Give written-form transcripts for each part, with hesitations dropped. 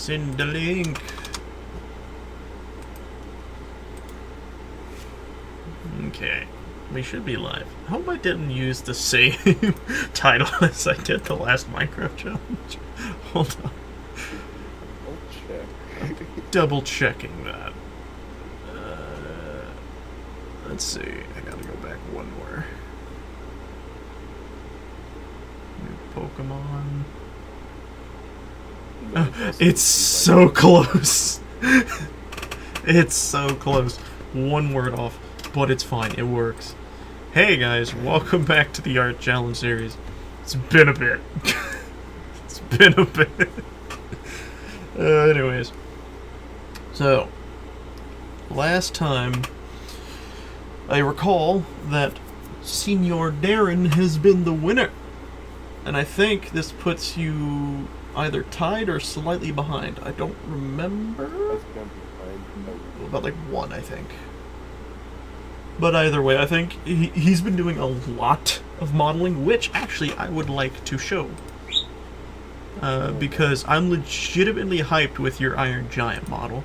Send the link. Okay, we should be live. I hope I didn't use the same title as I did the last Minecraft challenge. Hold on. Double checking that. Let's see. I gotta go back one more. New Pokemon. Oh, it's so close. It's so close. One word off, but it's fine. It works. Hey guys, welcome back to the Art Challenge series. It's been a bit. It's been a bit. Anyways. So, last time, I recall that Senior Darren has been the winner. And I think this puts you either tied or slightly behind. I don't remember. About like one, I think. But either way, I think he's been doing a lot of modeling, which actually I would like to show. Because I'm legitimately hyped with your Iron Giant model.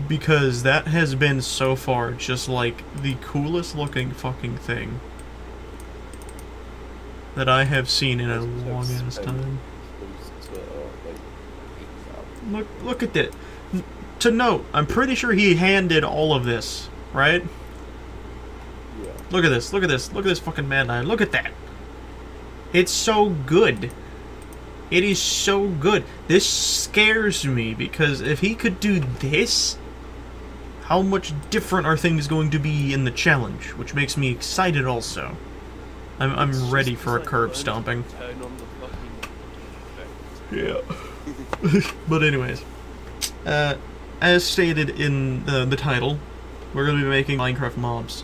Because that has been so far just like the coolest looking fucking thing that I have seen in a long ass time. Look at that. To note, I'm pretty sure he handed all of this, right? Yeah. Look at this, look at this, look at this fucking Mad Lion, look at that. It's so good. It is so good. This scares me, because if he could do this, how much different are things going to be in the challenge? Which makes me excited also. I'm ready for a curb stomping. Yeah. But anyways. As stated in the title, we're going to be making Minecraft mobs.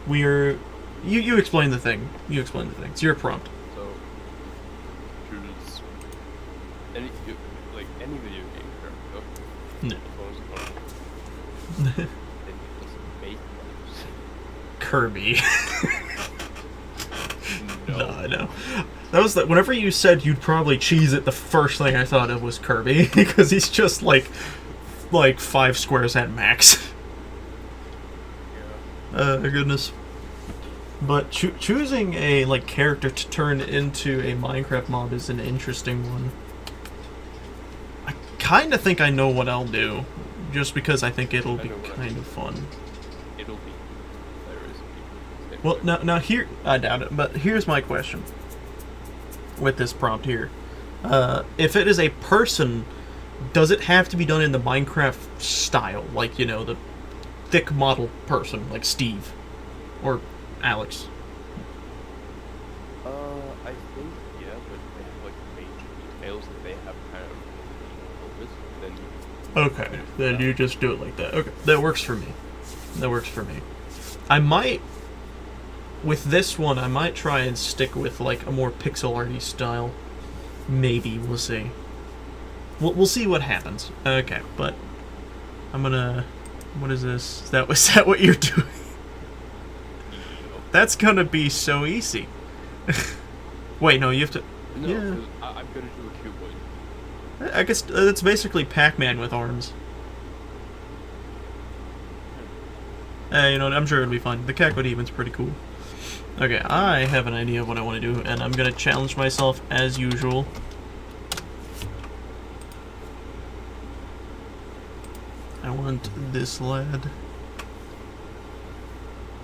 You explain the thing. You explain the thing. It's your prompt. Any video game character. No. Kirby. No, no. That was whenever you said you'd probably cheese it, the first thing I thought of was Kirby, because he's just like 5 squares at max. Goodness. But choosing a character to turn into a Minecraft mob is an interesting one. I kind of think I know what I'll do, just because I think it'll be kind of fun. It'll be. Well, now here, I doubt it, but here's my question with this prompt here. If it is a person, does it have to be done in the Minecraft style? Like, you know, the thick model person, like Steve or Alex? I think, yeah, but they have, major details that they have kind of noticed, then... Okay, then you just do it like that. Okay, that works for me. That works for me. I might... With this one, I might try and stick with, a more pixel arty style. Maybe, we'll see. We'll see what happens. Okay, but... I'm gonna... What is this? Is that what you're doing? That's gonna be so easy. Wait, no, you have to... No, yeah. I'm gonna do a cuboid. I guess it's basically Pac-Man with arms. You know what, I'm sure it'll be fine. The Cacwood Even's pretty cool. Okay, I have an idea of what I want to do, and I'm gonna challenge myself as usual. I want this lad. The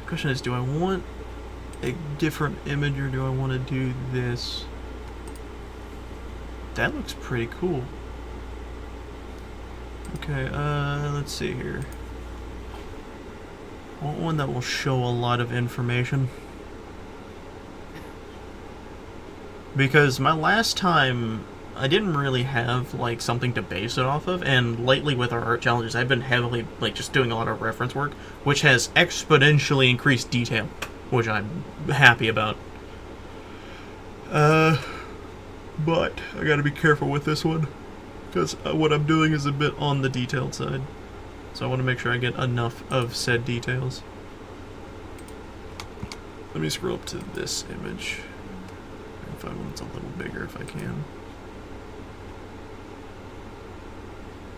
question is, do I want a different image, or do I want to do this? That looks pretty cool. Okay, let's see here. I want one that will show a lot of information. Because my last time, I didn't really have, something to base it off of, and lately with our art challenges, I've been heavily, just doing a lot of reference work, which has exponentially increased detail, which I'm happy about. But I gotta be careful with this one, because what I'm doing is a bit on the detailed side. So I want to make sure I get enough of said details. Let me scroll up to this image. If I want it a little bigger if I can.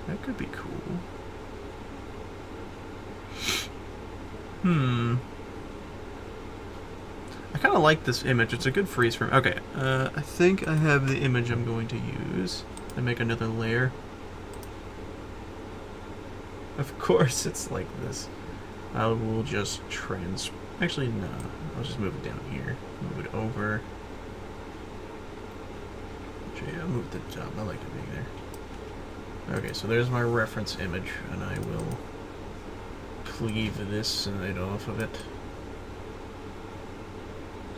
That could be cool. I kind of like this image. It's a good freeze frame. Okay, I think I have the image I'm going to use. I make another layer. Of course, it's like this. I will just Actually, no. I'll just move it down here. Move it over. Actually, I'll move the top. I like it being there. Okay, so there's my reference image, and I will cleave this side off of it.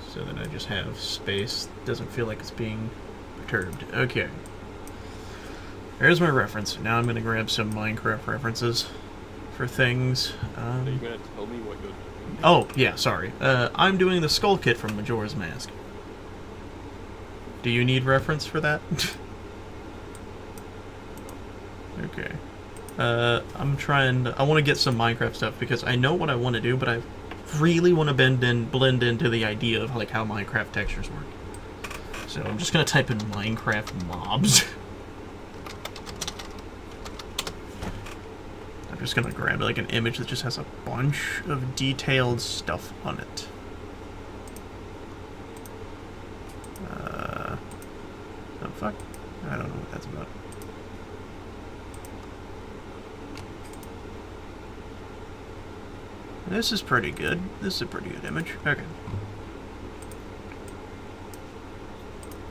So that I just have space. Doesn't feel like it's being perturbed. Okay. There's my reference. Now I'm going to grab some Minecraft references for things. Are you going to tell me what you're doing? Oh, yeah, sorry. I'm doing the skull kit from Majora's Mask. Do you need reference for that? Okay. I want to get some Minecraft stuff because I know what I want to do, but I really want to blend into the idea of like how Minecraft textures work. So I'm just going to type in Minecraft mobs. I'm just going to grab like an image that just has a bunch of detailed stuff on it. Oh fuck. I don't know what that's about. This is pretty good. This is a pretty good image. Okay.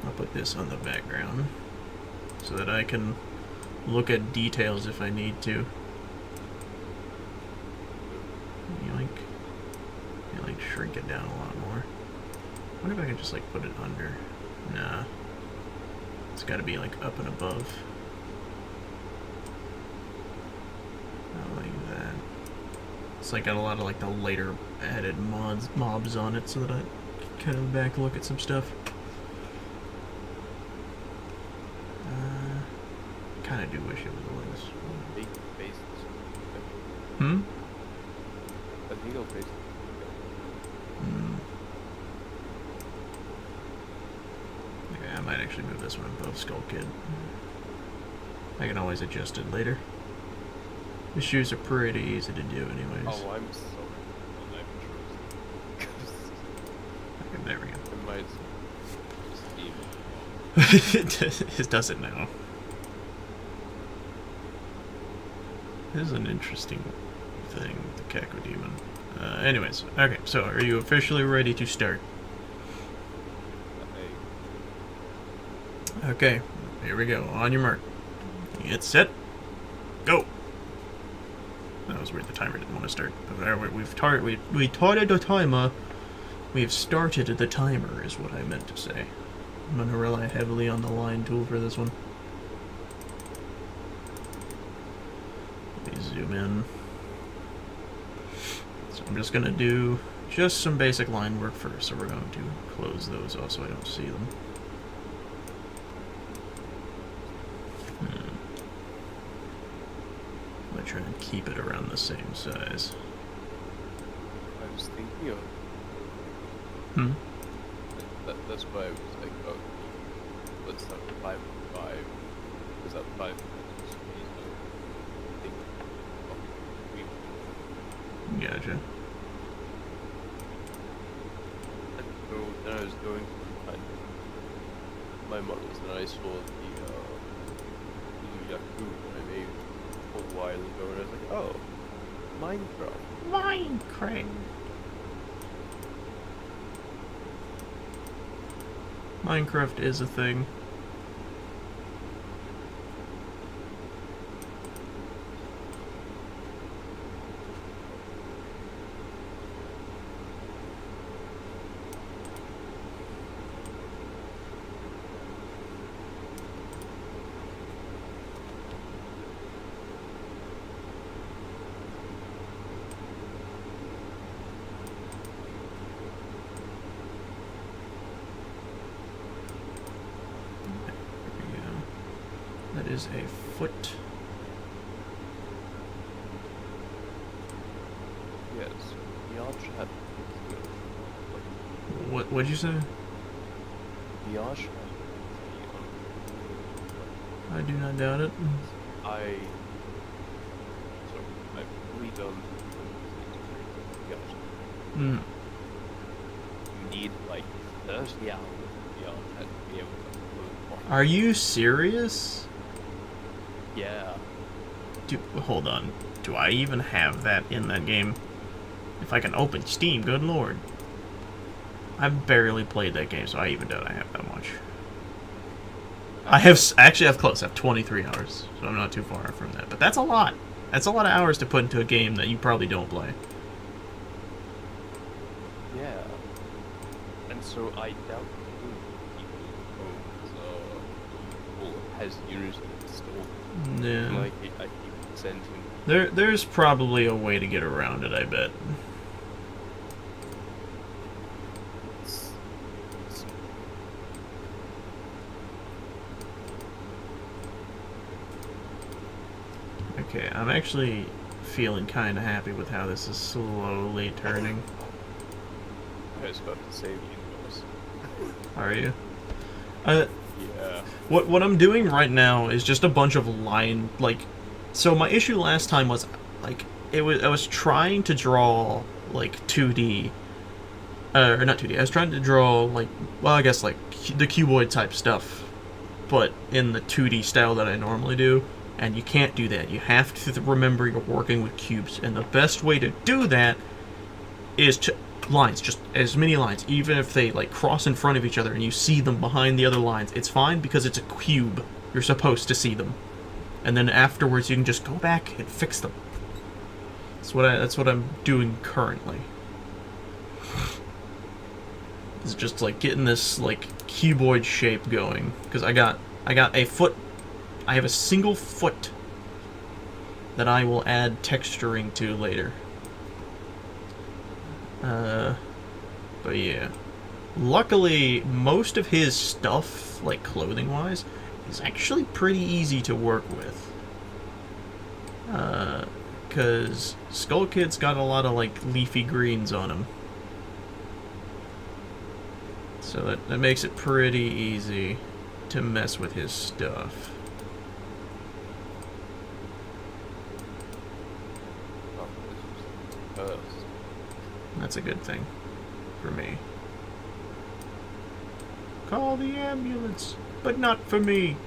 I'll put this on the background so that I can look at details if I need to. Yoink. You like shrink it down a lot more. I wonder if I can just like put it under. Nah. It's gotta be like up and above. I like that. It's like got a lot of like the later added mobs on it so that I can kind of back look at some stuff. Kind of do wish it was less. Big faces. Hmm? I think it'll face. Okay, I might actually move this one above Skull Kid. I can always adjust it later. The shoes are pretty easy to do anyways. Oh, I'm sorry. Okay, there we go. I might Steam. It does it now. This is an interesting thing, the Cacodemon. Anyways, okay, so are you officially ready to start? Okay, here we go. On your mark. Get set. Go! That was weird, the timer didn't want to start. But we started the timer. We've started the timer, is what I meant to say. I'm going to rely heavily on the line tool for this one. Let me zoom in. So I'm just going to do just some basic line work first. So we're going to close those off so I don't see them. I'm going to try and keep it around the same size. I was thinking of. That's why I was like, oh, let's start with 5 and 5. Because that 5 is Gotcha. So then I was going through my models and I saw the Yaku that I made a while ago and I was like, oh, Minecraft. Minecraft. Minecraft is a thing. That is a foot. Yes, the arch had. What'd you say? The arch had. I do not doubt it. I so I've really done Hmm. you need like 30 hours beyond that to be able to upload more. Are you serious? Yeah. Hold on. Do I even have that in that game? If I can open Steam, good lord. I've barely played that game, so I even doubt I have that much. Actually have close. I have 23 hours, so I'm not too far from that. But that's a lot. That's a lot of hours to put into a game that you probably don't play. Yeah. And so I doubt people has Unity installed. Yeah. Like I keep sending. There's probably a way to get around it, I bet. It's, Okay, I'm actually feeling kind of happy with how this is slowly turning. I was about to say Windows. Are you? Yeah. What I'm doing right now is just a bunch of line, like, so my issue last time was, like, I was trying to draw, like, 2D, or not 2D, I was trying to draw, like, well, I guess, like, the cuboid type stuff, but in the 2D style that I normally do, and you can't do that. You have to remember you're working with cubes, and the best way to do that is to lines, just as many lines, even if they like cross in front of each other and you see them behind the other lines, it's fine because it's a cube. You're supposed to see them, and then afterwards you can just go back and fix them. That's what I'm doing currently. It's just like getting this like cuboid shape going because I got a foot. I have a single foot that I will add texturing to later. But yeah. Luckily, most of his stuff, like clothing-wise, is actually pretty easy to work with. Because Skull Kid's got a lot of, like, leafy greens on him. So that makes it pretty easy to mess with his stuff. That's a good thing for me. Call the ambulance, but not for me.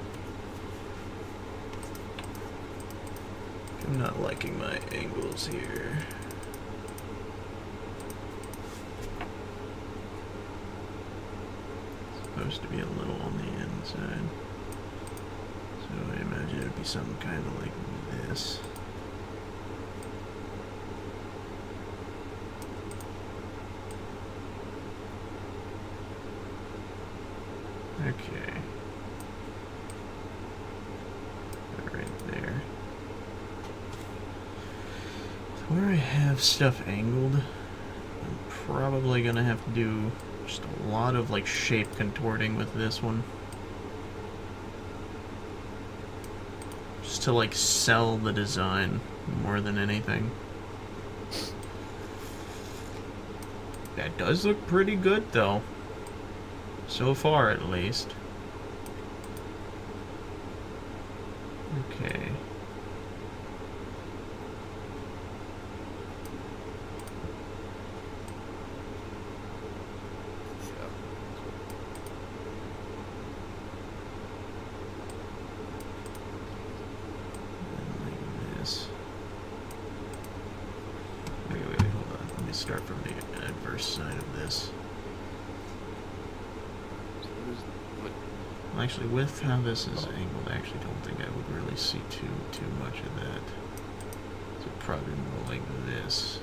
I'm not liking my angles here. It's supposed to be a little on the inside. So I imagine it would be something kind of like this. Okay. Right there. So where I have stuff angled, I'm probably gonna have to do just a lot of like shape contorting with this one. Just to like sell the design more than anything. That does look pretty good though. So far, at least. Okay. And like this. Wait, hold on. Let me start from the adverse side of this. Actually, with how this is angled, I actually don't think I would really see too much of that. So probably more like this.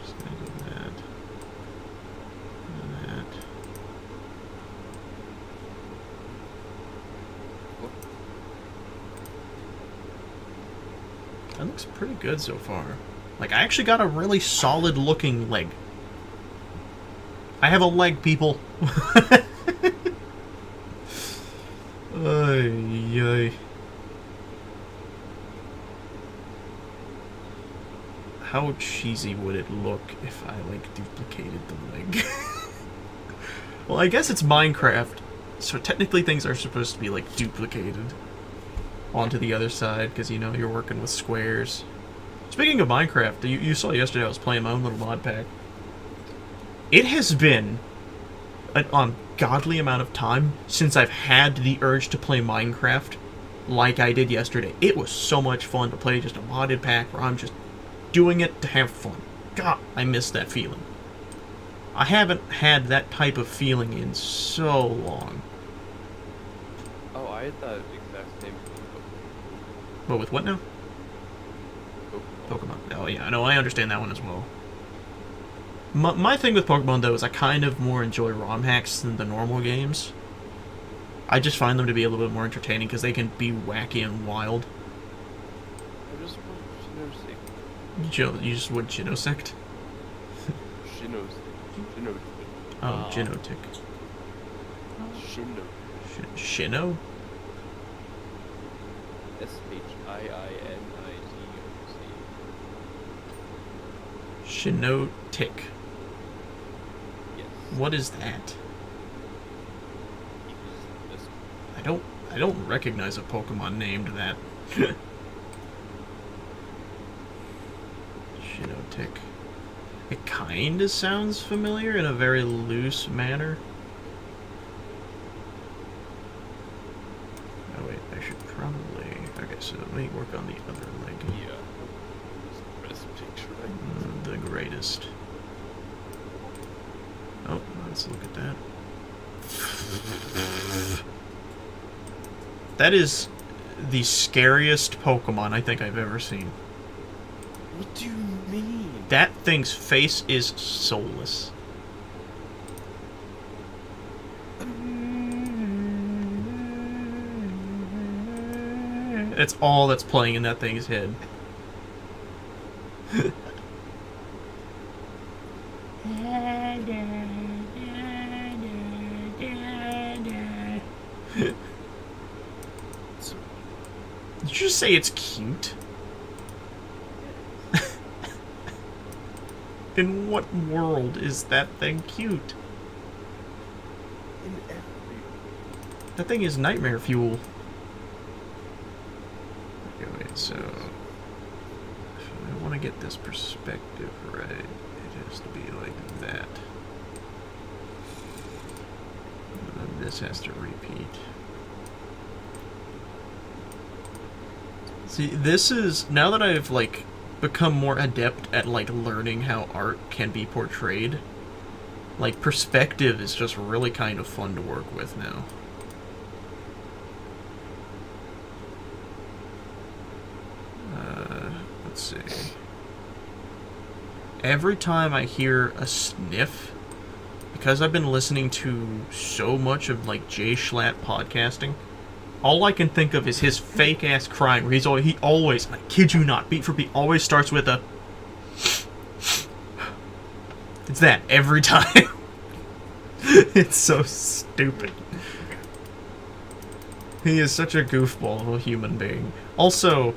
Just gonna do that. And that. That looks pretty good so far. Like, I actually got a really solid looking leg. I have a leg, people. Ay. how cheesy would it look if I, like, duplicated the leg? Well, I guess it's Minecraft, so technically things are supposed to be, like, duplicated onto the other side, because, you know, you're working with squares. Speaking of Minecraft, you saw yesterday I was playing my own little mod pack. It has been an ungodly amount of time since I've had the urge to play Minecraft like I did yesterday. It was so much fun to play just a modded pack where I'm just doing it to have fun. God, I miss that feeling. I haven't had that type of feeling in so long. Oh, I had that exact same thing. But with what now? Pokemon. Oh yeah, no, I understand that one as well. My thing with Pokemon, though, is I kind of more enjoy ROM hacks than the normal games. I just find them to be a little bit more entertaining because they can be wacky and wild. I just want Genosect. You just would Genosect? Genosect. Oh, Genotic. Shino? Shiinotic. Shinotic. Yes. What is that? I don't recognize a Pokemon named that. Shinotic. It kinda sounds familiar in a very loose manner. Oh wait, I should probably... Okay, so let me work on the other leg. Yeah. Best picture, right? The greatest. Oh, let's look at that. That is the scariest Pokemon I think I've ever seen. What do you mean? That thing's face is soulless. That's all that's playing in that thing's head. Did you just say it's cute? In what world is that thing cute? In every... That thing is nightmare fuel. Okay, wait, so... if I want to get this perspective right, it has to be like that. And then this has to repeat. See, this is... now that I've, like, become more adept at, like, learning how art can be portrayed, like, perspective is just really kind of fun to work with now. Let's see. Every time I hear a sniff, because I've been listening to so much of, like, Jay Schlatt podcasting, all I can think of is his fake-ass crying, where he always, I kid you not, beat for beat, always starts with a... It's that, every time. It's so stupid. He is such a goofball of a human being. Also,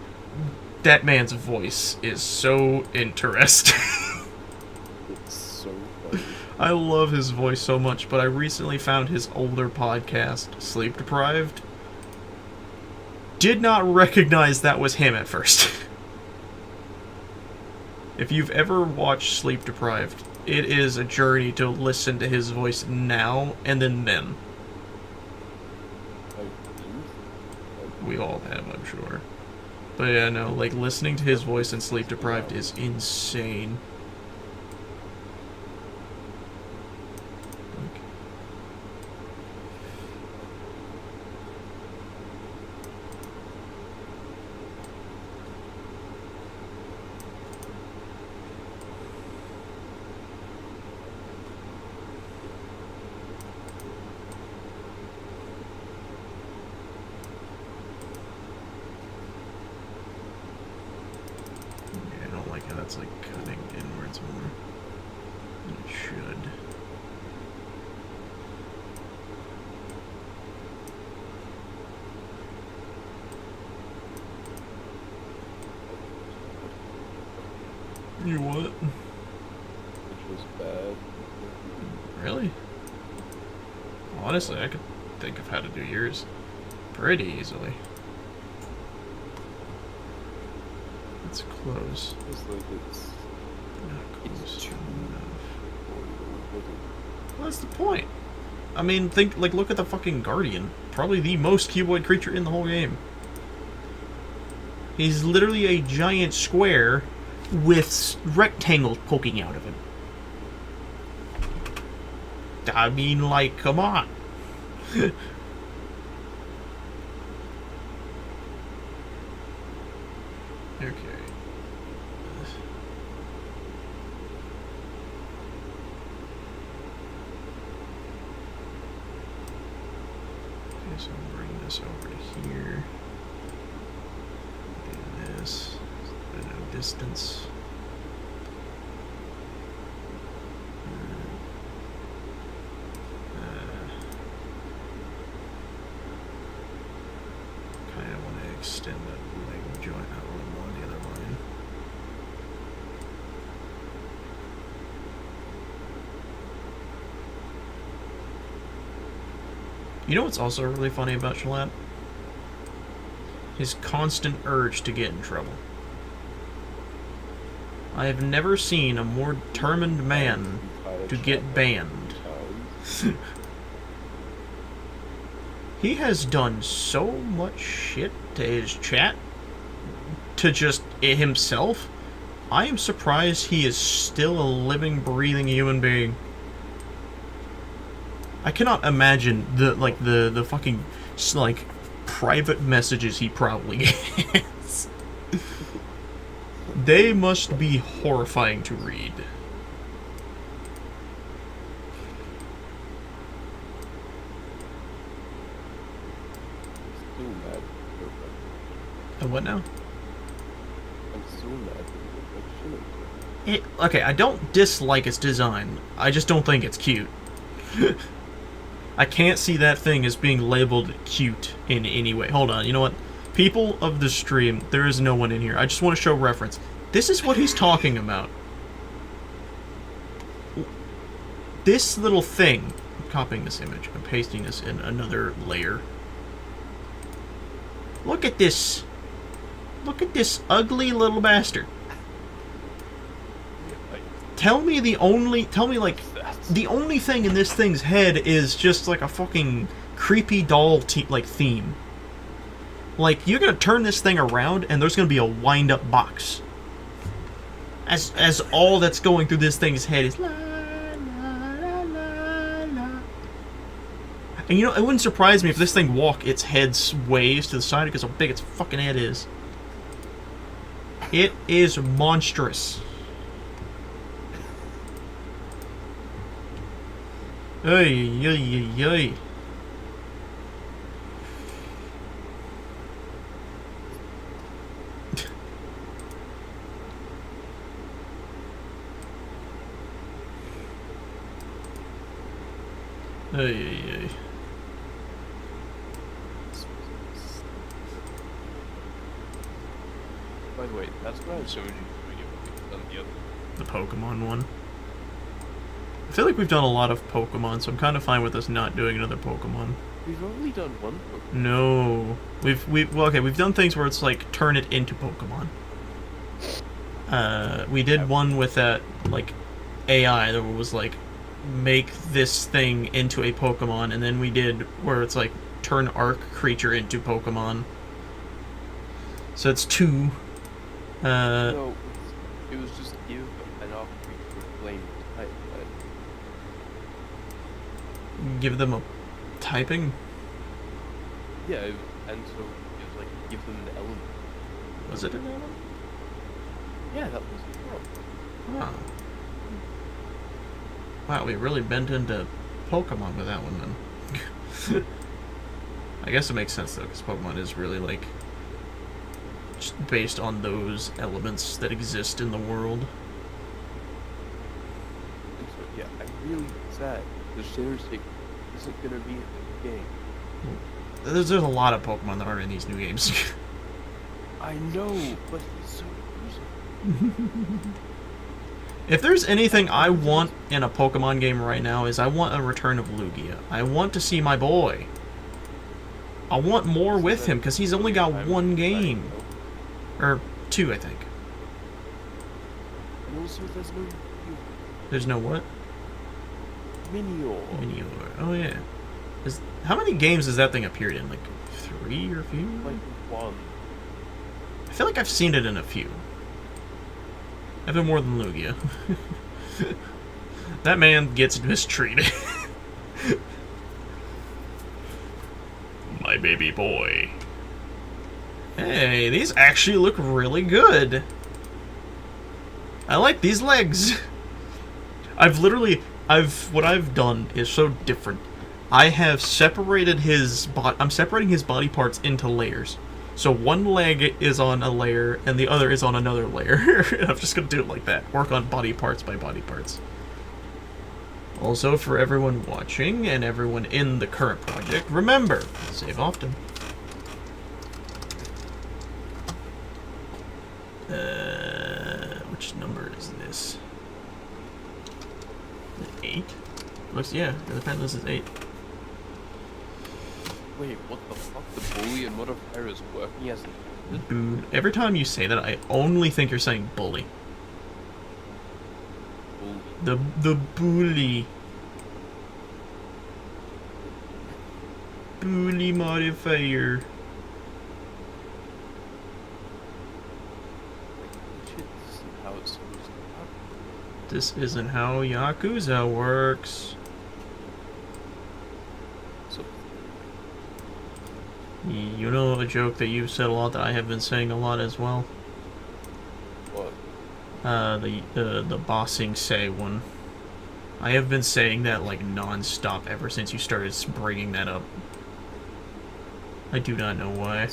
that man's voice is so interesting. It's so funny. I love his voice so much, but I recently found his older podcast, Sleep Deprived. Did not recognize that was him at first. If you've ever watched Sleep Deprived, it is a journey to listen to his voice now and then. We all have, I'm sure. But yeah, no, like, listening to his voice in Sleep Deprived is insane. That's like cutting inwards more than it should. You what? which was bad. Really? Honestly, I could think of how to do yours pretty easily. It's close. It's like it's Not close too enough. Well, that's the point. I mean, look at the fucking Guardian. Probably the most cuboid creature in the whole game. He's literally a giant square with rectangles poking out of him. I mean, like, come on. Okay. Okay, so I'll bring this over to here. Do this. No distance. Kind of want to extend that leg joint out a little more on the other line. You know what's also really funny about Shalat? His constant urge to get in trouble. I have never seen a more determined man to get banned. He has done so much shit to his chat, to just himself. I am surprised he is still a living, breathing human being. I cannot imagine the fucking like private messages he probably gets. They must be horrifying to read. Still mad. And what now? I'm still mad. Okay, I don't dislike its design. I just don't think it's cute. I can't see that thing as being labeled cute in any way. Hold on, you know what? People of the stream, there is no one in here. I just want to show reference. This is what he's talking about. This little thing. I'm copying this image. I'm pasting this in another layer. Look at this. Look at this ugly little bastard. Tell me the only thing in this thing's head is just like a fucking creepy doll theme. Like, you're gonna turn this thing around and there's gonna be a wind-up box. As all that's going through this thing's head is la la la la la. And you know, it wouldn't surprise me if this thing its head sways to the side because how big its fucking head is. It is monstrous. Ay, ay, ay, ay. Ay, ay, ay. By the way, that's what I showed you on the other. The Pokemon one. I feel like we've done a lot of Pokemon, so I'm kind of fine with us not doing another Pokemon. We've only done one Pokemon. No. We've done things where it's like turn it into Pokemon. We did one with that like AI that was like make this thing into a Pokemon, and then we did where it's like turn Arc creature into Pokemon. So it's two. No, it was just give an off creature flame type. Give them a typing? Yeah, and so it was like give them the element. Was it an element? Yeah, that was the Huh. Wow, we really bent into Pokemon with that one then. I guess it makes sense though, because Pokemon is really like just based on those elements that exist in the world. And so, yeah, I'm really sad. The Shatterscape isn't gonna be in the game. There's a lot of Pokemon that aren't in these new games. I know, but he's so useful. If there's anything I want in a Pokemon game right now is I want a return of Lugia. I want to see my boy. I want more with him because he's only got one game. Or two, I think. And also, there's no There's no what? Minior. Minior. Oh, yeah. How many games has that thing appeared in? Like 3 or a few? Like 1. I feel like I've seen it in a few. I've been more than Lugia. That man gets mistreated. My baby boy. Hey, these actually look really good. I like these legs. What I've done is so different. I have separated I'm separating his body parts into layers. So one leg is on a layer, and the other is on another layer. I'm just gonna do it like that. Work on body parts by body parts. Also, for everyone watching, and everyone in the current project, remember, save often. Which number is this? 8? Looks, yeah, the pen list is 8. Wait, what the fuck? The bully and modifier is working as Dude, every time you say that, I only think you're saying bully. bully. The bully. Bully modifier. Shit, this isn't how it's supposed to happen. This isn't how Yakuza works. So, You know a joke that you've said a lot that I have been saying a lot as well? what? The bossing say one. I have been saying that like non-stop ever since you started bringing that up. I do not know why.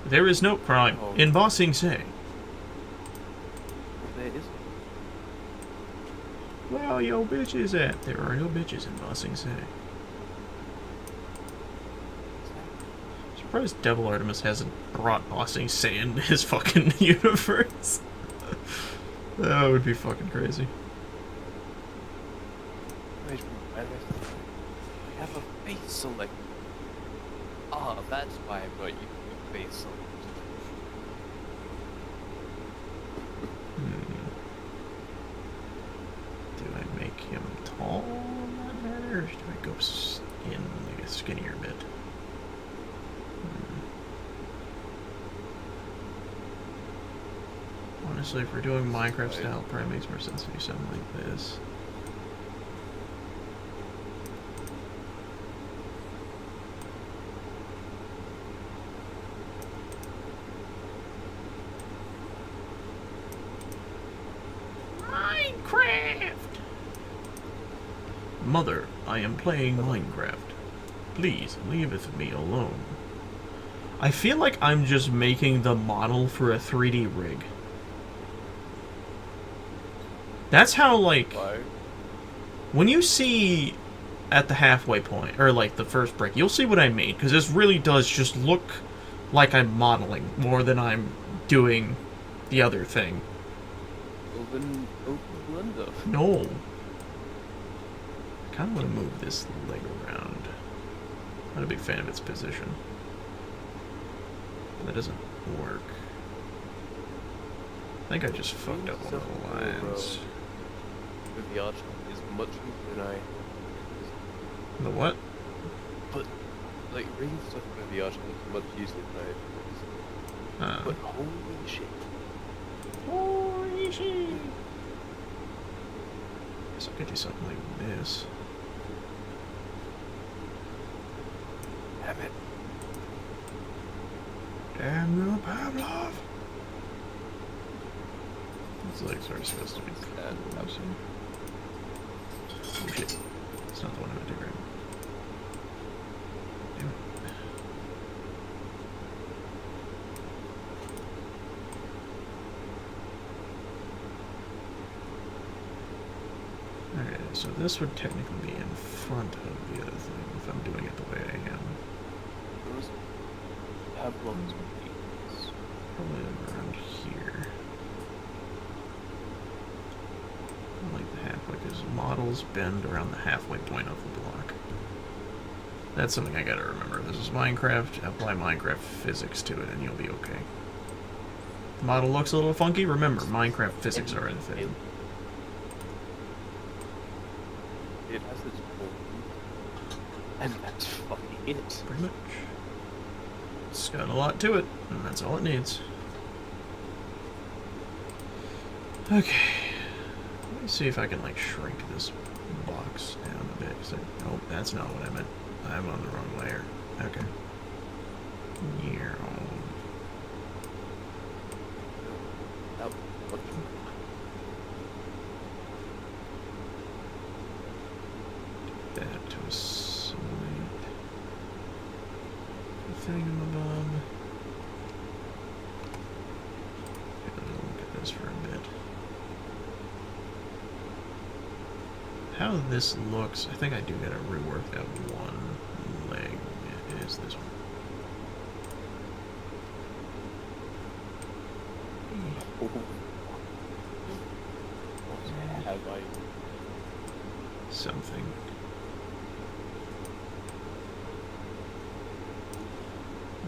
There is no crime in bossing say. There is. Well, yo bitches at. There are no bitches in bossing say. Surprised Devil Artemis hasn't brought bossing say into his fucking universe. That would be fucking crazy. I have a face select. Ah, that's why I'm not using the face select. Do I make him tall in that matter, or do I go in like a skinnier bit? Honestly, if we're doing Minecraft style, it probably makes more sense to do something like this. Minecraft! Mother, I am playing Minecraft. Please, leaveth me alone. I feel like I'm just making the model for a 3D rig. That's how, like, Why? when you see at the halfway point, or like the first break, you'll see what I made, because this really does just look like I'm modeling more than I'm doing the other thing. Open Blender. No. I kind of want to move this leg around. Not a big fan of its position. That doesn't work. I think I just fucked up one of the lines. With the arch is much easier than I. The what? But like reading stuff with the arch is much easier than I. But holy shit! Holy shit! Guess I could do something like this. Damn it! Damn the Pavlov! These legs are supposed to be close. Oh shit. It's not the one I meant to grab. Damn it. Alright, so this would technically be in front of the other thing if I'm doing it the way I am. have lots of things. Probably around here. I like the halfway, because models bend around the halfway point of the block. That's something I gotta remember. This is Minecraft. Apply Minecraft physics to it, and you'll be okay. The model looks a little funky. Remember, Minecraft physics are in the thing. It has its own, and that's fucking it. Pretty much. It's got a lot to it, and that's all it needs. Okay. Let me see if I can, like, shrink this box down a bit. Oh, that's not what I meant. I'm on the wrong layer. Okay. Yeah. That to a side. Thingamabob. Okay, look at this for a bit. How this looks, I think I do gotta rework that one leg. It is this one. Something.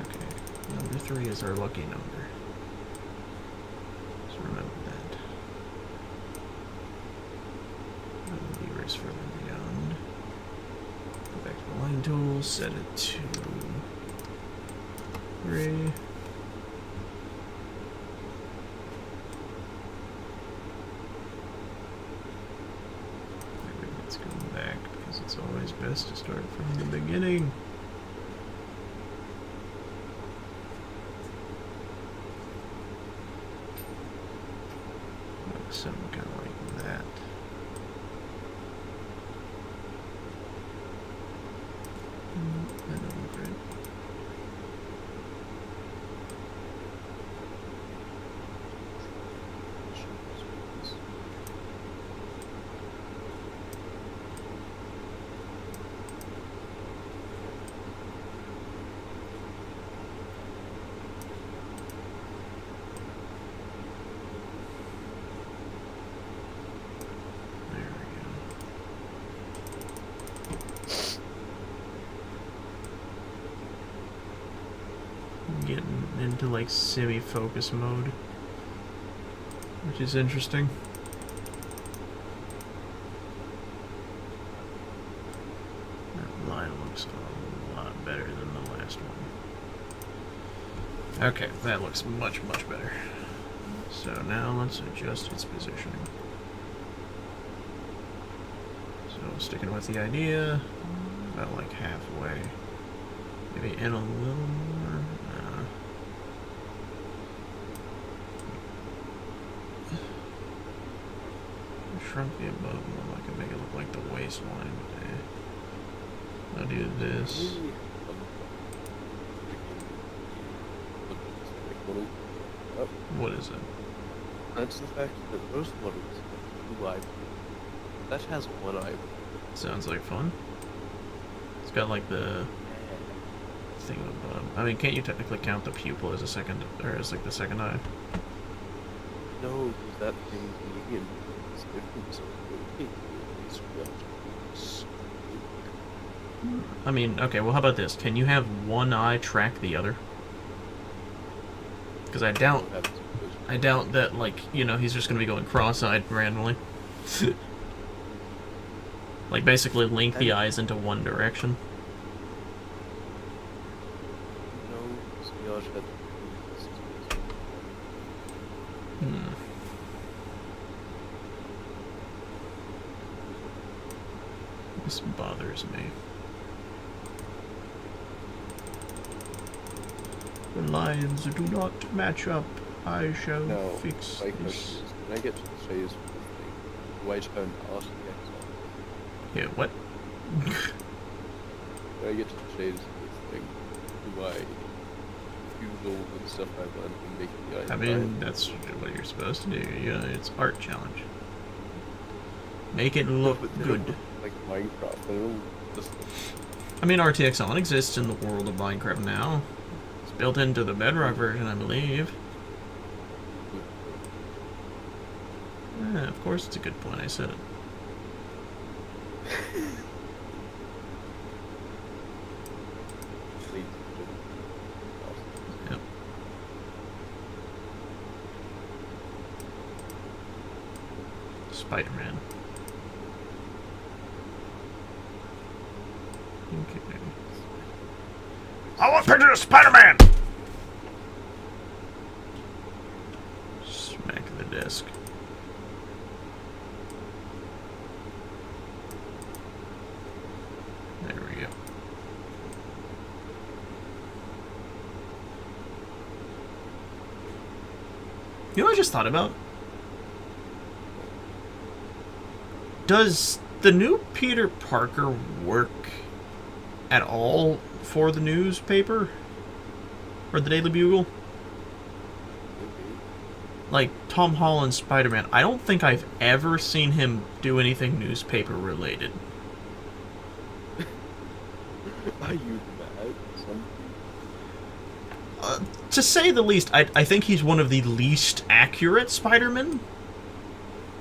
Okay, number 3 is our lucky number. So remember that. Erase further beyond. Go back to the line tool, set it to 3. Maybe let's go back because it's always best to start from the beginning. Something kind of like that. That doesn't look right. Getting into like semi-focus mode, which is interesting. That line looks a lot better than the last one. Okay, that looks much, much better. So now let's adjust its positioning. So sticking with the idea, about like halfway. Maybe in a little more. Shrunk the above more, I can make it look like the waistline. I'll do this. What is it? That's the fact that most models have 2 eyes. That has 1 eye. Sounds like fun. It's got like the thing above. I mean, can't you technically count the pupil as a second, or as like the second eye? No, because that thing's medium. It's different, so it's just... I mean, okay, well how about this? Can you have one eye track the other? Because I doubt that, like, you know, he's just going to be going cross-eyed randomly. Like, basically link the eyes into one direction. This bothers me. The lines do not match up. I shall fix this. Can I get to the phase with the thing? Do I turn RTX on? Yeah, what? When I get to the shades of this thing, do I use all the stuff I've learned and make the eyes I mean, that's what you're supposed to do. Yeah, it's art challenge. Make it look good. Like Minecraft, I mean, RTX on exists in the world of Minecraft now. it's built into the Bedrock version, I believe. Yeah, of course it's a good point, I said it. Yep. Spider-Man. Okay. I want pictures of Spider-Man! Smack the desk. There we go. You know what I just thought about? Does the new Peter Parker work at all for the newspaper? Or the Daily Bugle? Like, Tom Holland's Spider-Man, I don't think I've ever seen him do anything newspaper related. Are you mad? To say the least, I think he's one of the least accurate Spider-Men.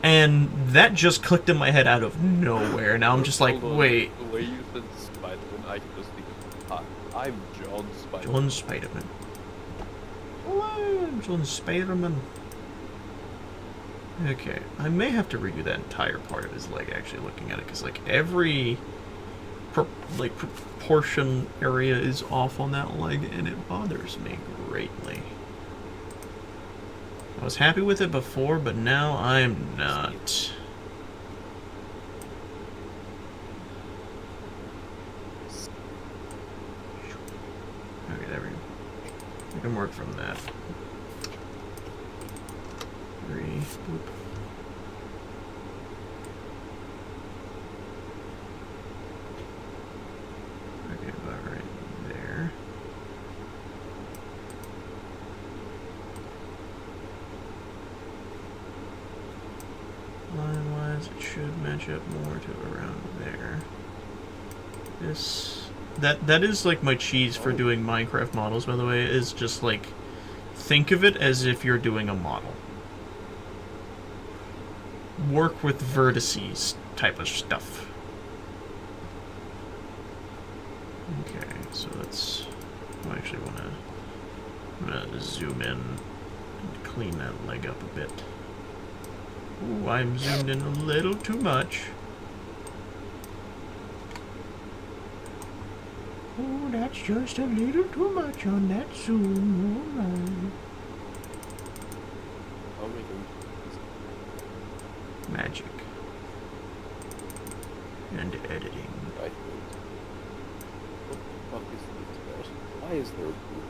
And that just clicked in my head out of nowhere. Now I'm just like, wait. The way you said Spider-Man, I can just think of, I'm John Spider-Man. John Spider-Man. Hello, I'm John Spider-Man. Okay, I may have to redo that entire part of his leg, actually, looking at it, because, like, every proportion area is off on that leg, and it bothers me greatly. I was happy with it before, but now I'm not. Okay, there we go. I can work from that. 3. Boop. Okay, about right there. Line-wise, it should match up more to around there. This... That is like my cheese for doing Minecraft models, by the way, is just like, think of it as if you're doing a model. Work with vertices type of stuff. Okay, so let's... I actually want to zoom in and clean that leg up a bit. Ooh, I'm zoomed in a little too much. Oh, that's just a little too much on that zoom. Alright. I'll make him. Magic. And editing. Right. What the fuck is this person? Why is there a group?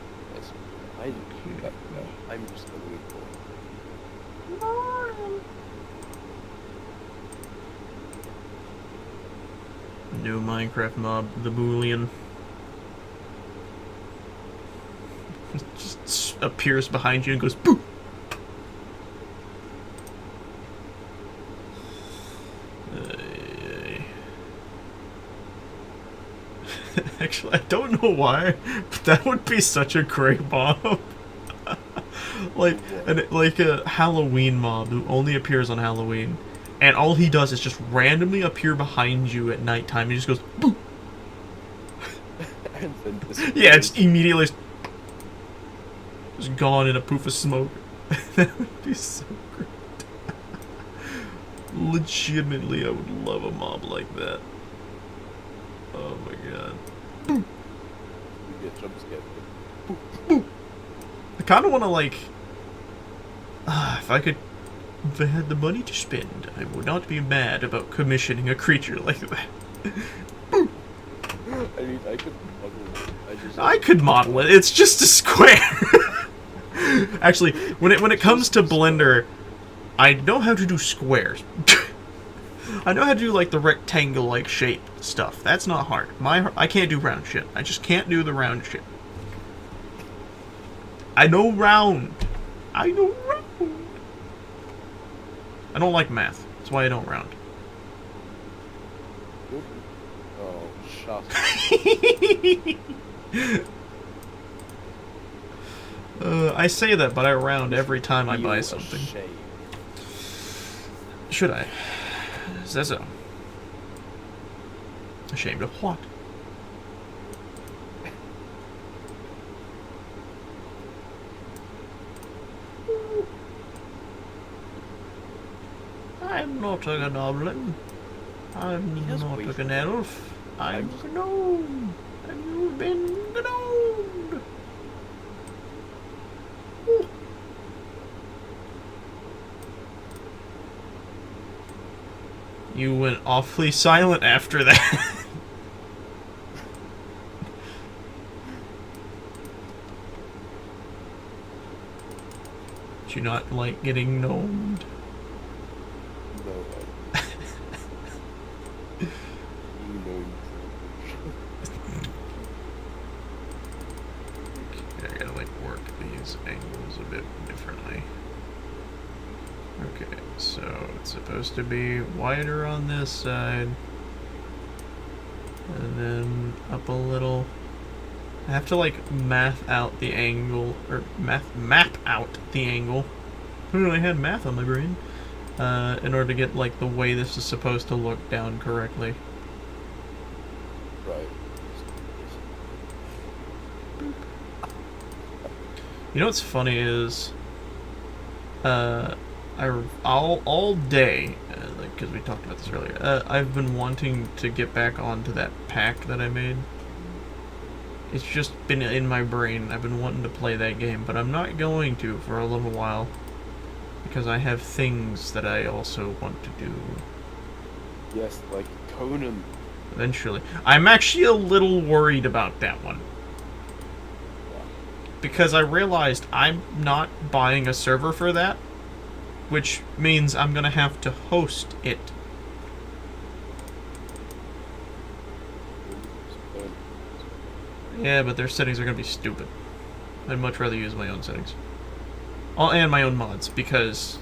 I'm just gonna wait for it. New Minecraft mob, the Boolean. Just appears behind you and goes boo! Actually, I don't know why, but that would be such a great mob. like a Halloween mob who only appears on Halloween. And all he does is just randomly appear behind you at nighttime and he just goes boo! And then Yeah, it's immediately just gone in a poof of smoke. That would be so great. Legitimately, I would love a mob like that. Oh my god. You get jump scared. I kind of want to, like... if I had the money to spend, I would not be mad about commissioning a creature like that. I mean, I could model it. I could model it. It's just a square. Actually, when it comes to Blender, I know how to do squares. I know how to do like the rectangle-like shape stuff. That's not hard. I can't do round shit. I just can't do the round shit. I know round. I know round. I don't like math. That's why I don't round. Oh, shut. I say that, but I round every time I buy something. Ashamed. Should I? Says so. Ashamed of what? I'm not a goblin. I'm Just not wait. an elf. I'm a gnome. And you've been gnomed. Ooh. You went awfully silent after that. Do you not like getting gnomed? No, you know. Okay, I gotta like work these angles a bit differently. Okay, so it's supposed to be wider on this side. And then up a little. I have to like math out the angle, or map out the angle. I really had math on my brain. In order to get like the way this is supposed to look down correctly. Right. You know what's funny is, all day, like, because we talked about this earlier. I've been wanting to get back onto that pack that I made. It's just been in my brain. I've been wanting to play that game, but I'm not going to for a little while because I have things that I also want to do. Yes, like Conan. Eventually, I'm actually a little worried about that one. Because I realized I'm not buying a server for that, which means I'm gonna have to host it. Yeah, but their settings are gonna be stupid. I'd much rather use my own settings. Oh, and my own mods, because,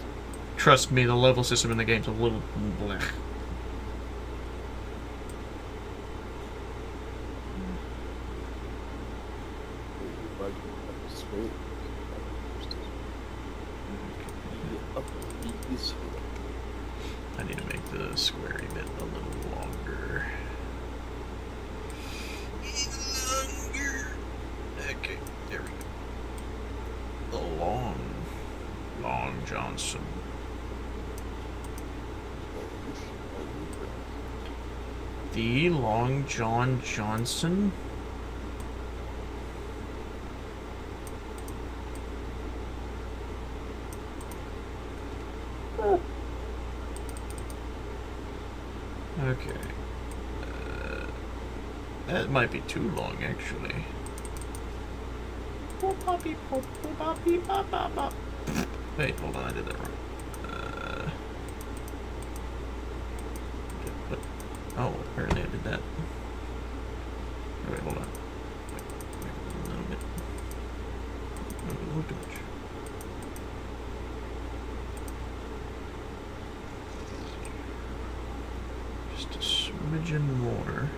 trust me, the level system in the game's a little blech. I need to make the square bit a little longer. Okay, there we go. The Long Johnson. The Long John Johnson? Okay. That might be too long, actually. Wait, hold on, I did that wrong. What? Oh, apparently I did that. Oh, wait, hold on. Wait, a little bit. A little too much. Just a smidgen more.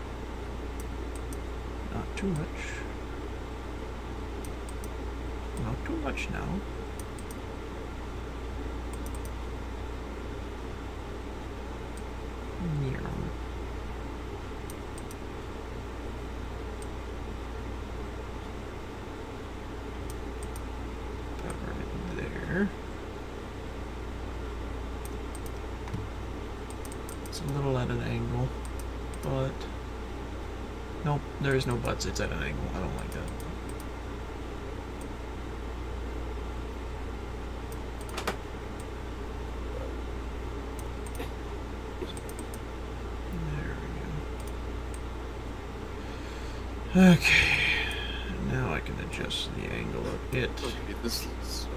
Not too much. Not too much now. Yeah. That right there. It's a little at an angle, but nope, there is no buts. It's at an angle. I don't like that. Okay, now I can adjust the angle of it. Okay, this looks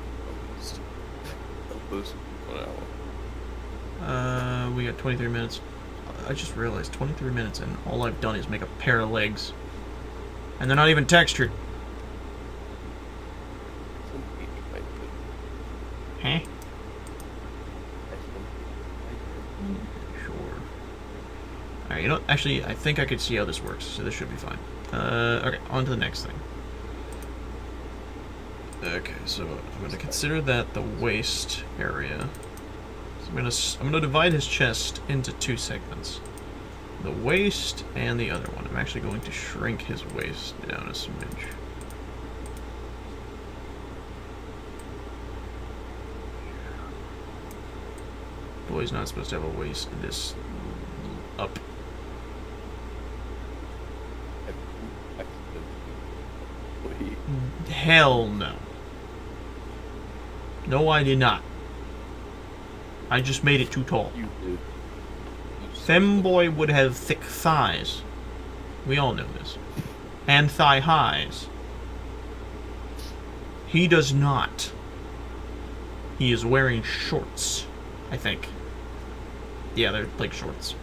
almost 1 hour. We got 23 minutes. I just realized 23 minutes and all I've done is make a pair of legs. And they're not even textured. Huh? Sure. Alright, you know what? Actually, I think I could see how this works, so this should be fine. Okay, on to the next thing. Okay, so I'm going to consider that the waist area. So I'm gonna divide his chest into 2 segments. The waist and the other one. I'm actually going to shrink his waist down a smidge. Boy's not supposed to have a waist this up. Hell no. No, I did not. I just made it too tall. You did. Femboy would have thick thighs. We all know this. And thigh highs. He does not. He is wearing shorts, I think. Yeah, they're like shorts.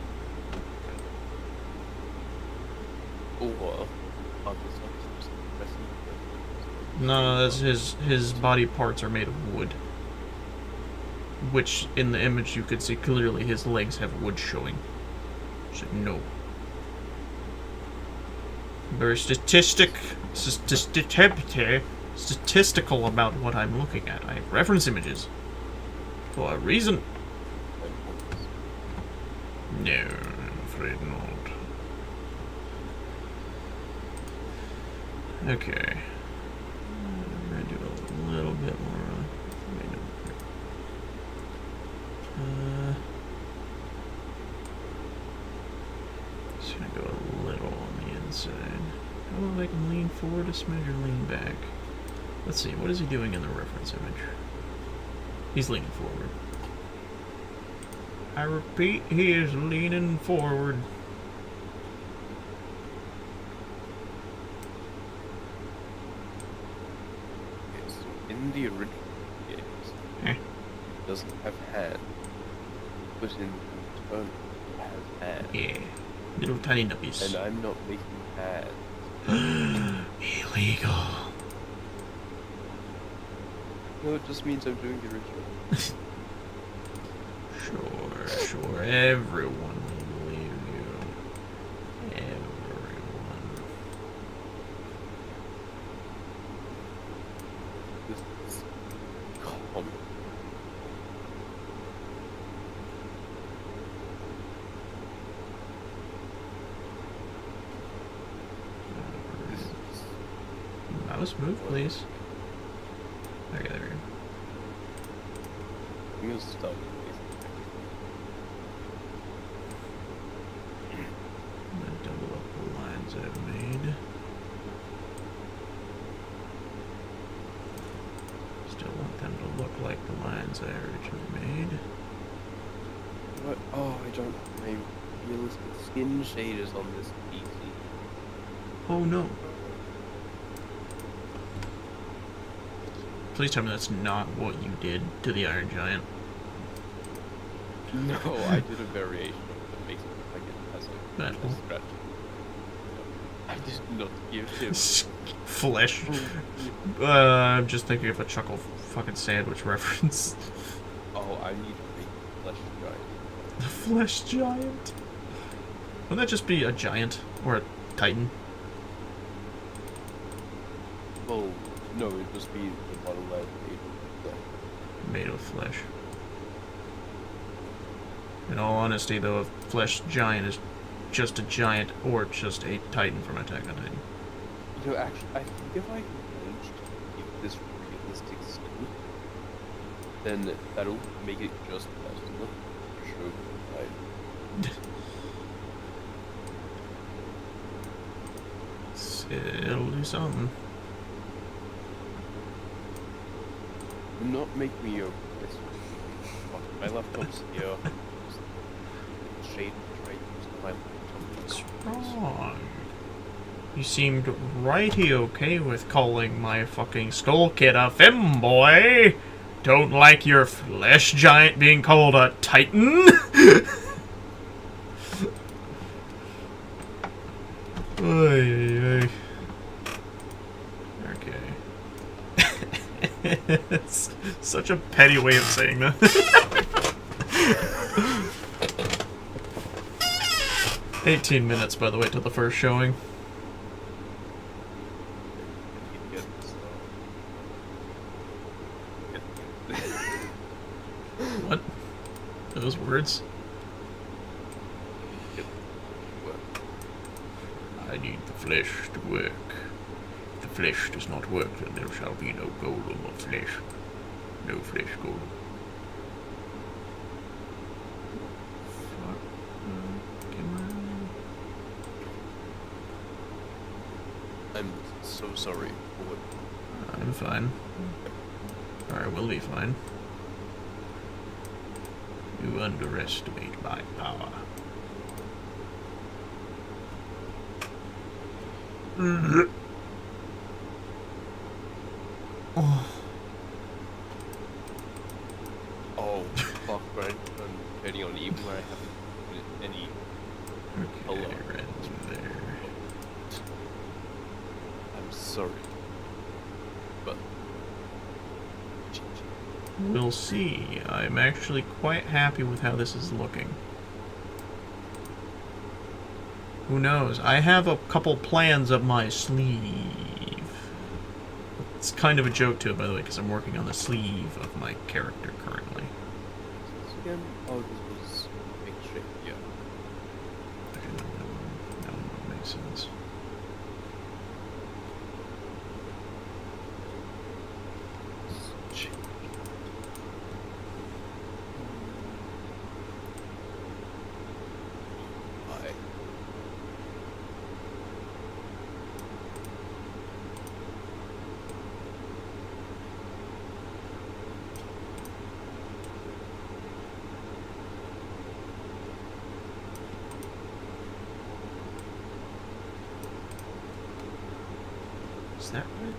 Oh, No, that's his body parts are made of wood. Which, in the image, you could see clearly his legs have wood showing. So, no. Very statistical about what I'm looking at. I have reference images. For a reason. No, I'm afraid not. Okay. I'm gonna do a little bit more. Just gonna go a little on the inside. How about I can lean forward a smidge or lean back? Let's see, what is he doing in the reference image? He's leaning forward. I repeat, he is leaning forward. Okay, so in the original games, it doesn't have hands, but in Untitled it has hands. Yeah, little tiny nubbies. And I'm not making hands. Illegal. No, it just means I'm doing the original. Sure. Everyone will believe you. Everyone. This is common. Mouse move, please. Okay, there we go. I'm gonna stop. I'm gonna double up the lines I've made. Still want them to look like the lines I originally made. What? Oh, I don't have my realistic skin shaders on this PC. Oh no. Please tell me that's not what you did to the Iron Giant. No, I did a variation that makes it look like it has a scratch. I did not give him flesh. I'm just thinking of a Chuckle fucking sandwich reference. Oh, I need to make a flesh giant. The flesh giant? Wouldn't that just be a giant? Or a titan? Well, no, it'd just be the bottom line Made of flesh. In all honesty, though, a flesh giant is just a giant or just a titan from Attack on Titan. You know, actually, I think if I manage to give this realistic skin, then that'll make it just possible to show the It'll do something. Not make me over this. My laptop's here. Shade try to use my laptop. What's wrong? You seemed righty okay with calling my fucking skull kid a femboy. Don't like your flesh giant being called a titan? Oy, oy. It's such a petty way of saying that. 18 minutes, by the way, to the first showing. those words. Yep. What? I need the flesh to work. If the flesh does not work, then there shall be no golem of flesh. No flesh golem. Fuck. I'm so sorry for what. I'm fine. Or I will be fine. You underestimate my power. Oh. Oh, fuck, right? I'm heading on even when I haven't put any. Okay, Hello. right there. I'm sorry. But. We'll see. I'm actually quite happy with how this is looking. Who knows? I have a couple plans up my sleeve. It's kind of a joke to it, by the way, because I'm working on the sleeve of my character currently. Again? Oh, this was big shit, yeah. Okay, that one makes sense. Shit. Bye. Is that right?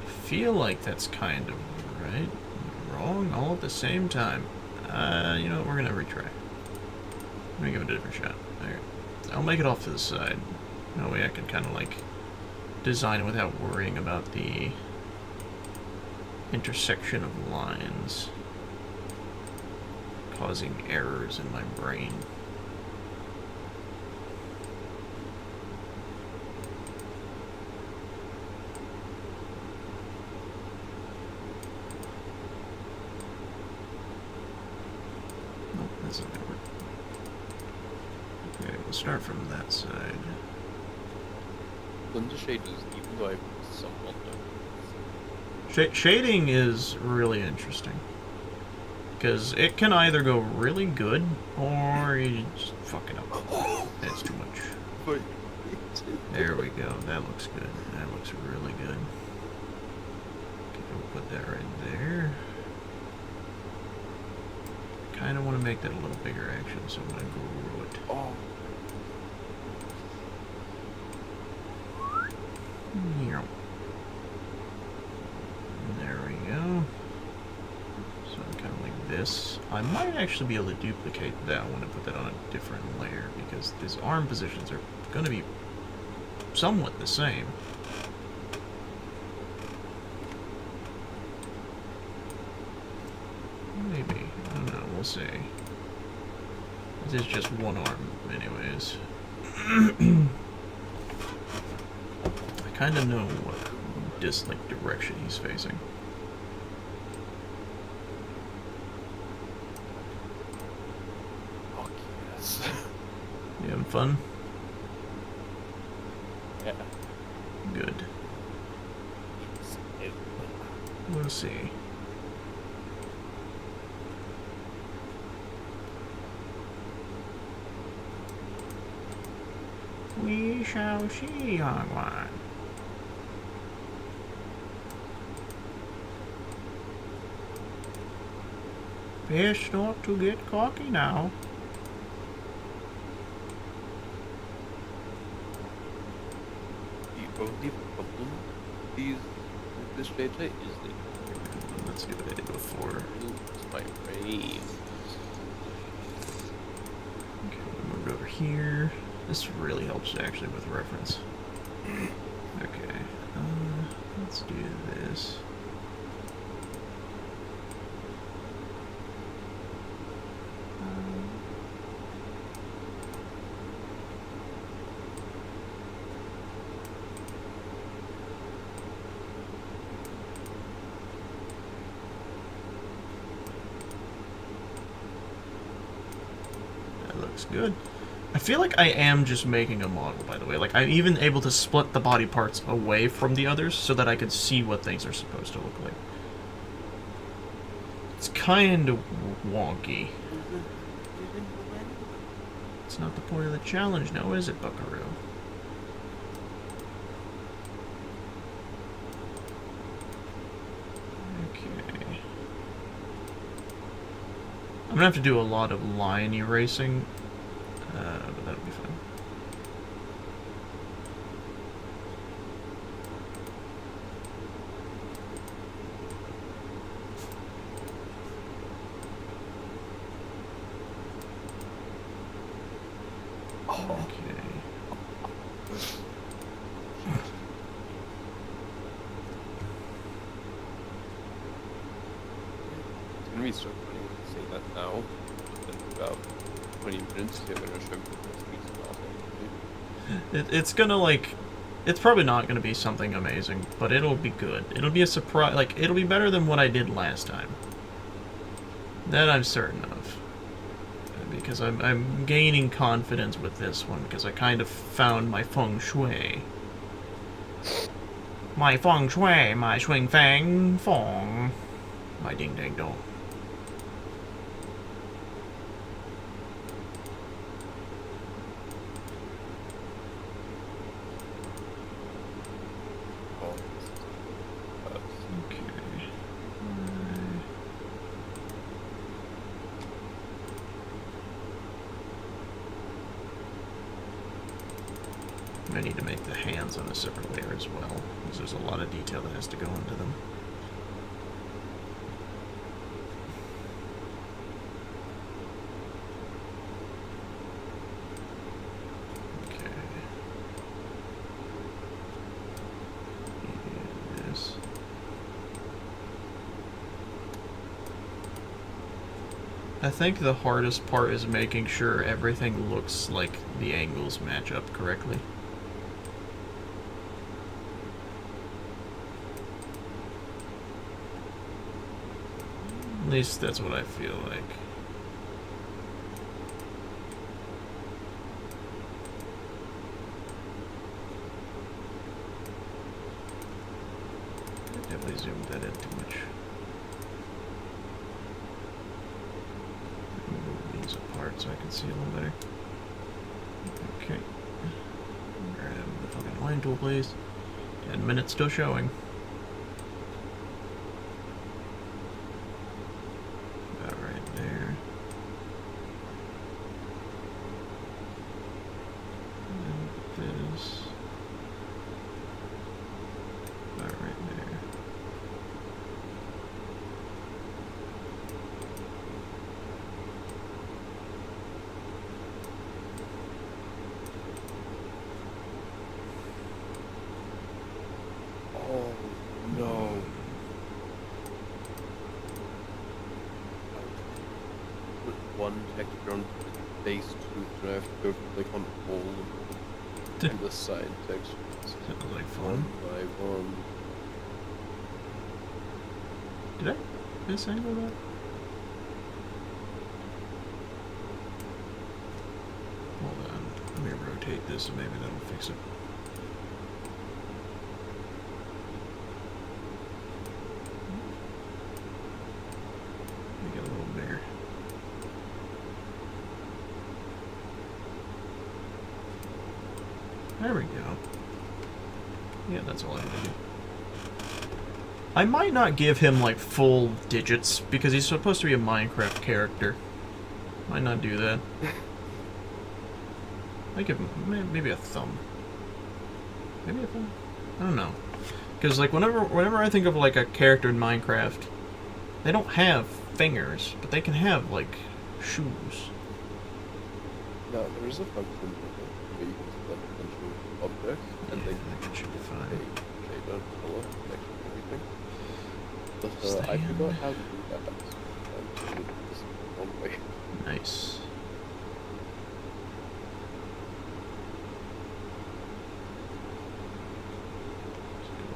I feel like that's kind of right, wrong, all at the same time. You know what, we're gonna retry. I'm gonna give it a different shot. There. I'll make it off to the side. That way I can kind of like design it without worrying about the intersection of lines causing errors in my brain. Nope, that's not gonna work. Okay, we'll start from that side. Blender shaders, even though I somewhat know. Shading is really interesting. Because it can either go really good, or you just fuck it up. That's too much. But There we go. That looks good. That looks really good. Okay, we'll put that right there. Kind of want to make that a little bigger, actually, so I'm going to grow it. oh, There we go. So kind of like this. I might actually be able to duplicate that one and put that on a different layer, because these arm positions are going to be somewhat the same. Maybe. I don't know. We'll see. This is just one arm, anyways. I kind of know what direction he's facing. fuck yes. You having fun? Yeah. Good. We'll see. We shall see, young one. Best not to get cocky now. The only problem with this shader is that Let's do what I did before. it's my brain. Okay, we moved over here. This really helps actually with reference. Okay, let's do this. looks good. I feel like I am just making a model, by the way. Like, I'm even able to split the body parts away from the others so that I could see what things are supposed to look like. It's kind of wonky. It's not the point of the challenge, now is it, Buckaroo? Okay. I'm gonna have to do a lot of line erasing, but that'll be fun. It's gonna be so funny when you say that now. In about 20 minutes, you're gonna show me the most It's gonna, like... It's probably not gonna be something amazing, but it'll be good. It'll be a surprise... Like, it'll be better than what I did last time. That I'm certain of. Because I'm gaining confidence with this one, because I kind of found my feng shui. My feng shui, my swing fang fong. My ding dang dong. I need to make the hands on a separate layer as well, because there's a lot of detail that has to go into them. Okay. And this. I think the hardest part is making sure everything looks like the angles match up correctly. At least that's what I feel like. I definitely zoomed that in too much. Move these apart so I can see a little better. Okay. Grab the fucking line tool, please. 10 minutes still showing. One texture on base tooth, and I have to go like on all and the side textures. Sounds like fun. One by one. Did I misangle that? Hold on. Let me rotate this and maybe that'll fix it. Make it a little bigger. There we go. Yeah, that's all I need to do. I might not give him, like, full digits, because he's supposed to be a Minecraft character. Might not do that. I give him maybe a thumb. Maybe a thumb? I don't know. Because, like, whenever I think of, like, a character in Minecraft, they don't have fingers, but they can have, like, shoes. No, there is a function where you can select potential objects, and yeah, they that should be fine. They don't color, text, everything. But I forgot how to do that. I'm doing this one way. Nice.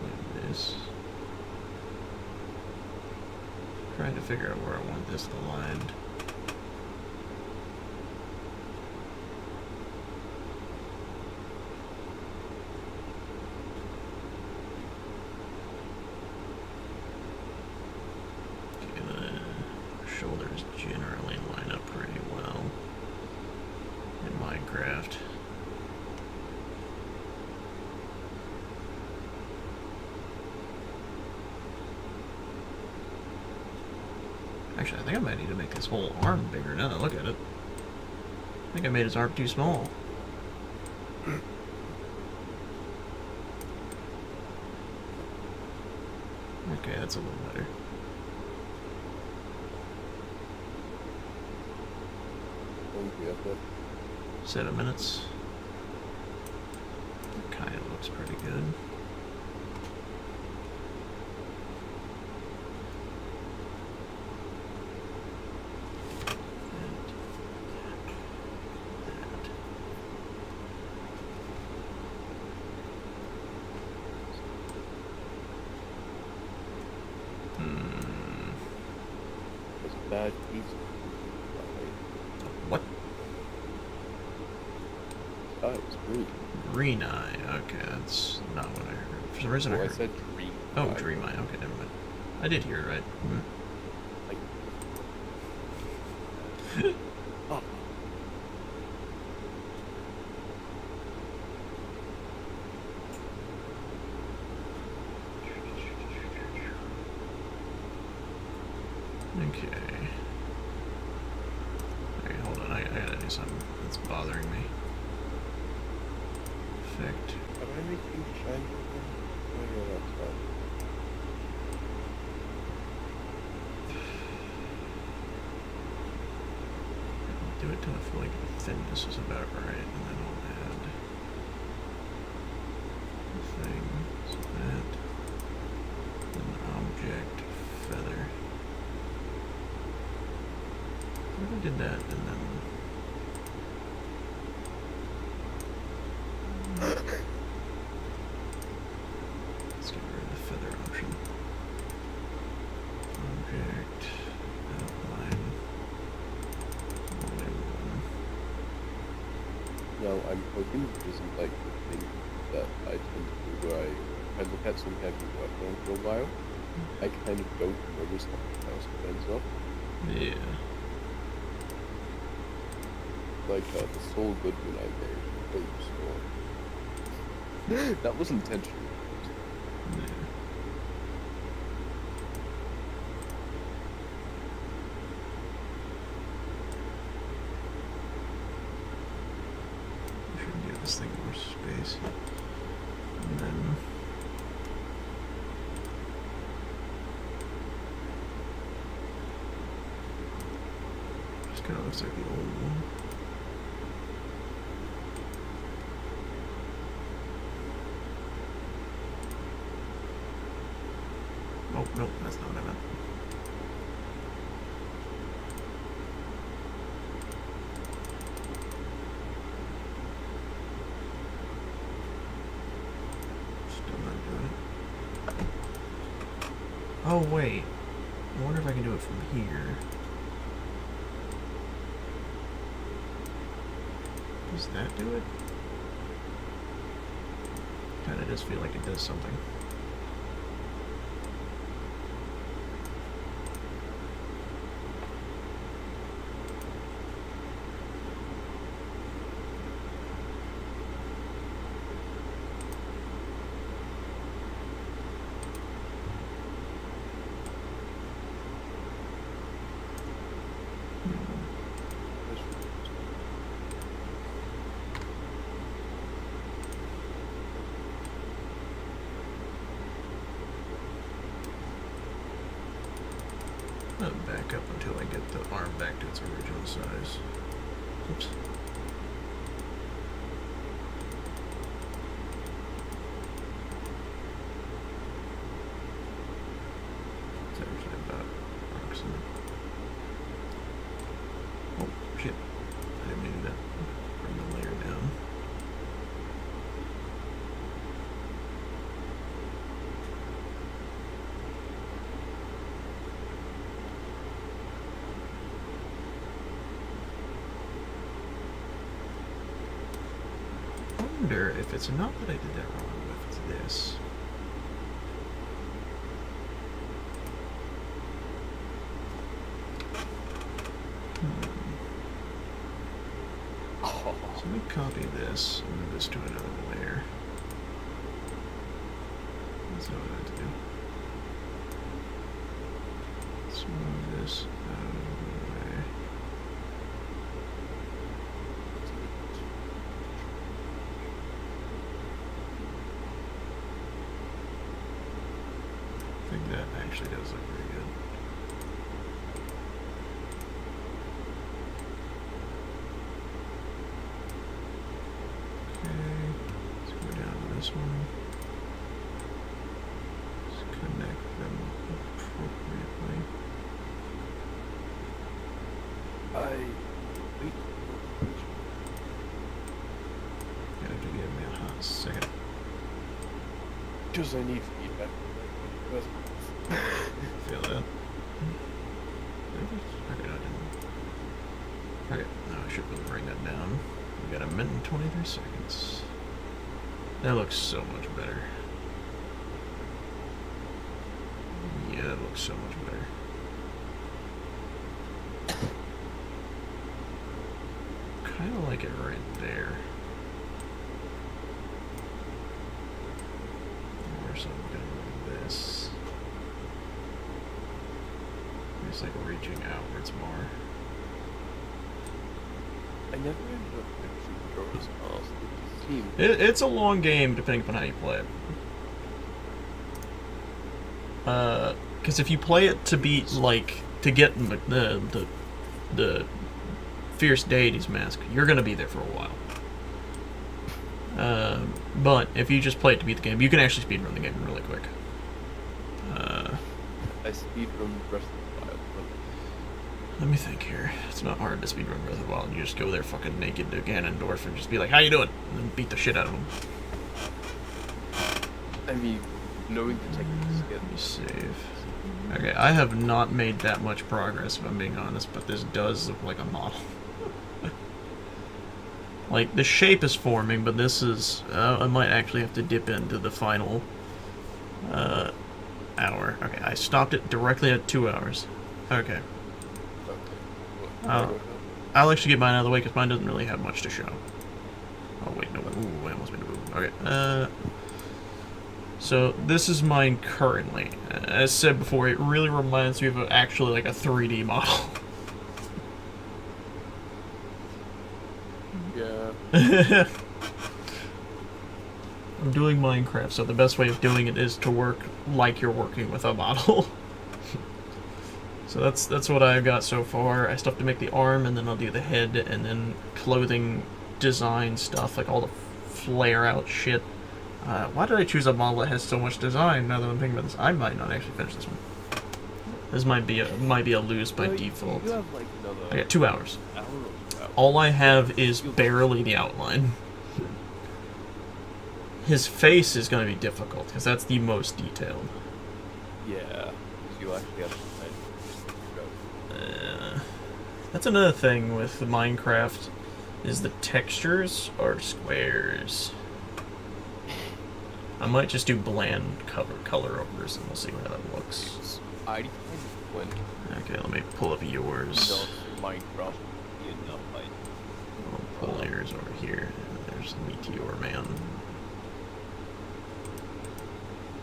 Like this. Trying to figure out where I want this aligned. generally line up pretty well in Minecraft. Actually, I think I might need to make this whole arm bigger now that I look at it. I think I made his arm too small. Okay, that's a little better. Set of minutes. Kind of looks pretty good. Bad piece. What? Oh, it's green. Green eye. Okay, that's not what I heard. For some reason I heard. I said dream. Oh, dream eye. Okay, never mind. I did hear it right. Like. Oh. Okay. Alright, hold on. I gotta do something that's bothering me. Effect. Am I making shiny again? Oh, yeah, that's fine. I'll do it till I feel like the thinness is about right, and then I'll add the thing. So that. An object feather. What if I did that and then. Let's get rid of the feather option. Object. Outline. Only one. Now, I'm hoping this isn't like the thing that I tend to do where I look at something I've been working on for a while. I kind of don't notice something else ends up. Yeah. Like the Soul Goodman I made. That was intentional. Yeah. We should give this thing more space. And then. Just kind of looks like the old one. Oh, nope, that's not what I meant. Still not doing it. Oh, wait. I wonder if I can do it from here. Does that do it? Kinda does feel like it does something. I'll back up until I get the arm back to its original size. Oops. It's actually about approximate. Oh, shit. I didn't mean to do that. Bring the layer down. I wonder if it's not that I did that wrong with this. So let me copy this and move this to another layer. That's not what I have to do. Let's move this out of the way. I think that actually does look pretty good. Okay, let's go down to this one. Let's connect them appropriately. Wait. You have to give me a hot second. Because I need feedback. Feel that? Okay, no, I didn't. Okay, now I should be able to bring that down. We got a minute and 23 seconds. That looks so much better. Yeah, that looks so much better. Kind of like it right there. Or something like this. It's like reaching outwards more. I never ended up finishing Jorah's House. It seemed It's a long game depending upon how you play it. Because if you play it to beat, like, to get the Fierce Deities mask, you're gonna be there for a while. But if you just play it to beat the game, you can actually speedrun the game really quick. I speedrun Breath of the Wild. Let me think here. It's not hard to speedrun Breath of the Wild. You just go there fucking naked to Ganondorf and just be like, how you doing? And then beat the shit out of him. I mean, knowing the techniques Let me again. save. Okay, I have not made that much progress, if I'm being honest, but this does look like a model. Like, the shape is forming, but this is... I might actually have to dip into the final hour. Okay, I stopped it directly at 2 hours. Okay. I'll actually get mine out of the way, because mine doesn't really have much to show. Oh, wait, no. Ooh, I almost made a move. Okay, so, this is mine currently. As said before, it really reminds me of actually, like, a 3D model. Yeah. I'm doing Minecraft, so the best way of doing it is to work like you're working with a model. So that's what I've got so far. I still have to make the arm, and then I'll do the head, and then clothing design stuff, like all the flare out shit. Why did I choose a model that has so much design? Now that I'm thinking about this, I might not actually finish this one. This might be a lose by default. You have like another I got 2 hours. hour or 2 hours. All I have is barely the outline. His face is going to be difficult, because that's the most detailed. Yeah, because you actually have to That's another thing with Minecraft, is the textures are squares. I might just do bland color overs, and we'll see how that looks. I kind of went Okay, let me pull up yours. Minecraft enough. I'll pull yours over here. There's Meteor Man.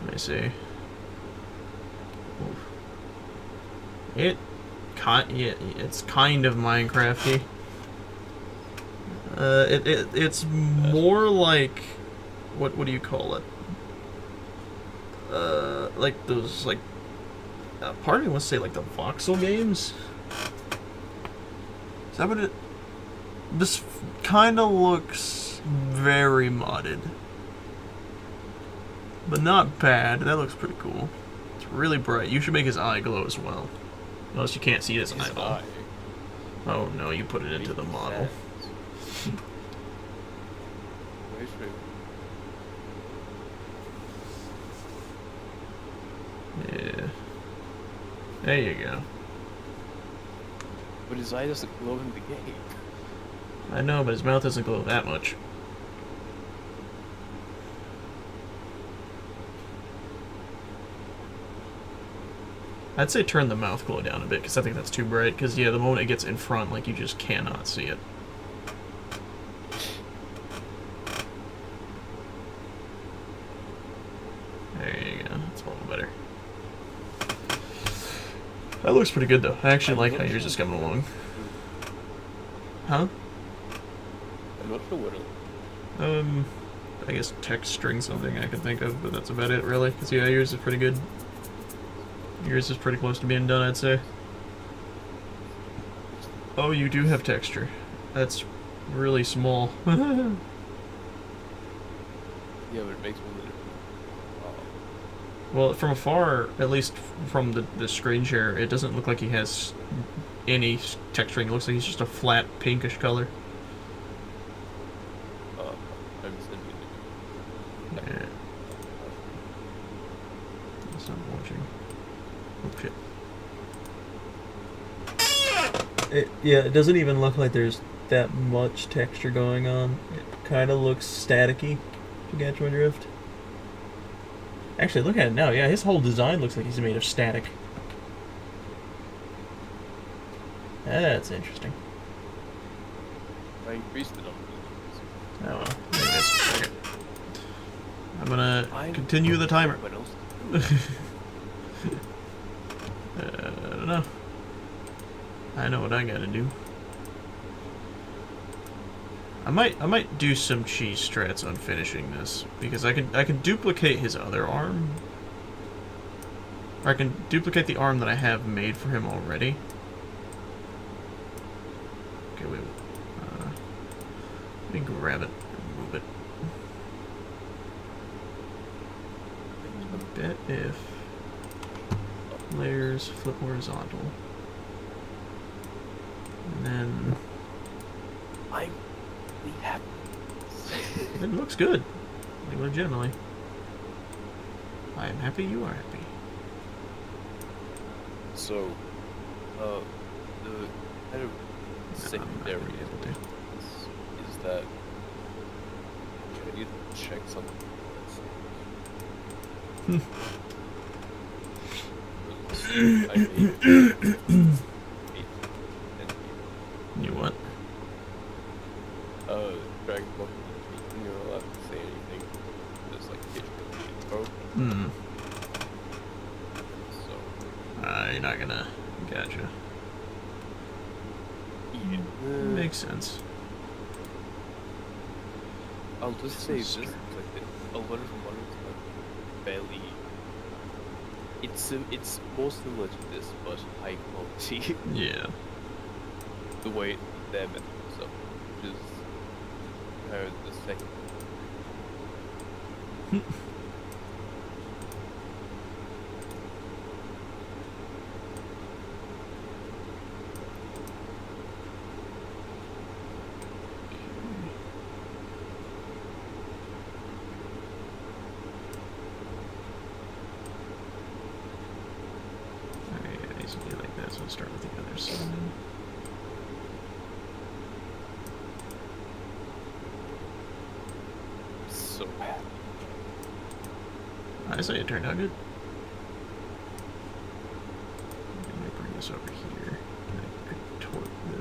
Let me see. Oof. It's kind of Minecrafty. It's more like, what do you call it? Like those, like, part of me wants to say like the voxel games. Is that what it? This kind of looks very modded, but not bad. That looks pretty cool. It's really bright. You should make his eye glow as well. Unless you can't see his eyeball. Oh no, you put it into the model. Yeah. There you go. But his eye doesn't glow in the game. I know, but his mouth doesn't glow that much. I'd say turn the mouth glow down a bit, because I think that's too bright. Because, yeah, the moment it gets in front, like, you just cannot see it. That looks pretty good though. I actually like how yours is coming along. Huh? I'm not sure what it I guess text string something I could think of, but that's about it really. Cause yeah, yours is pretty good. Yours is pretty close to being done, I'd say. Oh, you do have texture. That's really small. Yeah, but it makes me a little. Well, from afar, at least from the screen share, it doesn't look like he has any texturing. It looks like he's just a flat pinkish color. I'm sending it. Yeah. That's not watching. Oh shit. It doesn't even look like there's that much texture going on. It kind of looks staticky, if you catch my drift. Actually, look at it now. Yeah, his whole design looks like he's made of static. That's interesting. I increased the number. Oh well. There it is. Okay. I'm gonna continue the timer. What else? I don't know. I know what I gotta do. I might do some cheese strats on finishing this because I can duplicate his other arm, or I can duplicate the arm that I have made for him already. Okay, wait. Let me grab it and move it. I bet if layers flip horizontal, and then. It looks good. Like, legitimately. I am happy you are happy. So, the kind of secondary is that I need to check something. I You what? Dragon Ball. You're not allowed to say anything. Just like get your info. So. You're not gonna. Gotcha. Yeah. Makes sense. I'll just say this: like a lot of models are fairly. It's more similar to this, but high quality. Yeah. The way they're meant to, so, which is the second. Like that, so I'll start with the other side. So bad. I say it turned out good. Let me bring this over here. And I contort the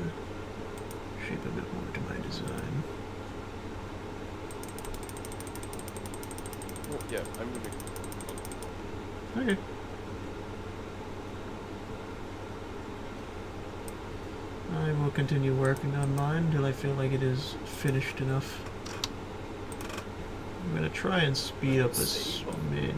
shape a bit more to my design. Well, yeah, I'm gonna. Okay. I will continue working on mine until I feel like it is finished enough. I'm gonna try and speed up a smidge.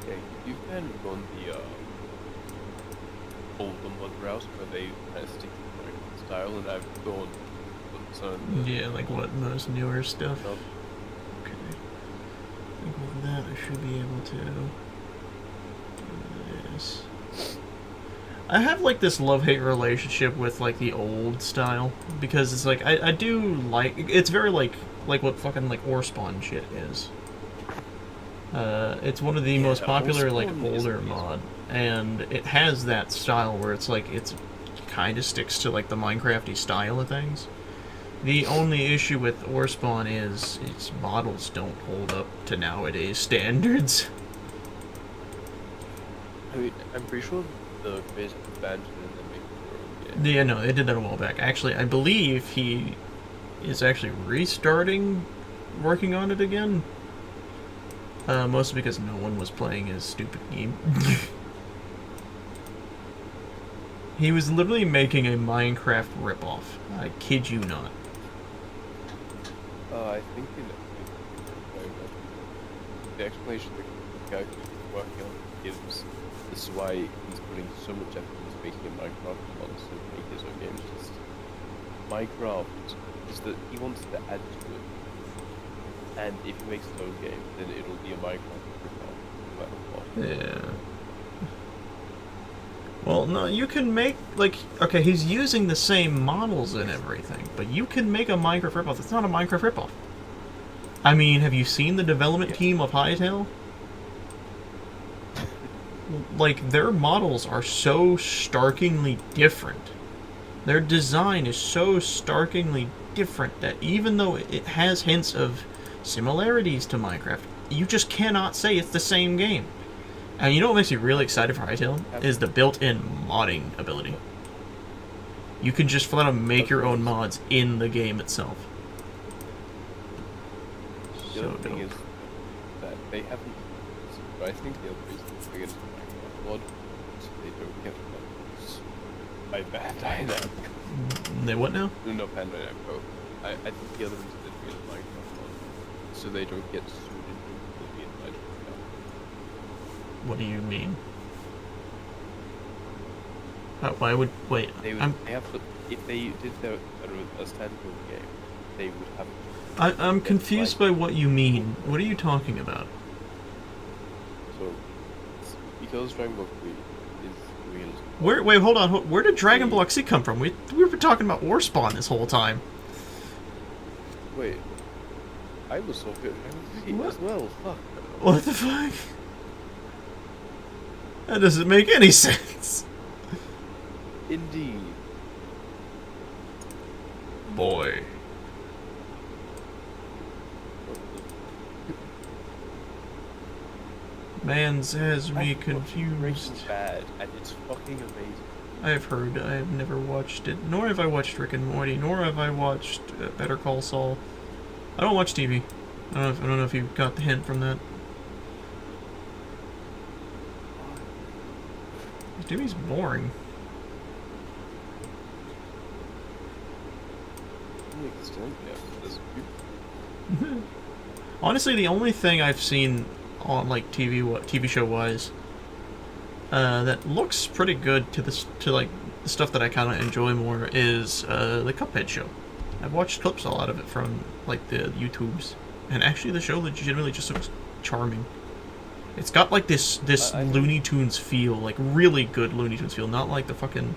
Okay, you've kind of gone the older mod route where they kind of stick to their style, and I've gone some. Yeah, like what, most newer stuff? Stuff. Okay. I think with that I should be able to do this. I have like this love-hate relationship with like the old style because it's like I do like it's very like what fucking like Orspawn shit is. It's one of the most popular like older mod, and it has that style where it's like it's kind of sticks to like the Minecrafty style of things. The only issue with Orspawn is its models don't hold up to nowadays standards. I mean, I'm pretty sure the creators abandoned it and then made their own game. Yeah, no, they did that a while back. Actually, I believe he is actually restarting working on it again. Mostly because no one was playing his stupid game. He was literally making a Minecraft ripoff. I kid you not. I think the explanation that the guy who's working on it gives, this is why he's putting so much effort into making a Minecraft mod to make his own games. Just Minecraft is that he wants to add to it, and if he makes his own game, then it'll be a Minecraft ripoff, no matter what. Yeah. Well, no, you can make, like, okay, he's using the same models and everything, but you can make a Minecraft ripoff. It's not a Minecraft ripoff. I mean, have you seen the development team of Hytale? Like, their models are so starkingly different. Their design is so starkingly different that even though it has hints of similarities to Minecraft, you just cannot say it's the same game. And you know what makes me really excited for Hytale? Is the built-in modding ability. You can just flat out make your own mods in the game itself. The other thing is that they haven't, but I think the other reason they get Minecraft mod so they don't get bugs by Bandai Namco. They what now? No, Bandai Namco. I think the other reason they get Minecraft mod so they don't get sued into oblivion by Bandai. What do you mean? Why would... Wait, they have to, if they did a standalone game, they would have... I'm confused by what you mean. What are you talking about? So, because Dragon Ball Z is real... Wait, hold on. Where did Dragon Block Z come from? We've been talking about Warspawn this whole time. Wait. I was so good at Dragon Ball Z as well. Fuck. What the fuck? That doesn't make any sense. Indeed. Boy. Man's has me confused. Bad, and it's fucking amazing. I've heard. I have never watched it. Nor have I watched Rick and Morty. Nor have I watched Better Call Saul. I don't watch TV. I don't know if you got the hint from that. TV's boring. Honestly, the only thing I've seen on like TV show wise that looks pretty good to like the stuff that I kind of enjoy more is the Cuphead show. I've watched clips a lot of it from like the YouTubes, and actually the show legitimately just looks charming. It's got like this Looney Tunes feel, like really good Looney Tunes feel, not like the fucking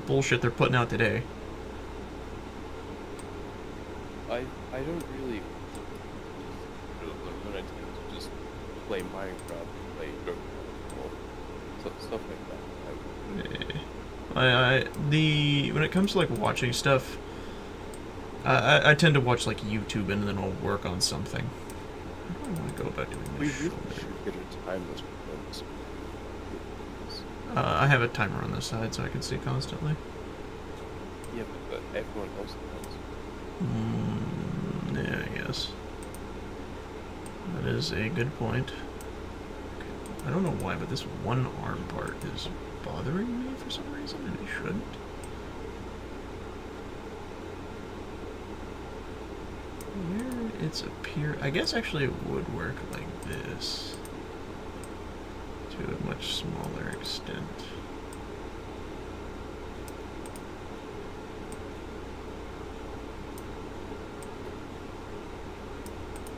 bullshit they're putting out today. I don't really when I tend to just play Minecraft, play Dragon Ball, stuff like that. When it comes to like watching stuff, I tend to watch like YouTube and then I'll work on something. I don't want to go about doing this. We really should get a timeless performance. I have a timer on this side so I can see constantly. Yeah, but everyone else does. Yeah, I guess. That is a good point. Okay. I don't know why, but this one arm part is bothering me for some reason, and it shouldn't. Where it's appear, I guess actually it would work like this to a much smaller extent.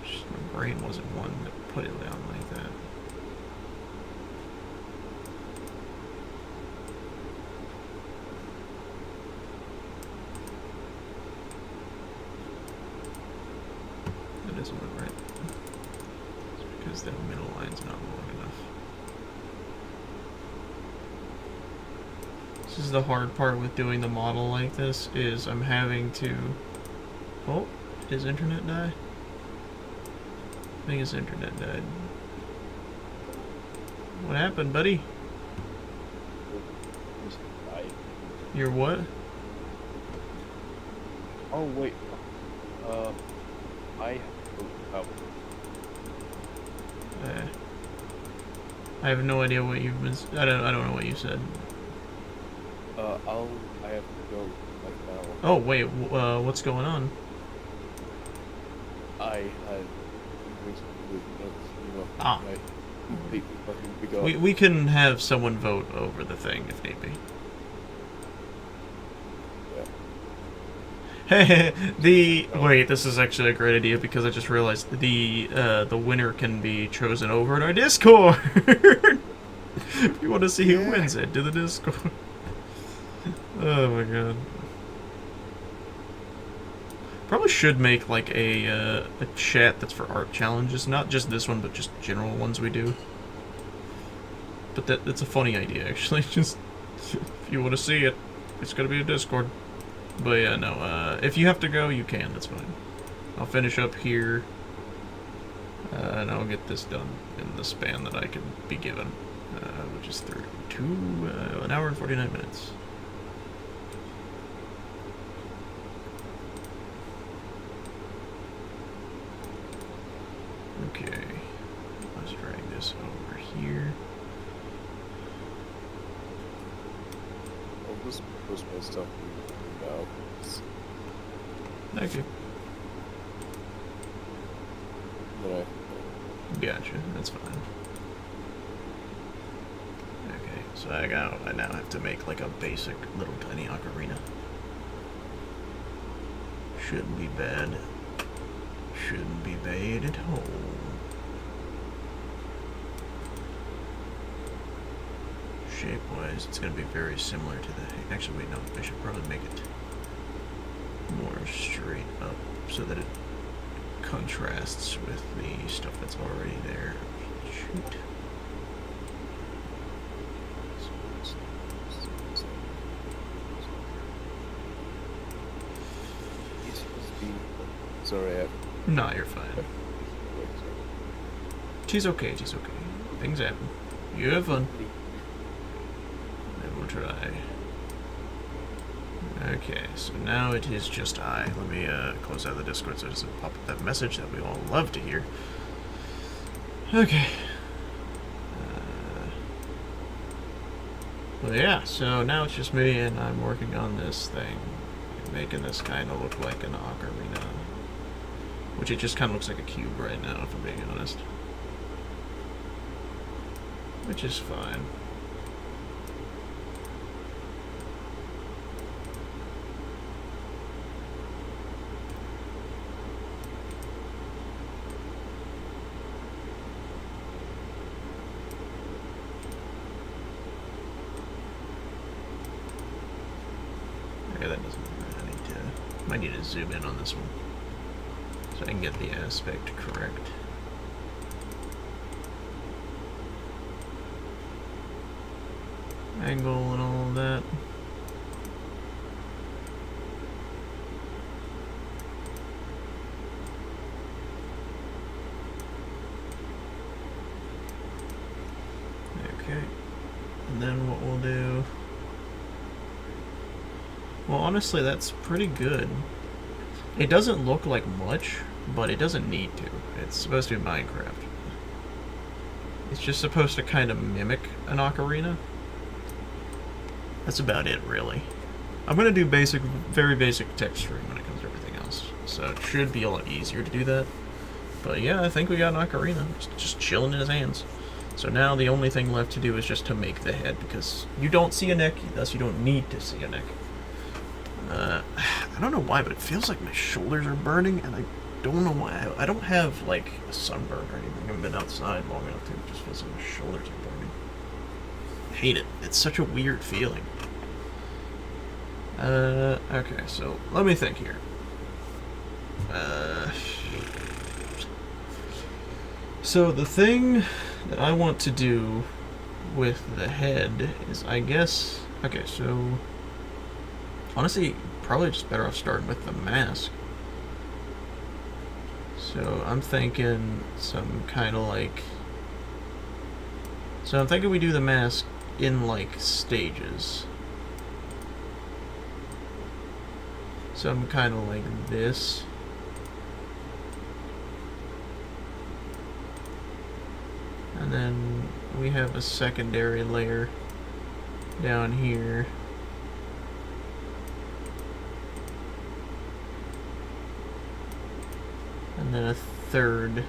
Just my brain wasn't one that put it down like that. That doesn't look right. It's because that middle line's not long enough. This is the hard part with doing the model like this, is I'm having to... Oh, did his internet die? I think his internet died. What happened, buddy? Your what? Oh wait. I have to vote out. I have no idea what you've been. I don't know what you said. I have to go like now. Oh wait, what's going on? I had doing something with another streamer. Ah. And I completely fucking forgot. We can have someone vote over the thing if need be. Yeah. Wait, this is actually a great idea because I just realized the winner can be chosen over in our Discord. If you want to see who wins it, do the Discord. Oh my god. Probably should make like a chat that's for art challenges, not just this one, but just general ones we do. But that's a funny idea actually. Just if you want to see it, it's gonna be a Discord. But yeah, no. If you have to go, you can. That's fine. I'll finish up here, and I'll get this done in the span that I can be given, which is 1 hour and 49 minutes. Okay, let's drag this over here. I'll just post my stuff now. Thank you. Then Gotcha, that's fine. Okay, so I now have to make like a basic little tiny ocarina. Shouldn't be bad. Shouldn't be bad at all. Shape-wise, it's going to be very similar to the... Actually, wait, no. I should probably make it more straight up so that it contrasts with the stuff that's already there. Shoot. Sorry, No, you're fine. She's okay, she's okay. Things happen. You have fun. I will try. Okay, so now it is just I. Let me close out the Discord so it doesn't pop up that message that we all love to hear. Okay. Well, yeah, so now it's just me and I'm working on this thing. Making this kind of look like an ocarina. Which it just kind of looks like a cube right now, if I'm being honest. Which is fine. Okay, that doesn't matter. Might need to zoom in on this one so I can get the aspect correct. Angle and all of that. Okay. And then what we'll do... Well, honestly, that's pretty good. It doesn't look like much, but it doesn't need to. It's supposed to be Minecraft. It's just supposed to kind of mimic an ocarina. That's about it, really. I'm going to do very basic texturing when it comes to everything else. So it should be a lot easier to do that. But yeah, I think we got an ocarina. Just chilling in his hands. So now the only thing left to do is just to make the head, because you don't see a neck, thus you don't need to see a neck. I don't know why, but it feels like my shoulders are burning, and I don't know why. I don't have, like, a sunburn or anything. I haven't been outside long enough to. It just feels like my shoulders are burning. I hate it. It's such a weird feeling. Okay, so let me think here. So the thing that I want to do with the head is, I guess... Okay, so... Honestly, probably just better off starting with the mask. So I'm thinking some kind of like... So I'm thinking we do the mask in like stages. some kind of like this. And then we have a secondary layer down here. And then a third.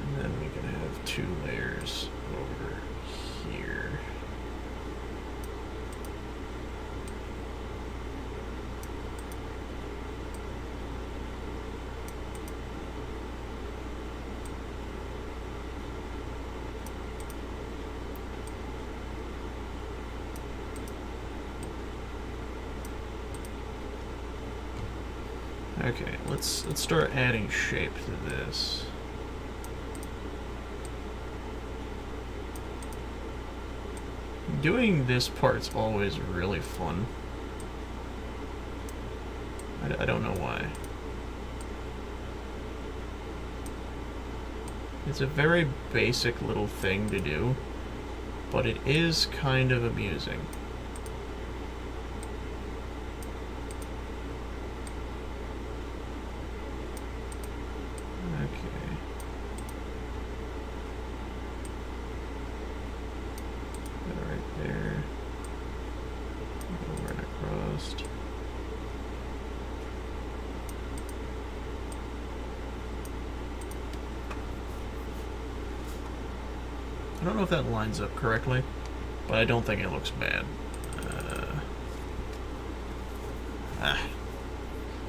And then we can have 2 layers over here. Okay, let's start adding shape to this. Doing this part's always really fun. I don't know why. It's a very basic little thing to do, but it is kind of amusing. I don't know if that lines up correctly, but I don't think it looks bad.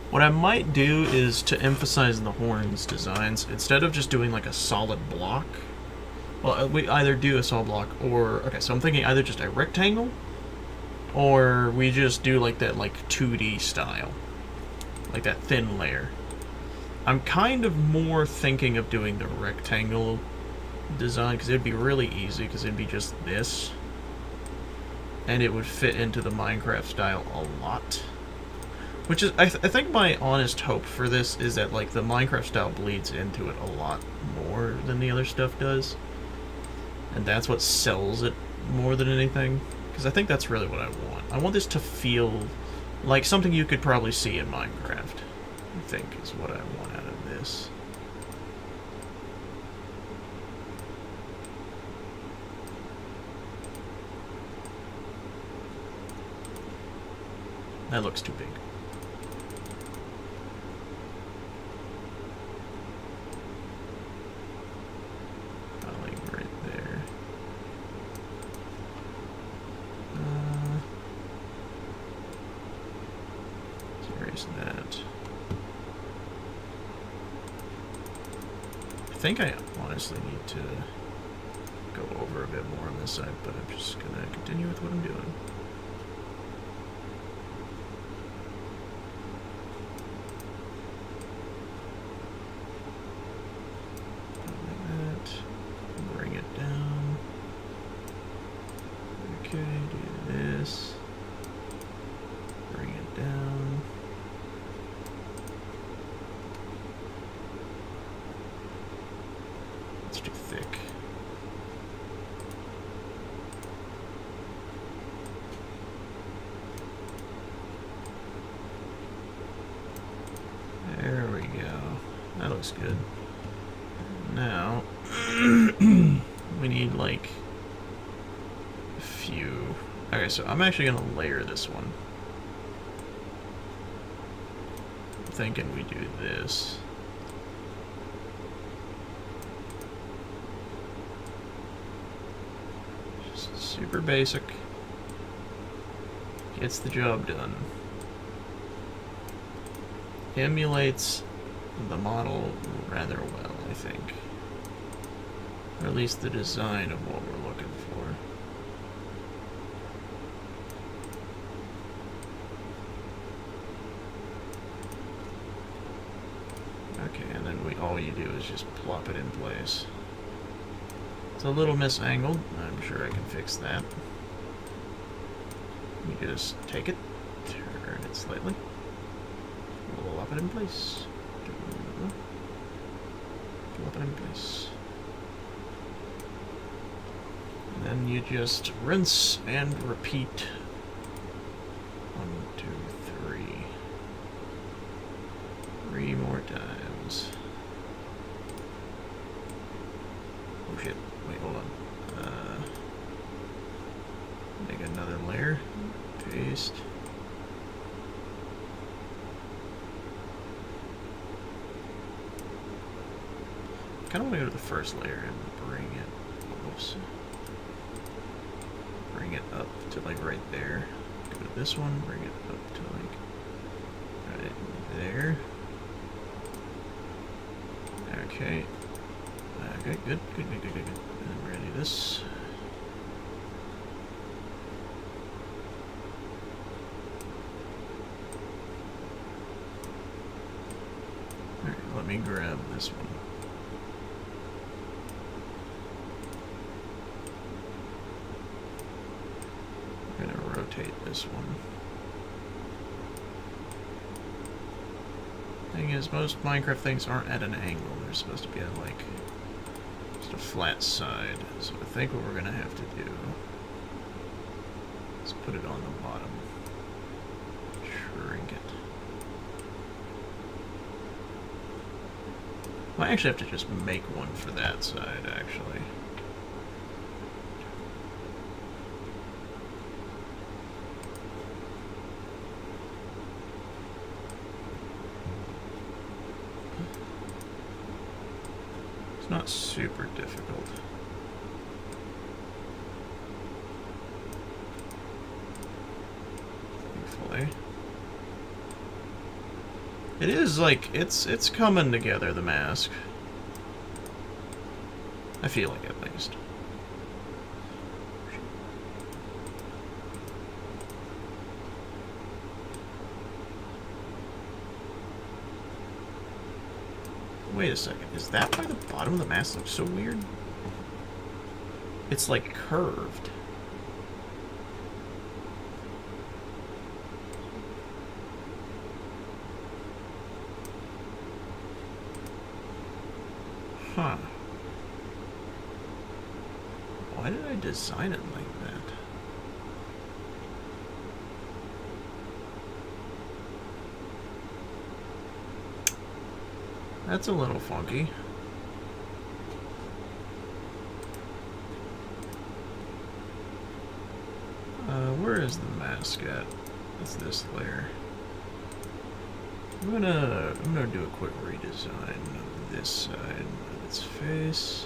What I might do is to emphasize the horns designs, instead of just doing like a solid block, well, we either do a solid block or, okay, so I'm thinking either just a rectangle, or we just do like that like 2D style, like that thin layer. I'm kind of more thinking of doing the rectangle design, because it'd be really easy, because it'd be just this, and it would fit into the Minecraft style a lot. Which is, I think my honest hope for this is that like the Minecraft style bleeds into it a lot more than the other stuff does, and that's what sells it more than anything, because I think that's really what I want. I want this to feel like something you could probably see in Minecraft, I think is what I want out of this. That looks too big. Like right there. Let's erase that. I think I honestly need to go over a bit more on this side, but I'm just gonna continue with what I'm doing. Good. Now, we need like a few. Okay, so I'm actually gonna layer this one. I'm thinking we do this. Just super basic. Gets the job done. Emulates the model rather well, I think. Or at least the design of what we're looking for. Okay, and then all you do is just plop it in place. It's a little misangled. I'm sure I can fix that. You just take it, turn it slightly. Plop it in place. Plop it in place. And then you just rinse and repeat. 1, 2, 3. 3 more times. Oh shit. Wait, hold on. Make another layer. Paste. I kind of want to go to the first layer and bring it. Whoops. Bring it up to like right there. Go to this one, bring it up to like right there. Okay. Okay, good. And then we're gonna do this. Alright, let me grab this one. I'm gonna rotate this one. Thing is, most Minecraft things aren't at an angle. They're supposed to be at like just a flat side. So I think what we're gonna have to do is put it on the bottom. Shrink it. Well, I actually have to just make one for that side, actually. It's not super difficult. Thankfully. It is like, it's coming together, the mask. I feel like, at least. Wait a second, is that why the bottom of the mask looks so weird? It's like curved. Huh. Why did I design it like that? That's a little funky. Where is the mask at? It's this layer. I'm gonna do a quick redesign of this side of its face.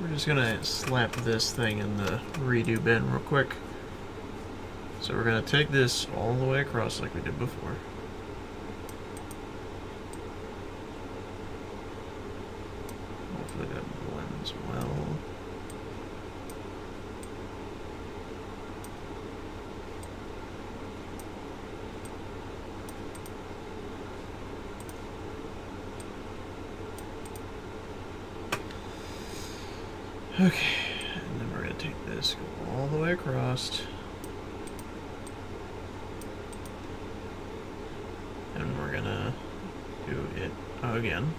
We're just gonna slap this thing in the redo bin real quick. So we're gonna take this all the way across like we did before. Hopefully that blends well. Okay, and then we're going to take this, go all the way across. And we're going to do it again.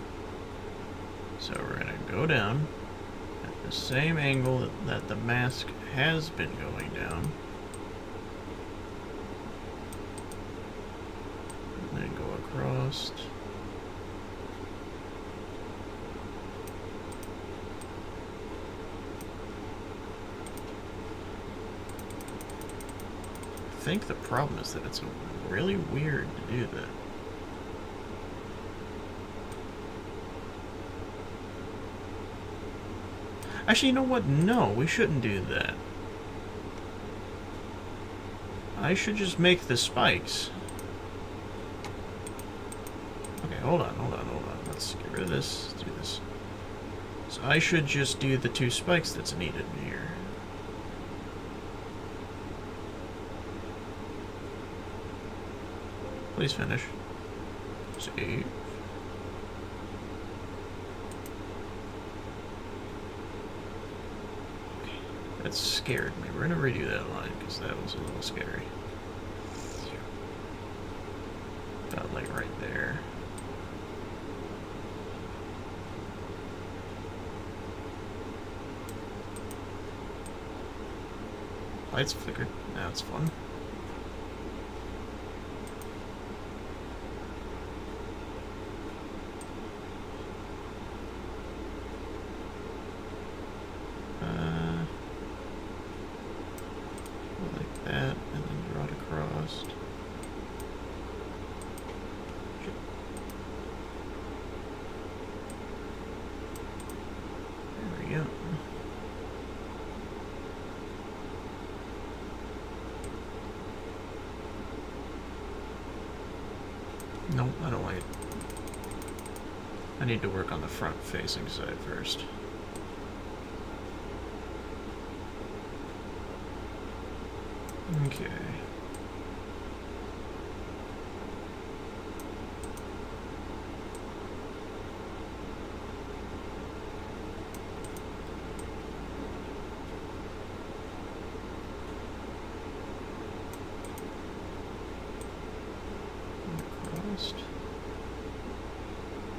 So we're going to go down at the same angle that the mask has been going down. And then go across. I think the problem is that it's really weird to do that. Actually, you know what? No, we shouldn't do that. I should just make the spikes. Okay, hold on. Let's get rid of this. Let's do this. So I should just do the 2 spikes that's needed here. Please finish. Save. That scared me. We're gonna redo that line because that was a little scary. About like right there. Lights flickered. That's fun. Like that, and then draw it across. There we go. Nope, I don't like it. I need to work on the front-facing side first. Okay.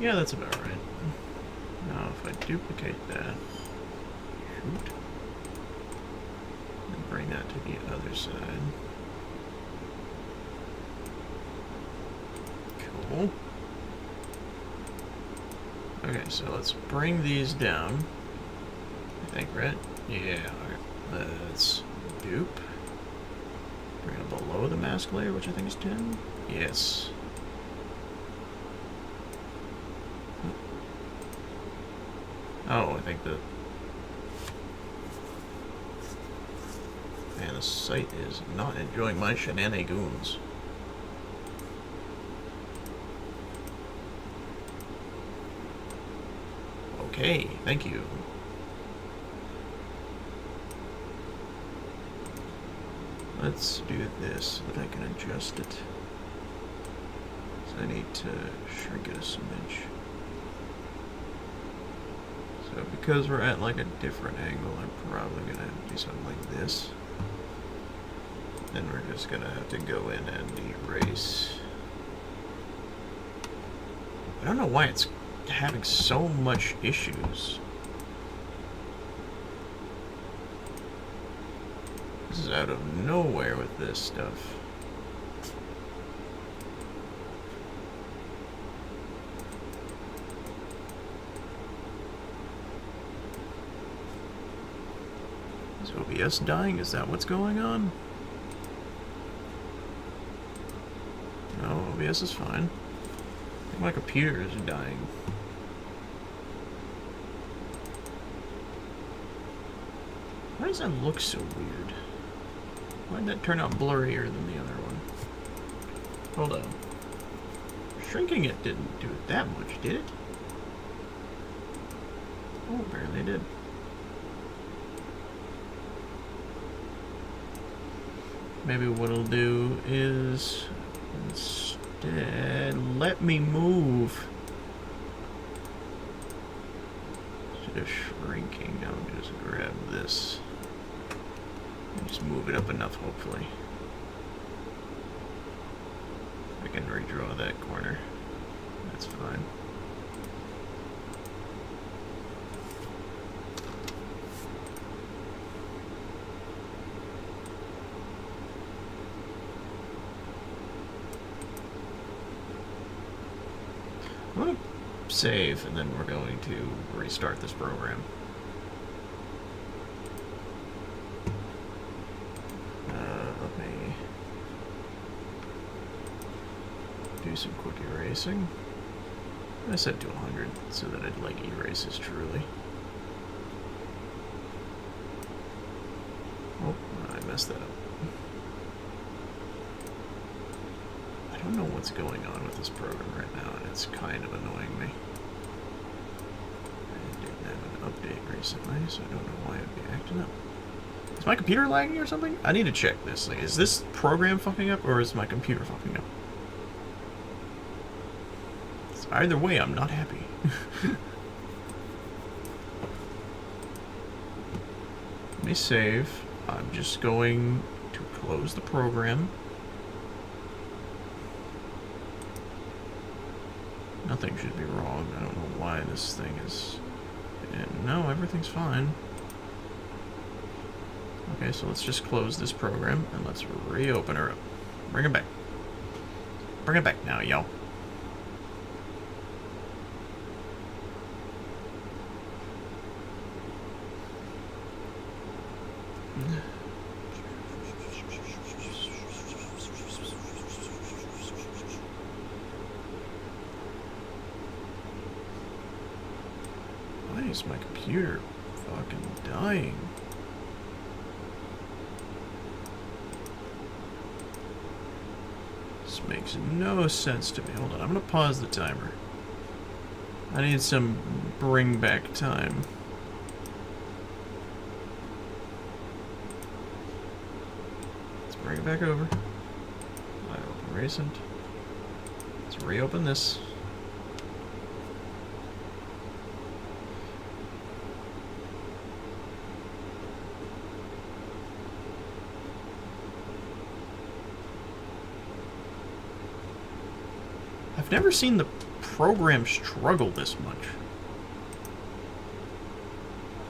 Yeah, that's about right. Now, if I duplicate that, shoot, and bring that to the other side. Cool. Okay, so let's bring these down. I think, right? Yeah, okay. Let's dupe. Bring it below the mask layer, which I think is 10. Yes. Oh, I think the... Man, the site is not enjoying my shenanigans. Okay, thank you. Let's do this so that I can adjust it. So I need to shrink it a smidge. So because we're at like a different angle, I'm probably gonna have to do something like this. Then we're just gonna have to go in and erase. I don't know why it's having so much issues. This is out of nowhere with this stuff. Is OBS dying? Is that what's going on? No, OBS is fine. I think my computer is dying. Why does that look so weird? Why did that turn out blurrier than the other one? Hold on. Shrinking it didn't do it that much, did it? Oh, apparently it did. Maybe what I'll do is instead let me move. Instead of shrinking, I'll just grab this. And just move it up enough, hopefully. I can redraw that corner. That's fine. I'm going to save, and then we're going to restart this program. Let me do some quick erasing. I set to 100 so that it like erases truly. Oh, I messed that up. I don't know what's going on with this program right now, and it's kind of annoying me. I didn't have an update recently, so I don't know why it'd be acting up. Is my computer lagging or something? I need to check this. Like, is this program fucking up, or is my computer fucking up? Either way, I'm not happy. Let me save. I'm just going to close the program. Nothing should be wrong. I don't know why this thing is... No, everything's fine. Okay, so let's just close this program and let's reopen her up. Bring it back. Bring it back now, yo. Why is my computer fucking dying? This makes no sense to me. Hold on, I'm gonna pause the timer. I need some bring back time. Let's bring it back over. I open recent. Let's reopen this. I've never seen the program struggle this much.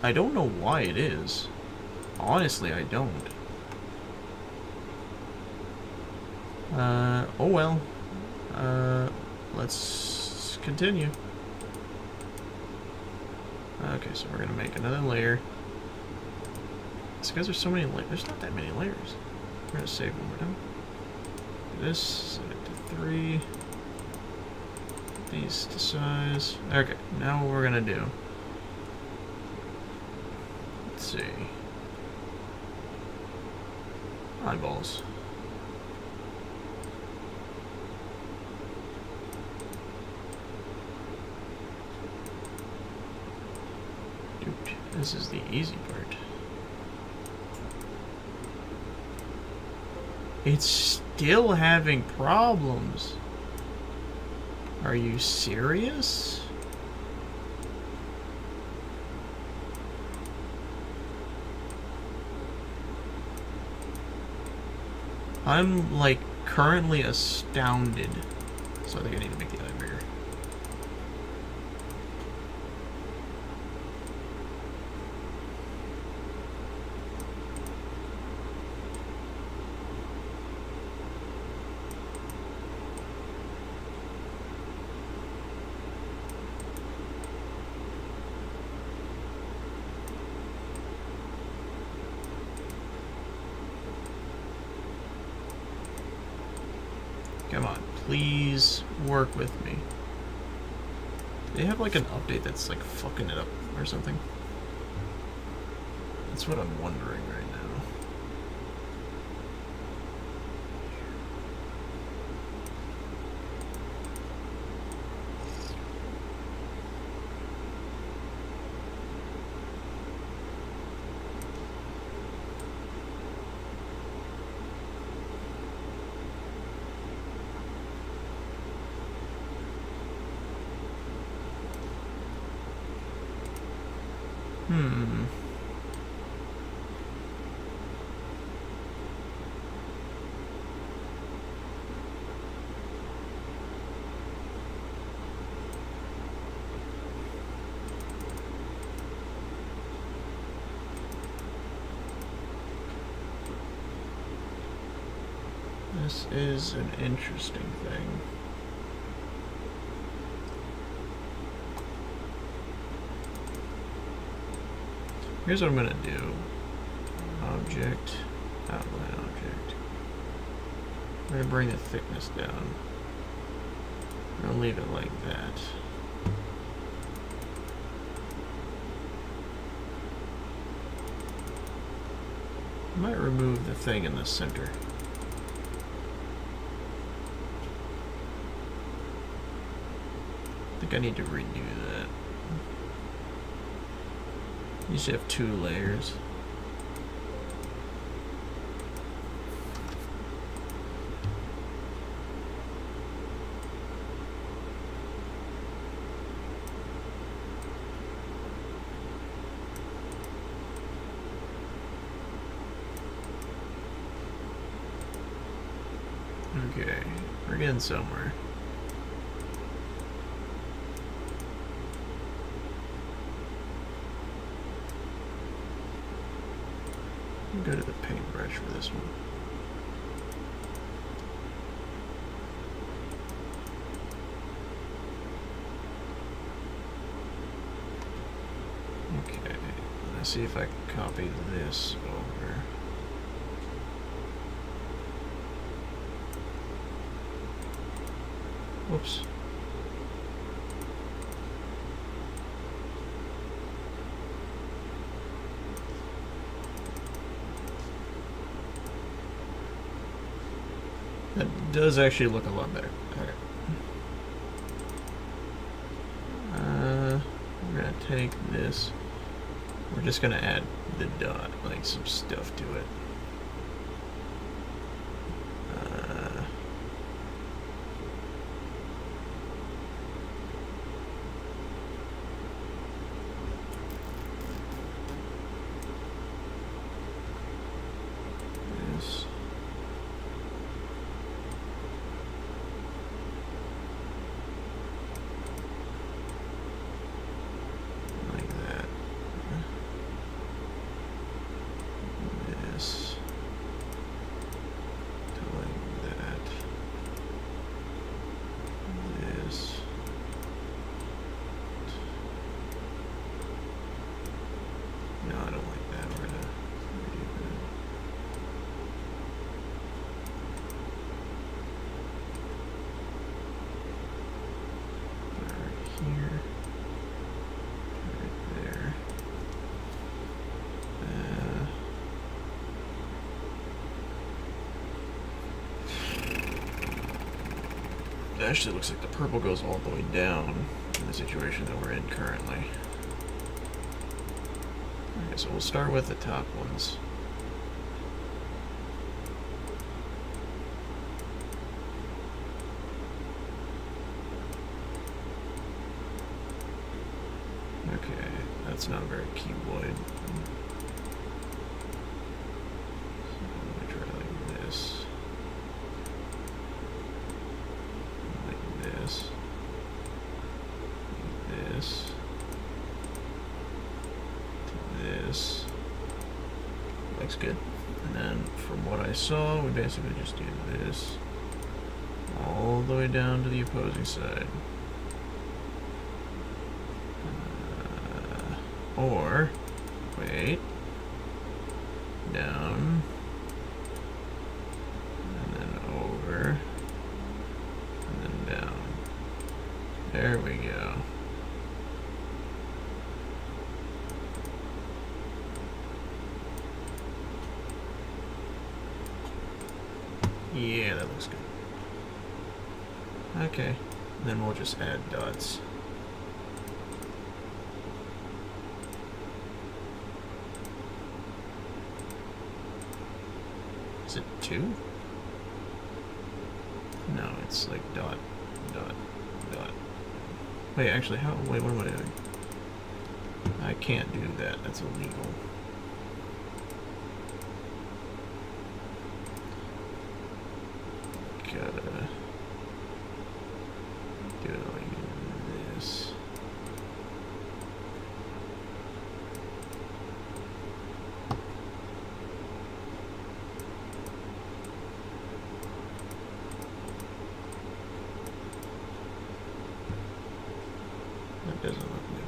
I don't know why it is. Honestly, I don't. Oh well. Let's continue. Okay, so we're gonna make another layer. It's because there's so many layers. There's not that many layers. We're gonna save one more time. Do this, set it to 3. These to size. Okay, now what we're gonna do. Let's see. Eyeballs. Dude, this is the easy part. It's still having problems. Are you serious? I'm like currently astounded. So I think I need to make the other bigger. Come on, please work with me. They have like an update that's like fucking it up or something. That's what I'm wondering right now. This is an interesting thing. Here's what I'm gonna do. Object, outline object. I'm gonna bring the thickness down. I'm gonna leave it like that. I might remove the thing in the center. I think I need to redo that. You should have 2 layers. Okay, we're getting somewhere. go to the paintbrush for this one. Okay, let's see if I can copy this over. Whoops. That does actually look a lot better. Okay. We're gonna take this. We're just gonna add the dot, like some stuff to it. This. Like that. This. To like that. This. No, I don't like that. We're gonna leave it. Right here. Right there. It actually looks like the purple goes all the way down in the situation that we're in currently. Okay, so we'll start with the top ones. Okay, that's not very cuboid. So I'm gonna try like this. Like this. Like this. To this. Looks good. And then from what I saw, we basically just do this all the way down to the opposing side. Or, wait, down, and then over, and then down. There we go. Yeah, that looks good. Okay, then we'll just add dots. Is it 2? No, it's like dot, dot, dot. Wait, actually, wait, what am I doing? I can't do that, that's illegal. Gotta do it like this. That doesn't look good.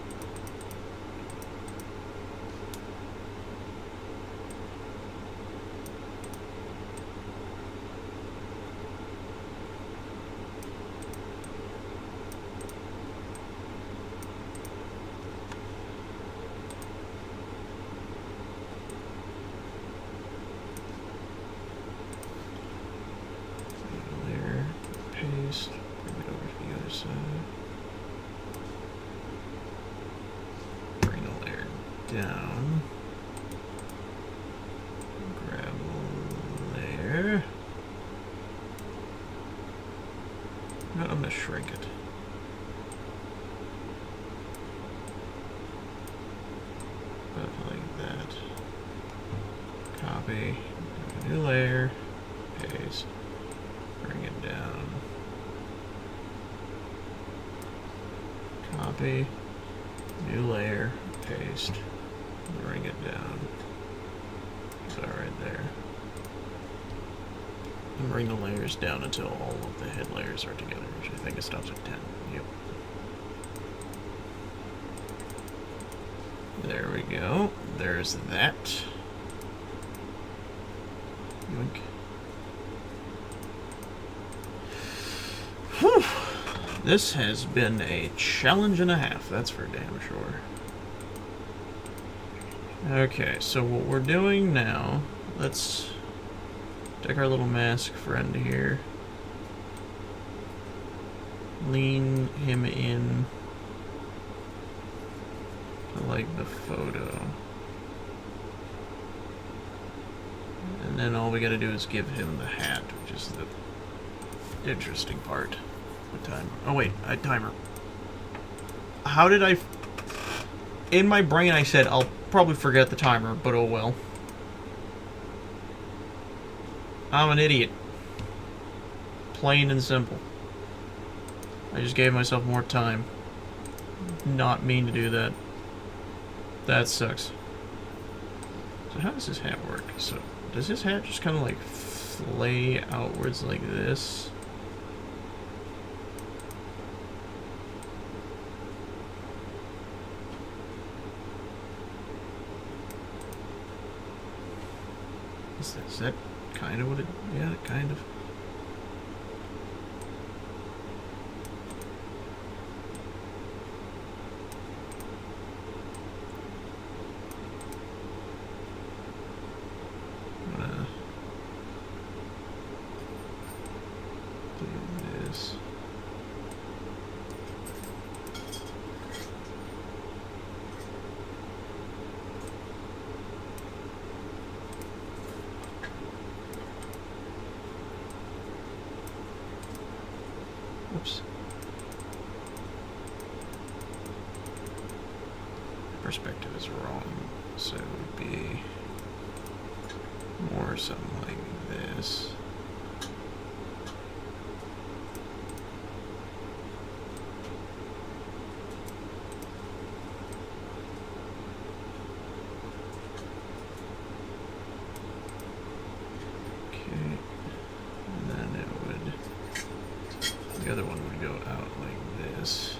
Layer, paste, bring it over to the other side. Bring the layer down. Grab a layer. No, I'm gonna shrink it. About like that. Copy. New layer. Paste. Bring it down. Copy. New layer. Paste. Bring it down. about right there. And bring the layers down until all of the head layers are together, which I think it stops at 10. Yep. There we go. There's that. Yoink. Whew. This has been a challenge and a half, that's for damn sure. Okay, so what we're doing now, let's take our little mask friend here. Lean him in to like the photo. And then all we gotta do is give him the hat, which is the interesting part. What time? Oh wait, I timer. How did I... In my brain I said I'll probably forget the timer, but oh well. I'm an idiot. Plain and simple. I just gave myself more time. Not mean to do that. That sucks. So how does his hat work? So does his hat just kind of like flay outwards like this? Is that kind of what it... Yeah, kind of. Do this. Whoops. Perspective is wrong, so it would be more something like this. Okay, and then it would... The other one would go out like this.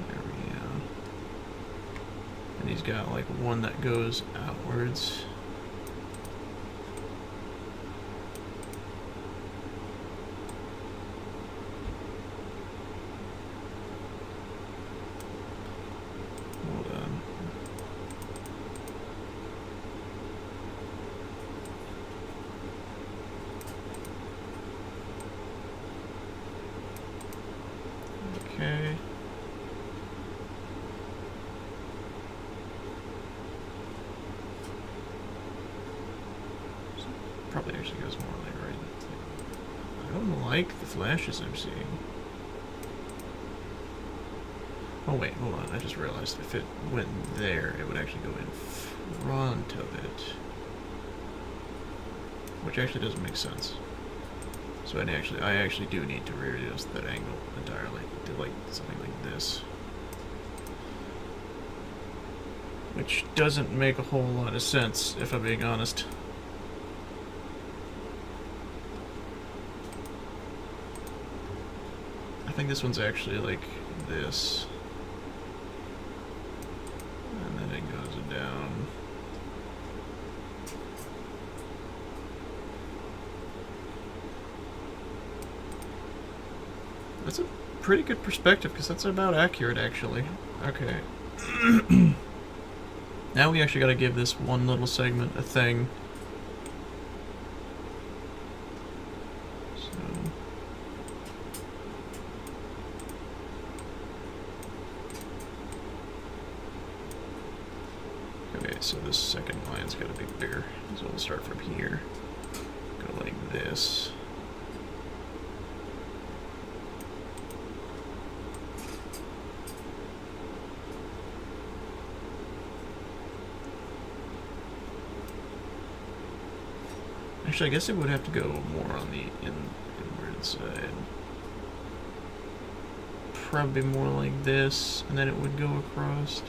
There we go. And he's got like one that goes outwards. Okay. Probably actually goes more like right. I don't like the flashes I'm seeing. Oh wait, hold on. I just realized if it went there, it would actually go in front of it. Which actually doesn't make sense. So I actually do need to reduce that angle entirely to like something like this. Which doesn't make a whole lot of sense, if I'm being honest. I think this one's actually like this. And then it goes down. That's a pretty good perspective, because that's about accurate, actually. Okay. Now we actually gotta give this one little segment a thing. So... Okay, so this second line's gotta be bigger. So we'll start from here. Go like this. Actually, I guess it would have to go more on the in side. Probably more like this, and then it would go across.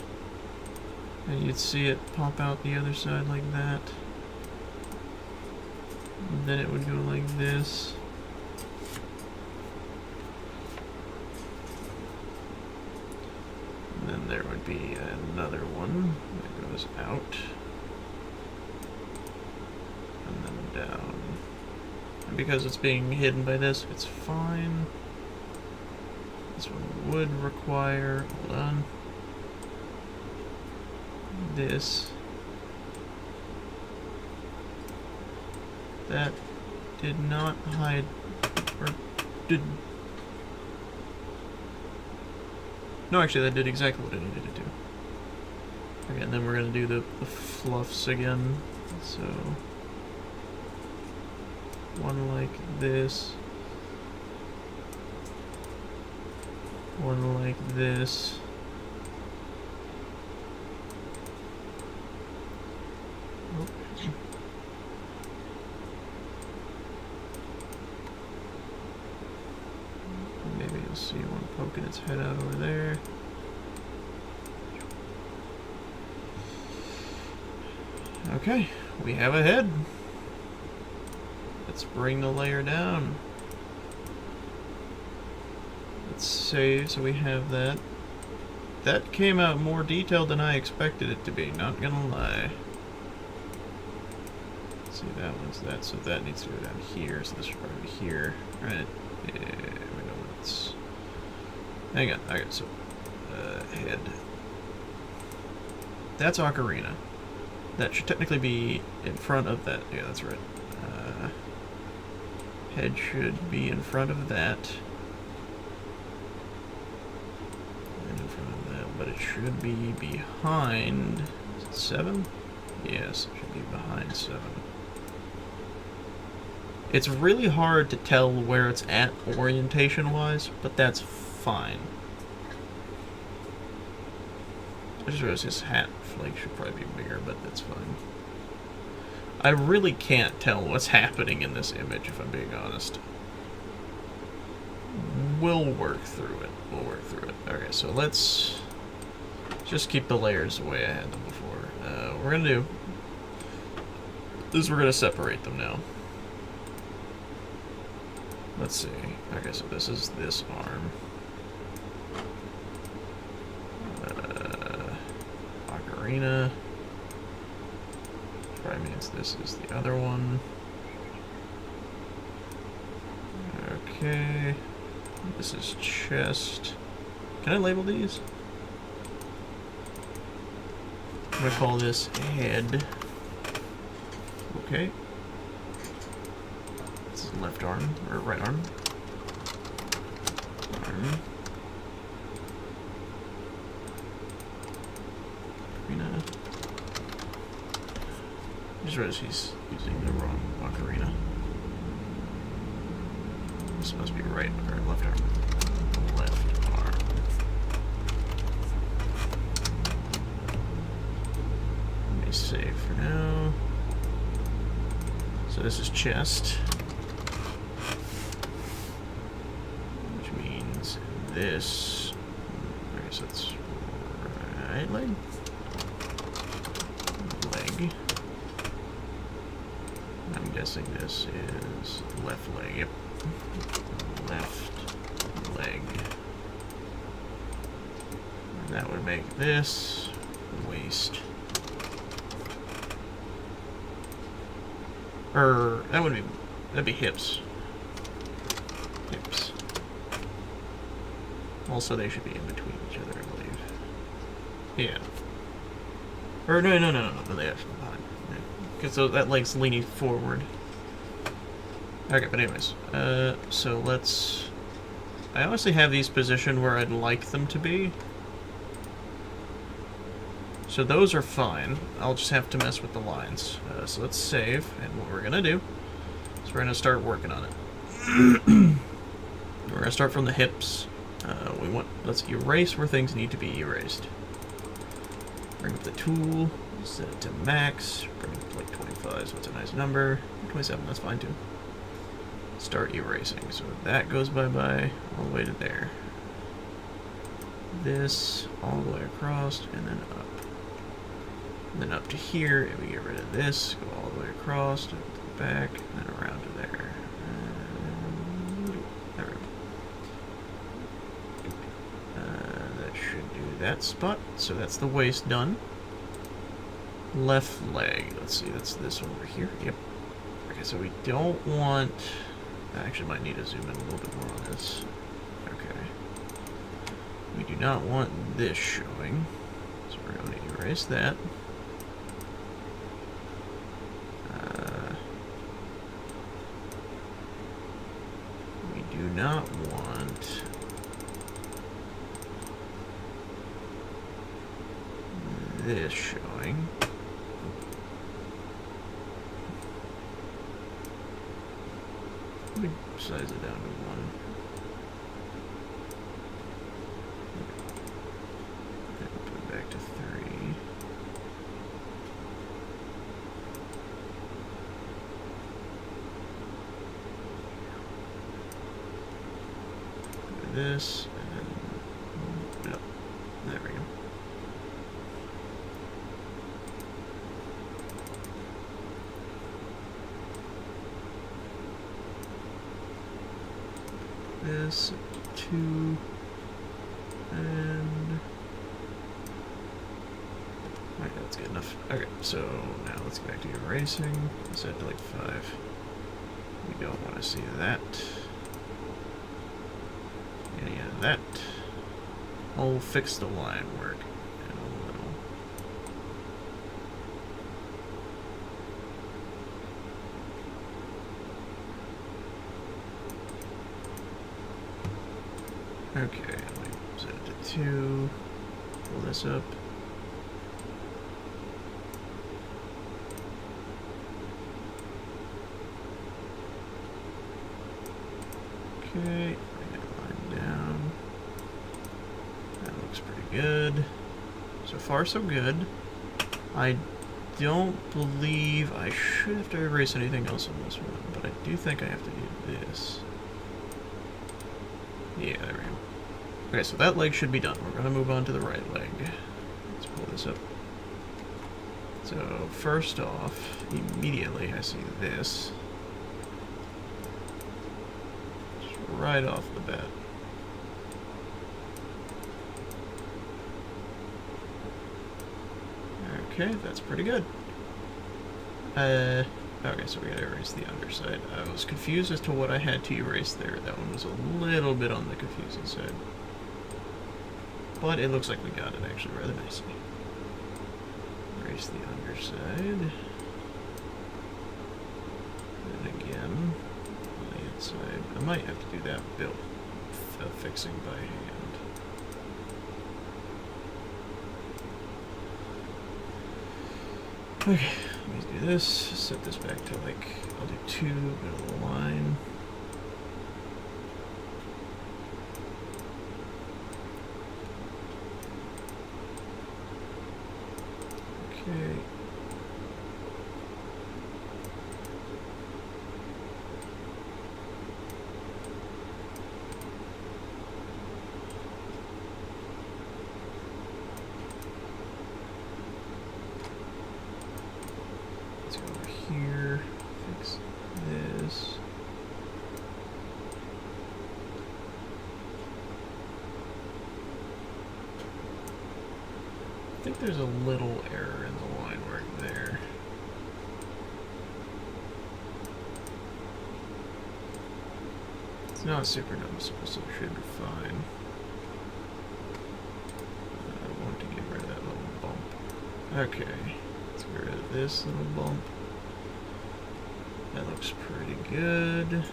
And you'd see it pop out the other side like that. And then it would go like this. And then there would be another one that goes out. And then down. And because it's being hidden by this, it's fine. This one would require, hold on, this. That did not hide, or did, no, actually that did exactly what it needed to do. Okay, and then we're going to do the fluffs again, so one like this, one like this. Oh. Maybe you'll see one poking its head out over there. Okay, we have a head. Let's bring the layer down. Let's save, so we have that. That came out more detailed than I expected it to be, not gonna lie. Let's see, that one's that, so that needs to go down here, so this should probably be here. Right? Yeah, wait, no, let's... Hang on, okay, so... head. That's Ocarina. That should technically be in front of that. Yeah, that's right. Head should be in front of that. And in front of that, but it should be behind... Is it 7? Yes, it should be behind 7. It's really hard to tell where it's at orientation-wise, but that's fine. I just realized his hat flake should probably be bigger, but that's fine. I really can't tell what's happening in this image, if I'm being honest. We'll work through it. We'll work through it. Okay, so let's just keep the layers the way I had them before. What we're going to do is we're going to separate them now. Let's see. Okay, so this is this arm. Ocarina. Probably means this is the other one. Okay. This is chest. Can I label these? I'm gonna call this head. Okay. This is left arm, or right arm. Arm. Ocarina. I just realized he's using the wrong ocarina. This must be right or left arm. Left arm. Let me save for now. So this is chest. Which means this. I guess that's right leg. Leg. I'm guessing this is left leg. Yep. Left leg. And that would make this waist. Or that would be, that'd be hips. Hips. Also, they should be in between each other, I believe. Yeah. Or no, they have to be behind. Because that leg's leaning forward. Okay, but anyways, so let's... I honestly have these positioned where I'd like them to be. So those are fine. I'll just have to mess with the lines. So let's save, and what we're going to do is we're going to start working on it. We're going to start from the hips. Let's erase where things need to be erased. Bring up the tool, set it to max, bring it up to like 25, so it's a nice number. 27, that's fine too. start erasing. So that goes bye-bye all the way to there. This all the way across and then up. And then up to here, and we get rid of this, go all the way across, to the back, and then around to there. And there we go. That should do that spot. So that's the waist done. Left leg. Let's see, that's this over here. Yep. Okay, so we don't want... I actually might need to zoom in a little bit more on this. Okay. We do not want this showing. So we're going to erase that. We do not want this showing. Let me size it down to 1. And put it back to 3. Do this, and no, there we go. This 2 and alright, that's good enough. Okay, so now let's go back to erasing. Set to like 5. We don't want to see that. Any of that. I'll fix the line work in a little. Okay, let me set it to 2. Pull this up. Okay, bring that line down. That looks pretty good. So far, so good. I don't believe I should have to erase anything else on this one, but I do think I have to do this. Yeah, there we go. Okay, so that leg should be done. We're going to move on to the right leg. Let's pull this up. So, first off, immediately I see this. Just right off the bat. Okay, that's pretty good. Okay, so we gotta erase the underside. I was confused as to what I had to erase there. That one was a little bit on the confusing side. But it looks like we got it actually rather nicely. Erase the underside. And again, on the inside. I might have to do that fixing by hand. Okay, let me do this. Set this back to like, I'll do 2, go to the line. Okay. Let's go over here, fix this. I think there's a little error in the line work there. It's not super noticeable, so it should be fine. I want to get rid of that little bump. Okay, let's get rid of this little bump. That looks pretty good.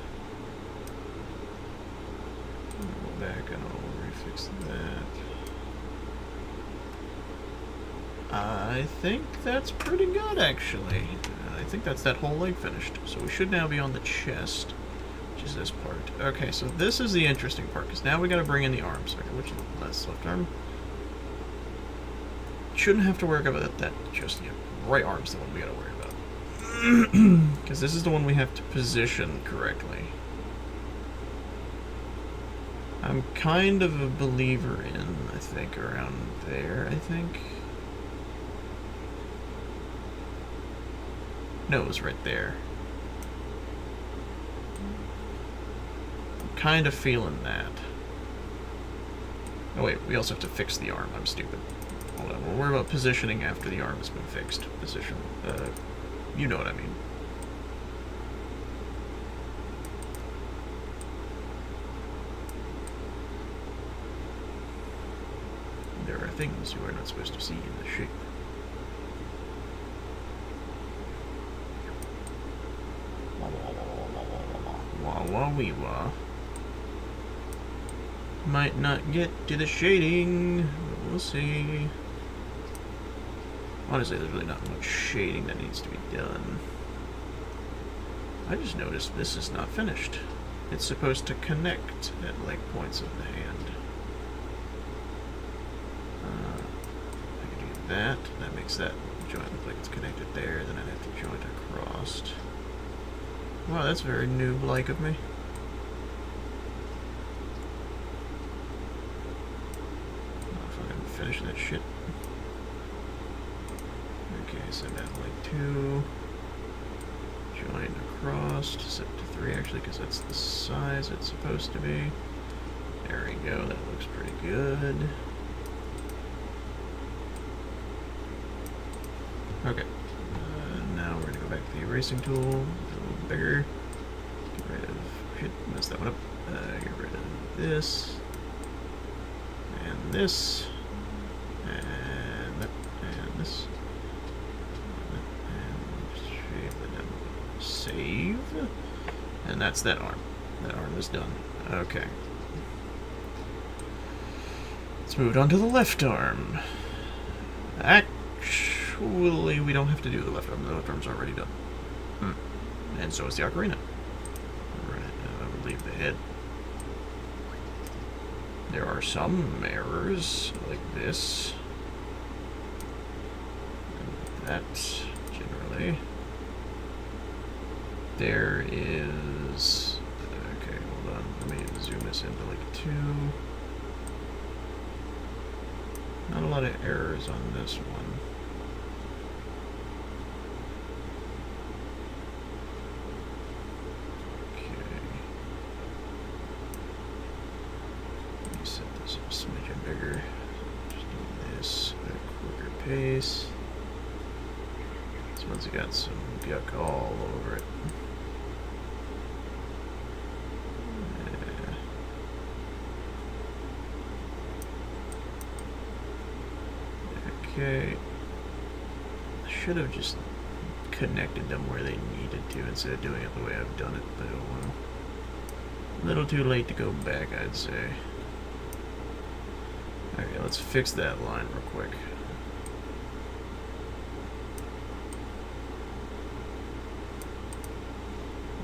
I'll go back and I'll refix that. I think that's pretty good, actually. I think that's that whole leg finished. So we should now be on the chest, which is this part. Okay, so this is the interesting part, because now we got to bring in the arms. Okay, which that's left arm? Shouldn't have to worry about that just yet. Right arm's the one we got to worry about. Because this is the one we have to position correctly. I'm kind of a believer in, I think, around there, I think. No, it was right there. I'm kind of feeling that. Oh wait, we also have to fix the arm. I'm stupid. Hold on, we'll worry about positioning after the arm has been fixed. Position. You know what I mean. There are things you are not supposed to see in the shape. Wah wah wee wah. Might not get to the shading, but we'll see. Honestly, there's really not much shading that needs to be done. I just noticed this is not finished. It's supposed to connect at like points of the hand. I can do that. That makes that joint look like it's connected there. Then I'd have to joint across. Wow, that's very noob-like of me. If I can finish that shit. Okay, so down like 2. Join across, set to 3 actually, because that's the size it's supposed to be. There we go, that looks pretty good. Okay, now we're going to go back to the erasing tool, a little bigger. Get rid of, shit, messed that one up. Get rid of this, and this, and that, and this. Save. And that's that arm. That arm is done. Okay. Let's move on to the left arm. Actually, we don't have to do the left arm. The left arm's already done. And so is the ocarina. Alright, now I will leave the head. There are some errors, like this. And that, generally. There is... Okay, hold on. Let me zoom this into like 2. Not a lot of errors on this one. Okay. Let me set this up a smidgen bigger. Just doing this at a quicker pace. This one's got some yuck all over it. Okay, should have just connected them where they needed to instead of doing it the way I've done it, but oh well. A little too late to go back, I'd say. Okay, let's fix that line real quick.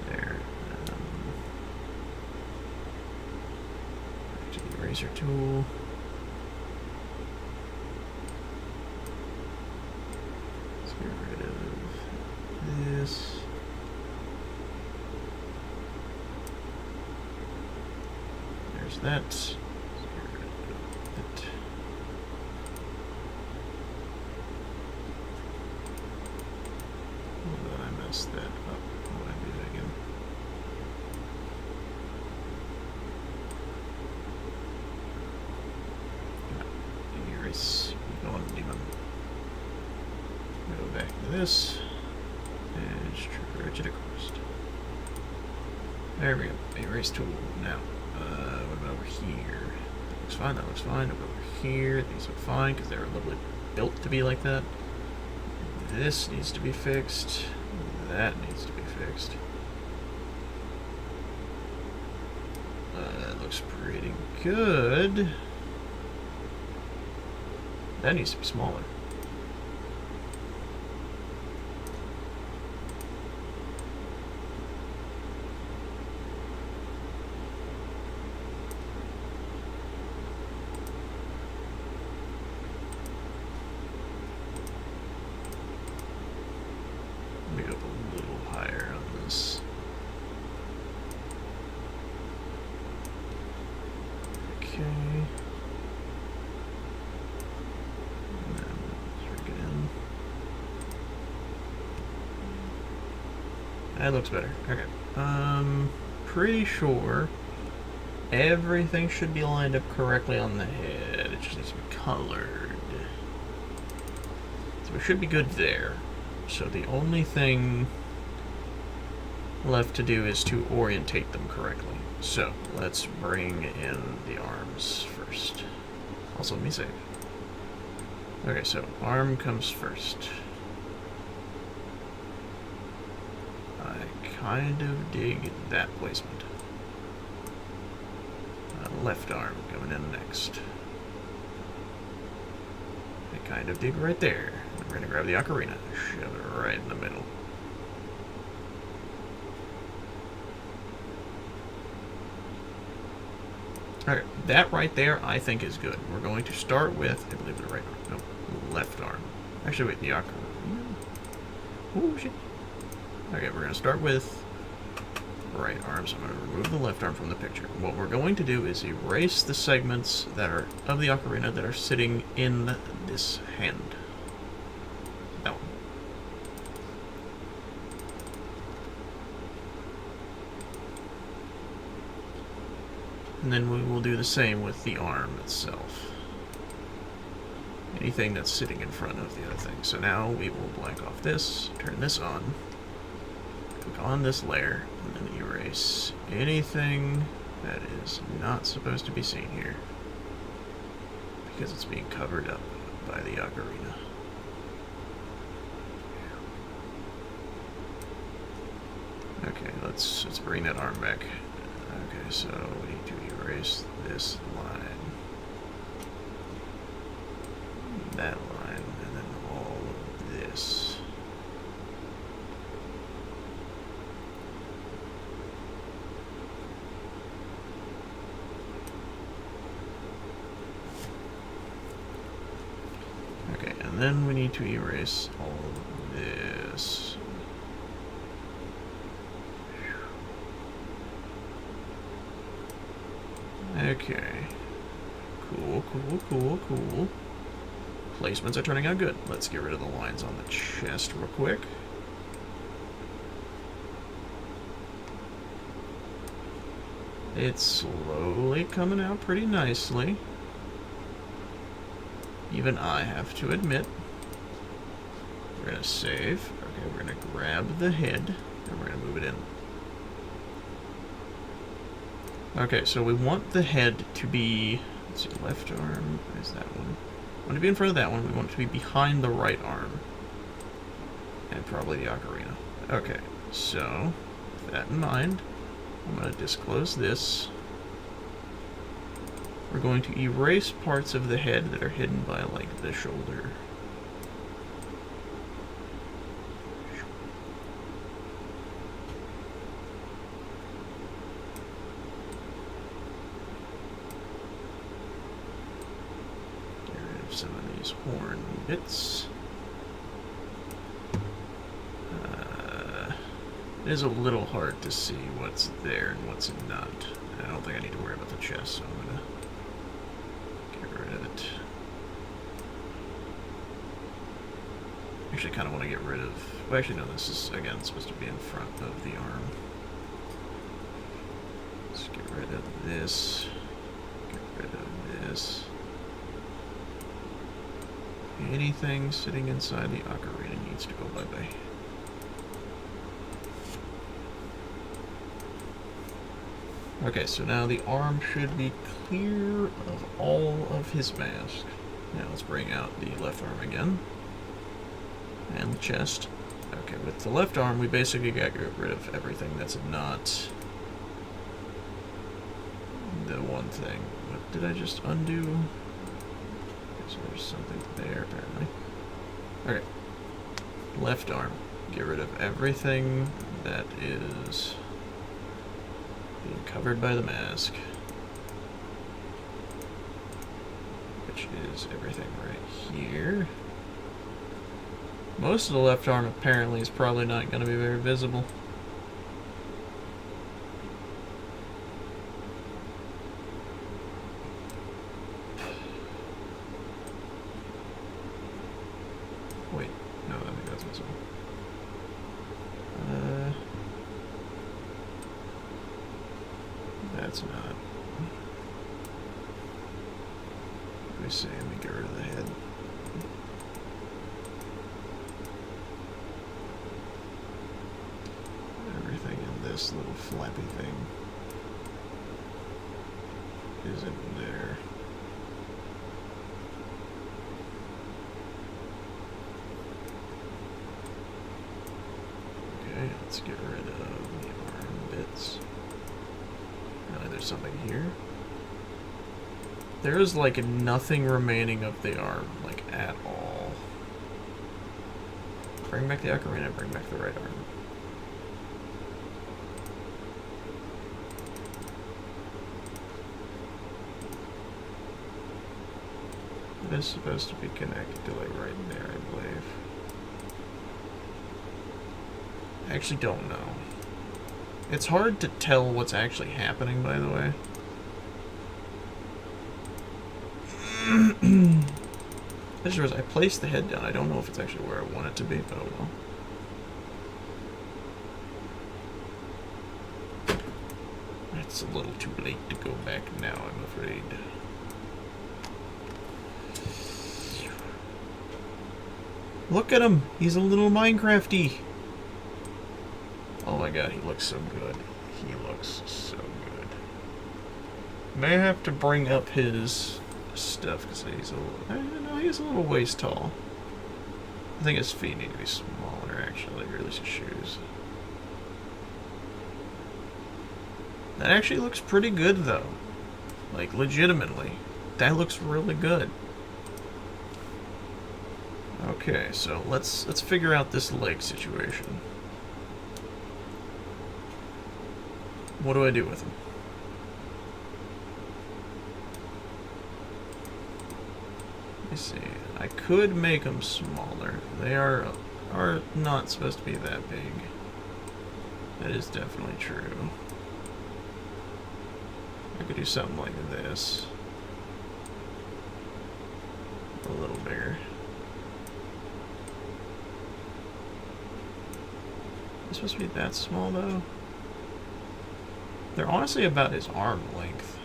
There. Back to the eraser tool. There's that. Hold on, I messed that up. What did I do that again? Erase. Go on, demon. Go back to this. And stretch it across. There we go. Erase tool. Now, what about over here? That looks fine. That looks fine. Over here, these look fine because they're a little bit built to be like that. This needs to be fixed. That needs to be fixed. That looks pretty good. That needs to be smaller. Let me go up a little higher on this. Okay. And then drag it in. That looks better. Okay. Pretty sure everything should be lined up correctly on the head. It just needs to be colored. So we should be good there. So the only thing left to do is to orientate them correctly. So let's bring in the arms first. Also, let me save. Okay, so arm comes first. I kind of dig that placement. Left arm coming in next. I kind of dig right there. We're going to grab the ocarina, shove it right in the middle. Alright, that right there I think is good. We're going to start with, I believe the right arm, no, left arm. Actually, wait, the ocarina. Oh, shit. Okay, we're going to start with right arm, so I'm going to remove the left arm from the picture. What we're going to do is erase the segments that are of the ocarina that are sitting in this hand. That one. And then we will do the same with the arm itself. Anything that's sitting in front of the other thing. So now we will blank off this, turn this on, click on this layer, and then erase anything that is not supposed to be seen here, because it's being covered up by the ocarina. Okay, let's bring that arm back. Okay, so we need to erase this line, that line, and then all of this. Okay, and then we need to erase all of this. Okay. Cool, cool, cool, cool. Placements are turning out good. Let's get rid of the lines on the chest real quick. It's slowly coming out pretty nicely. Even I have to admit. We're going to save. Okay, we're going to grab the head, and we're going to move it in. Okay, so we want the head to be, let's see, left arm, where's that one? We want to be in front of that one, we want it to be behind the right arm. And probably the ocarina. Okay, so, with that in mind, I'm going to disclose this. We're going to erase parts of the head that are hidden by, like, the shoulder. Some of these horn bits. It is a little hard to see what's there and what's not. I don't think I need to worry about the chest, so I'm gonna get rid of it. Actually, I kind of want to get rid of. Well, actually, no. This is again supposed to be in front of the arm. Let's get rid of this. Get rid of this. Anything sitting inside the ocarina needs to go bye-bye. Okay, so now the arm should be clear of all of his mask. Now let's bring out the left arm again. And the chest. Okay, with the left arm, we basically got rid of everything that's not the one thing. What did I just undo? So there's something there, apparently. Okay. Left arm. Get rid of everything that is being covered by the mask. Which is everything right here. Most of the left arm, apparently, is probably not going to be very visible. That's all. That's not. Let me see. Let me get rid of the head. Everything in this little flappy thing isn't there. Okay, let's get rid of the arm bits. There's something here. There's like nothing remaining of the arm, like at all. Bring back the ocarina, bring back the right arm. It is supposed to be connected to like right there, I believe. I actually don't know. It's hard to tell what's actually happening, by the way. I just realized I placed the head down. I don't know if it's actually where I want it to be, but oh well. It's a little too late to go back now, I'm afraid. Look at him! He's a little Minecrafty! Oh my god, he looks so good. He looks so good. May have to bring up his stuff because he's a little. I don't know, he's a little waist tall. I think his feet need to be smaller, actually, or at least his shoes. That actually looks pretty good, though. Like, legitimately. That looks really good. Okay, so let's figure out this leg situation. What do I do with them? Let me see. I could make them smaller. They are not supposed to be that big. That is definitely true. I could do something like this. A little bigger. It's supposed to be that small, though. They're honestly about his arm length.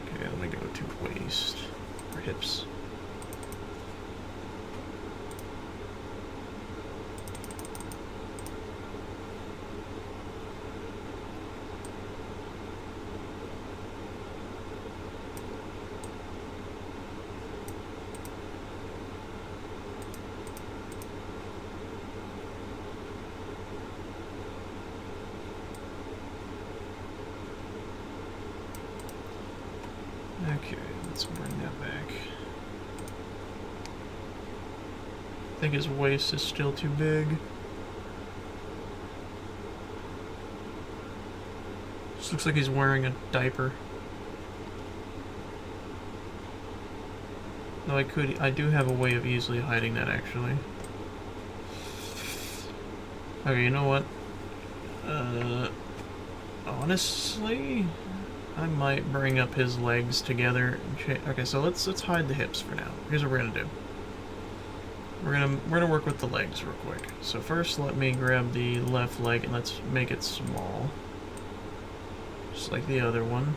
Okay, let me go to waist or hips. Okay, let's bring that back. I think his waist is still too big. Just looks like he's wearing a diaper. Though I do have a way of easily hiding that, actually. Okay, you know what? Honestly, I might bring up his legs together. Okay, so let's hide the hips for now. Here's what we're gonna do. We're gonna work with the legs real quick. So first, let me grab the left leg and let's make it small, just like the other one.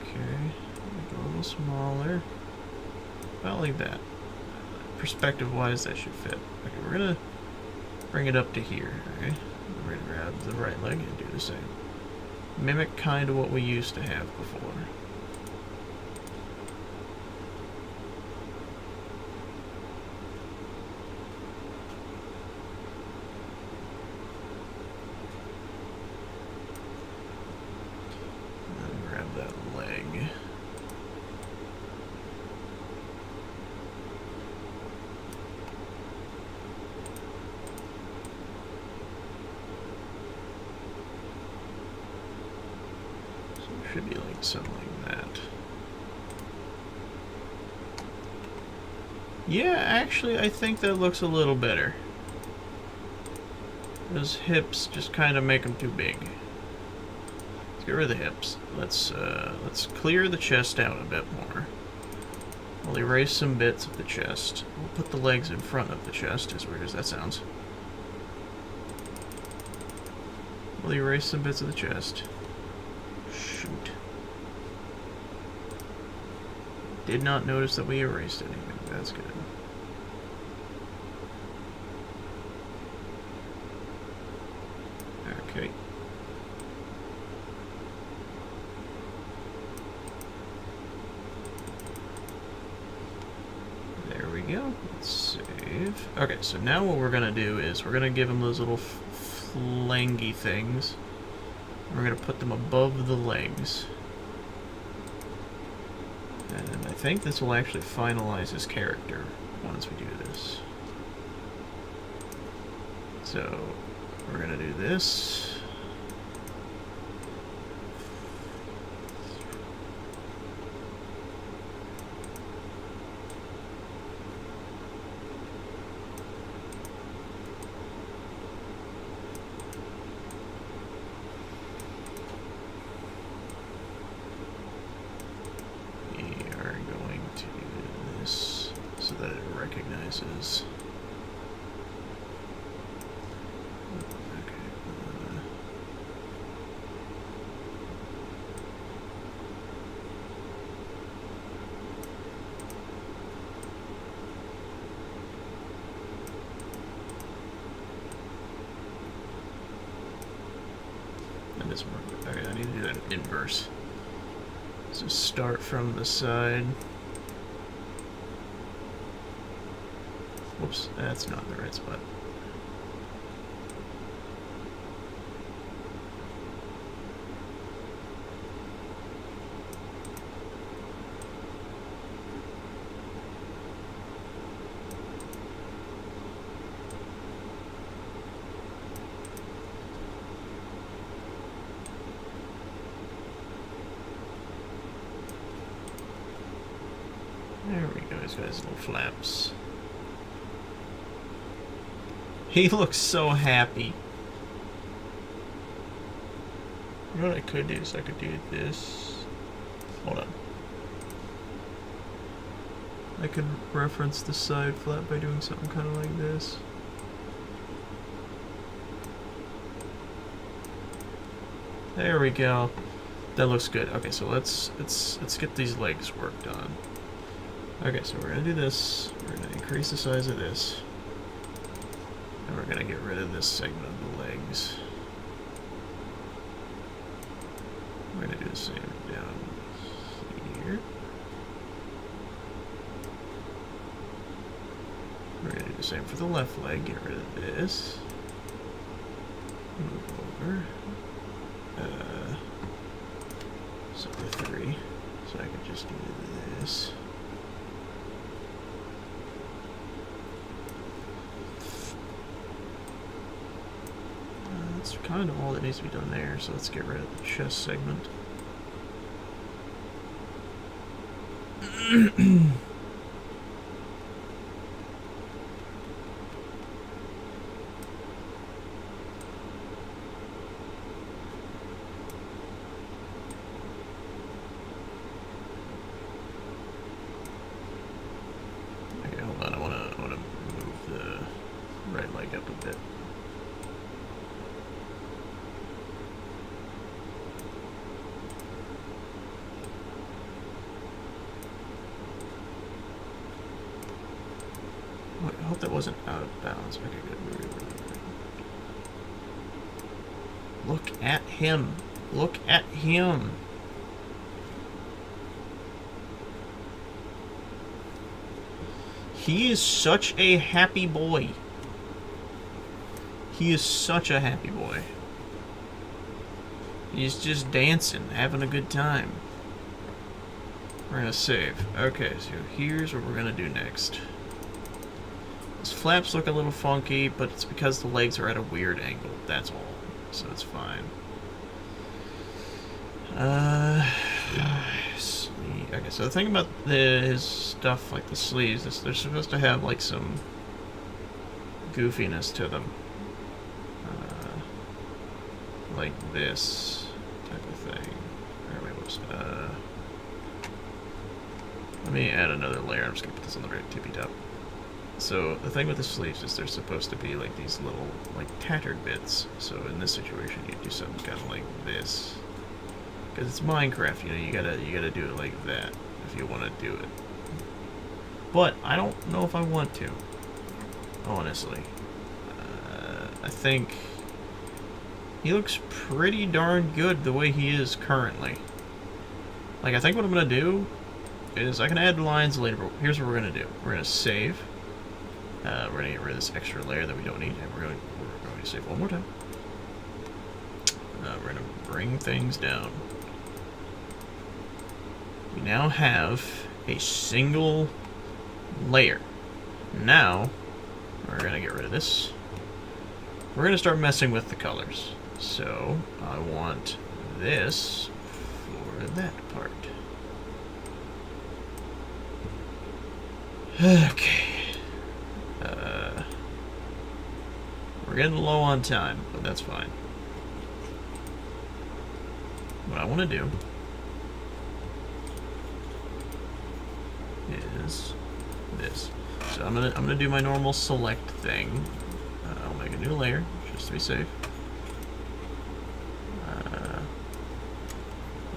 Okay, make it a little smaller. About like that. Perspective-wise, that should fit. Okay, we're gonna bring it up to here. Okay. We're going to grab the right leg and do the same. Mimic kind of what we used to have before. And then grab that leg. Should be like something like that. Yeah, actually, I think that looks a little better. Those hips just kind of make them too big. Let's get rid of the hips. Let's clear the chest out a bit more. We'll erase some bits of the chest. We'll put the legs in front of the chest, as weird as that sounds. We'll erase some bits of the chest. Shoot. Did not notice that we erased anything. That's good. Okay. There we go. Let's save. Okay, so now what we're gonna do is we're gonna give him those little flangy things. We're gonna put them above the legs. And I think this will actually finalize his character once we do this. So, we're gonna do this. So that it recognizes. Okay. That doesn't work. Okay, I need to do that in inverse. So start from the side. Whoops, that's not the right spot. There we go, he's got his little flaps. He looks so happy. You know what I could do is I could do this. Hold on. I could reference the side flap by doing something kind of like this. There we go. That looks good. Okay, so let's get these legs worked on. Okay, so we're gonna do this. We're gonna increase the size of this. And we're gonna get rid of this segment of the legs. We're gonna do the same down here. We're gonna do the same for the left leg. Get rid of this. Move over. So the 3. So I could just do this. That's kind of all that needs to be done there, so let's get rid of the chest segment. Okay, hold on, I wanna move the right leg up a bit. I hope that wasn't out of bounds. Okay, good. Look at him. Look at him. He is such a happy boy. He is such a happy boy. He's just dancing, having a good time. We're gonna save. Okay, so here's what we're gonna do next. His flaps look a little funky, but it's because the legs are at a weird angle. That's all. So it's fine. Okay, so the thing about his stuff, like the sleeves, is they're supposed to have like some goofiness to them. Like this type of thing. Wait, whoops. Let me add another layer. I'm just gonna put this on the very tippy top. So the thing with the sleeves is they're supposed to be like these little like tattered bits. So in this situation, you do something kind of like this, because it's Minecraft. You know, you gotta do it like that if you want to do it. But I don't know if I want to, honestly. I think he looks pretty darn good the way he is currently. Like, I think what I'm gonna do is I can add lines later, but here's what we're gonna do. We're gonna save. We're gonna get rid of this extra layer that we don't need, and we're going to save one more time. We're gonna bring things down. We now have a single layer. Now we're gonna get rid of this. We're gonna start messing with the colors. So I want this for that part. Okay. We're getting low on time, but that's fine. What I want to do is this. So I'm gonna do my normal select thing. I'll make a new layer just to be safe.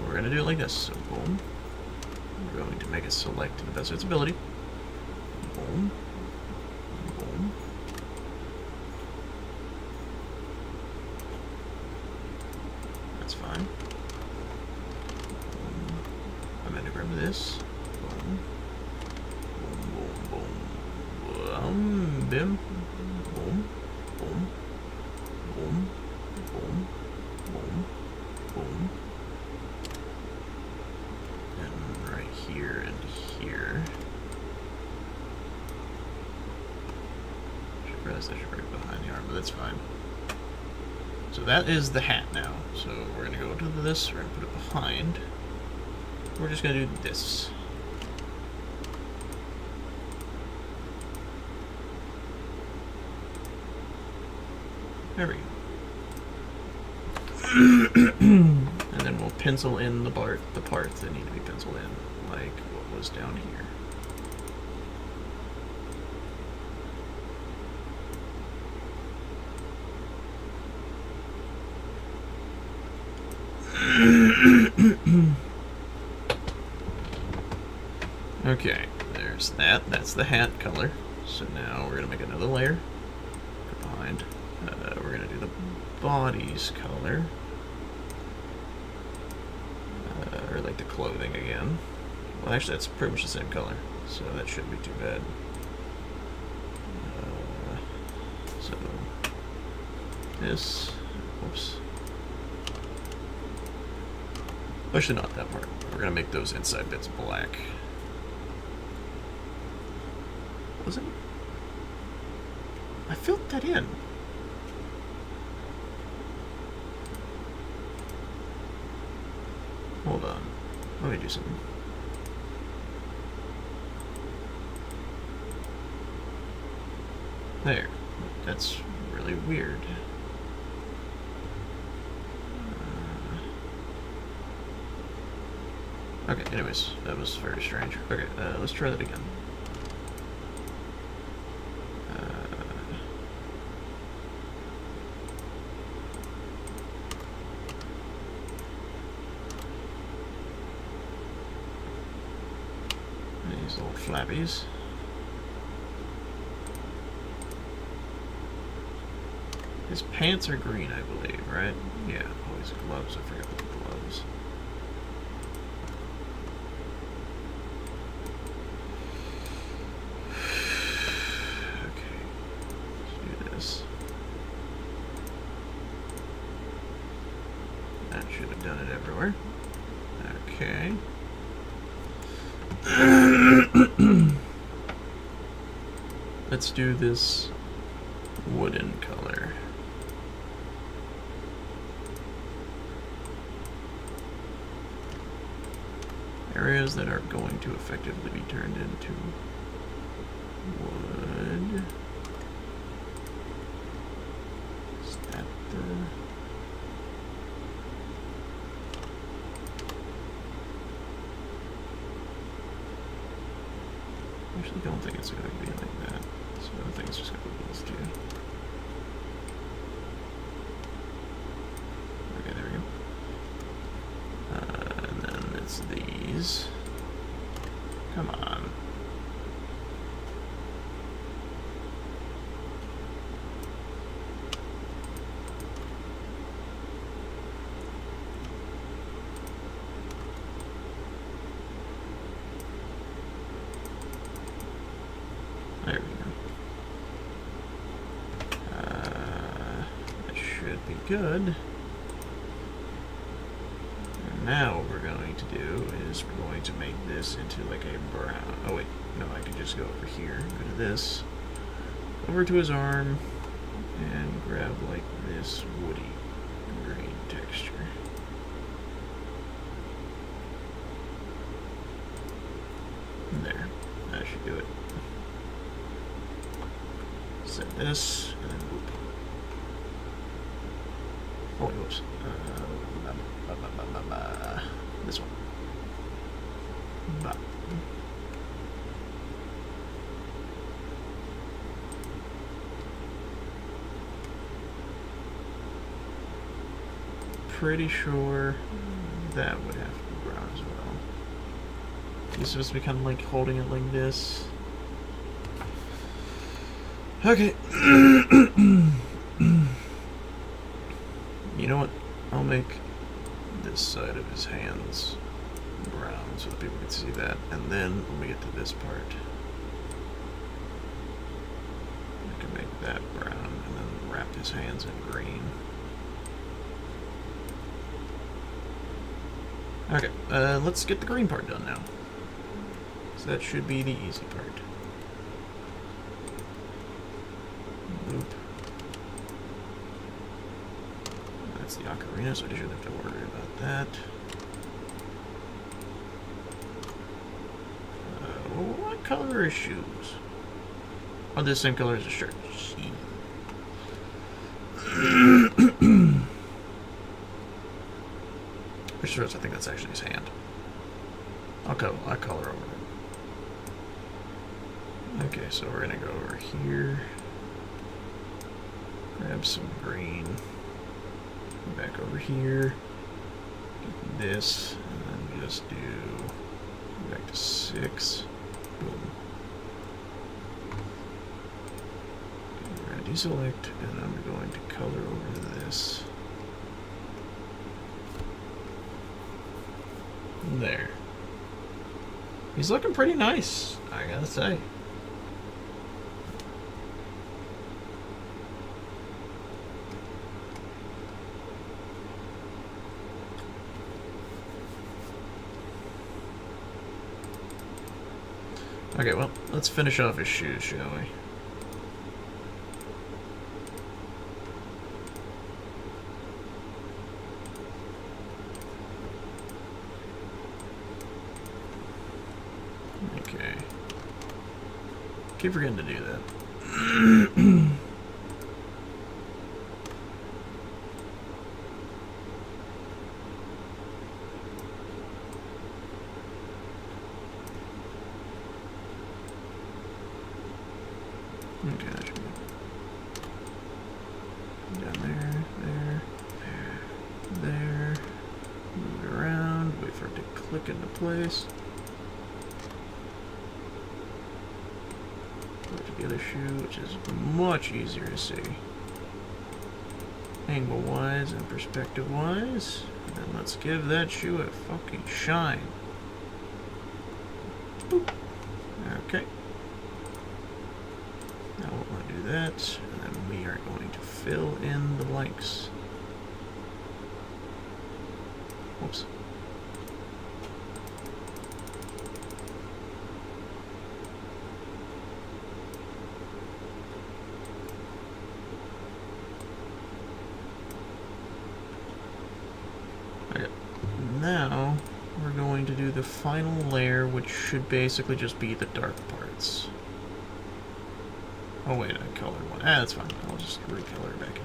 We're gonna do it like this. So boom. We're going to make it select to the best of its ability. Boom. Boom. That's fine. Boom. I'm going to grab this. Boom. Boom, boom, boom. Bim. Boom. Boom. Boom. Boom. Boom. Boom. And right here and here. I realized I should bring it behind the arm, but that's fine. So that is the hat now. So we're going to go to this, we're going to put it behind. We're just going to do this. There we go. And then we'll pencil in the parts that need to be penciled in, like what was down here. Okay, there's that. That's the hat color. So now we're going to make another layer. Go behind. We're going to do the body's color. Or like the clothing again. Well, actually, that's pretty much the same color. So that shouldn't be too bad. So this. Whoops. Actually, not that part. We're going to make those inside bits black. Was it? I filled that in. Hold on. Let me do something. There. That's really weird. Okay, anyways, that was very strange. Okay, let's try that again. These little flappies. His pants are green, I believe, right? Yeah, oh, his gloves, I forgot the gloves. Should have done it everywhere. Okay. Let's do this wooden color. Areas that are going to effectively be turned into wood. Is that the... actually don't think it's going to be like that. So I think it's just going to be these two. Okay, there we go. And then it's these. Come on. There we go. That should be good. And now what we're going to do is we're going to make this into like a brown. Oh wait, no, I can just go over here, go to this, over to his arm, and grab like this woody green texture. And there, that should do it. Set this, and then whoop. Oh, wait, whoops. This one. Bah. Pretty sure that would have to be brown as well. He's supposed to be kind of like holding it like this. Okay. You know what? I'll make this side of his hands brown so that people can see that. And then when we get to this part, I can make that brown and then wrap his hands in green. Okay, let's get the green part done now. So that should be the easy part. Loop. That's the ocarina, so I shouldn't have to worry about that. What color are his shoes? Oh, the same color as his shirt. Which shows I think that's actually his hand. I'll color over it. Okay, so we're gonna go over here. Grab some green. Go back over here. Get this, and then just do go back to 6. Boom. Okay, we're gonna deselect, and I'm going to color over this. There. He's looking pretty nice, I gotta say. Okay, well, let's finish off his shoes, shall we? Okay. Keep forgetting to do that. Okay, that should be down there, there. Move it around, wait for it to click into place. Put it together shoe, which is much easier to see. Angle-wise and perspective-wise. And then let's give that shoe a fucking shine. Boop. Okay. Now we're going to do that, and then we are going to fill in the blanks. Whoops. Okay. Now we're going to do the final layer, which should basically just be the dark parts. Oh wait, I colored one. Ah, that's fine. I'll just recolor it back in.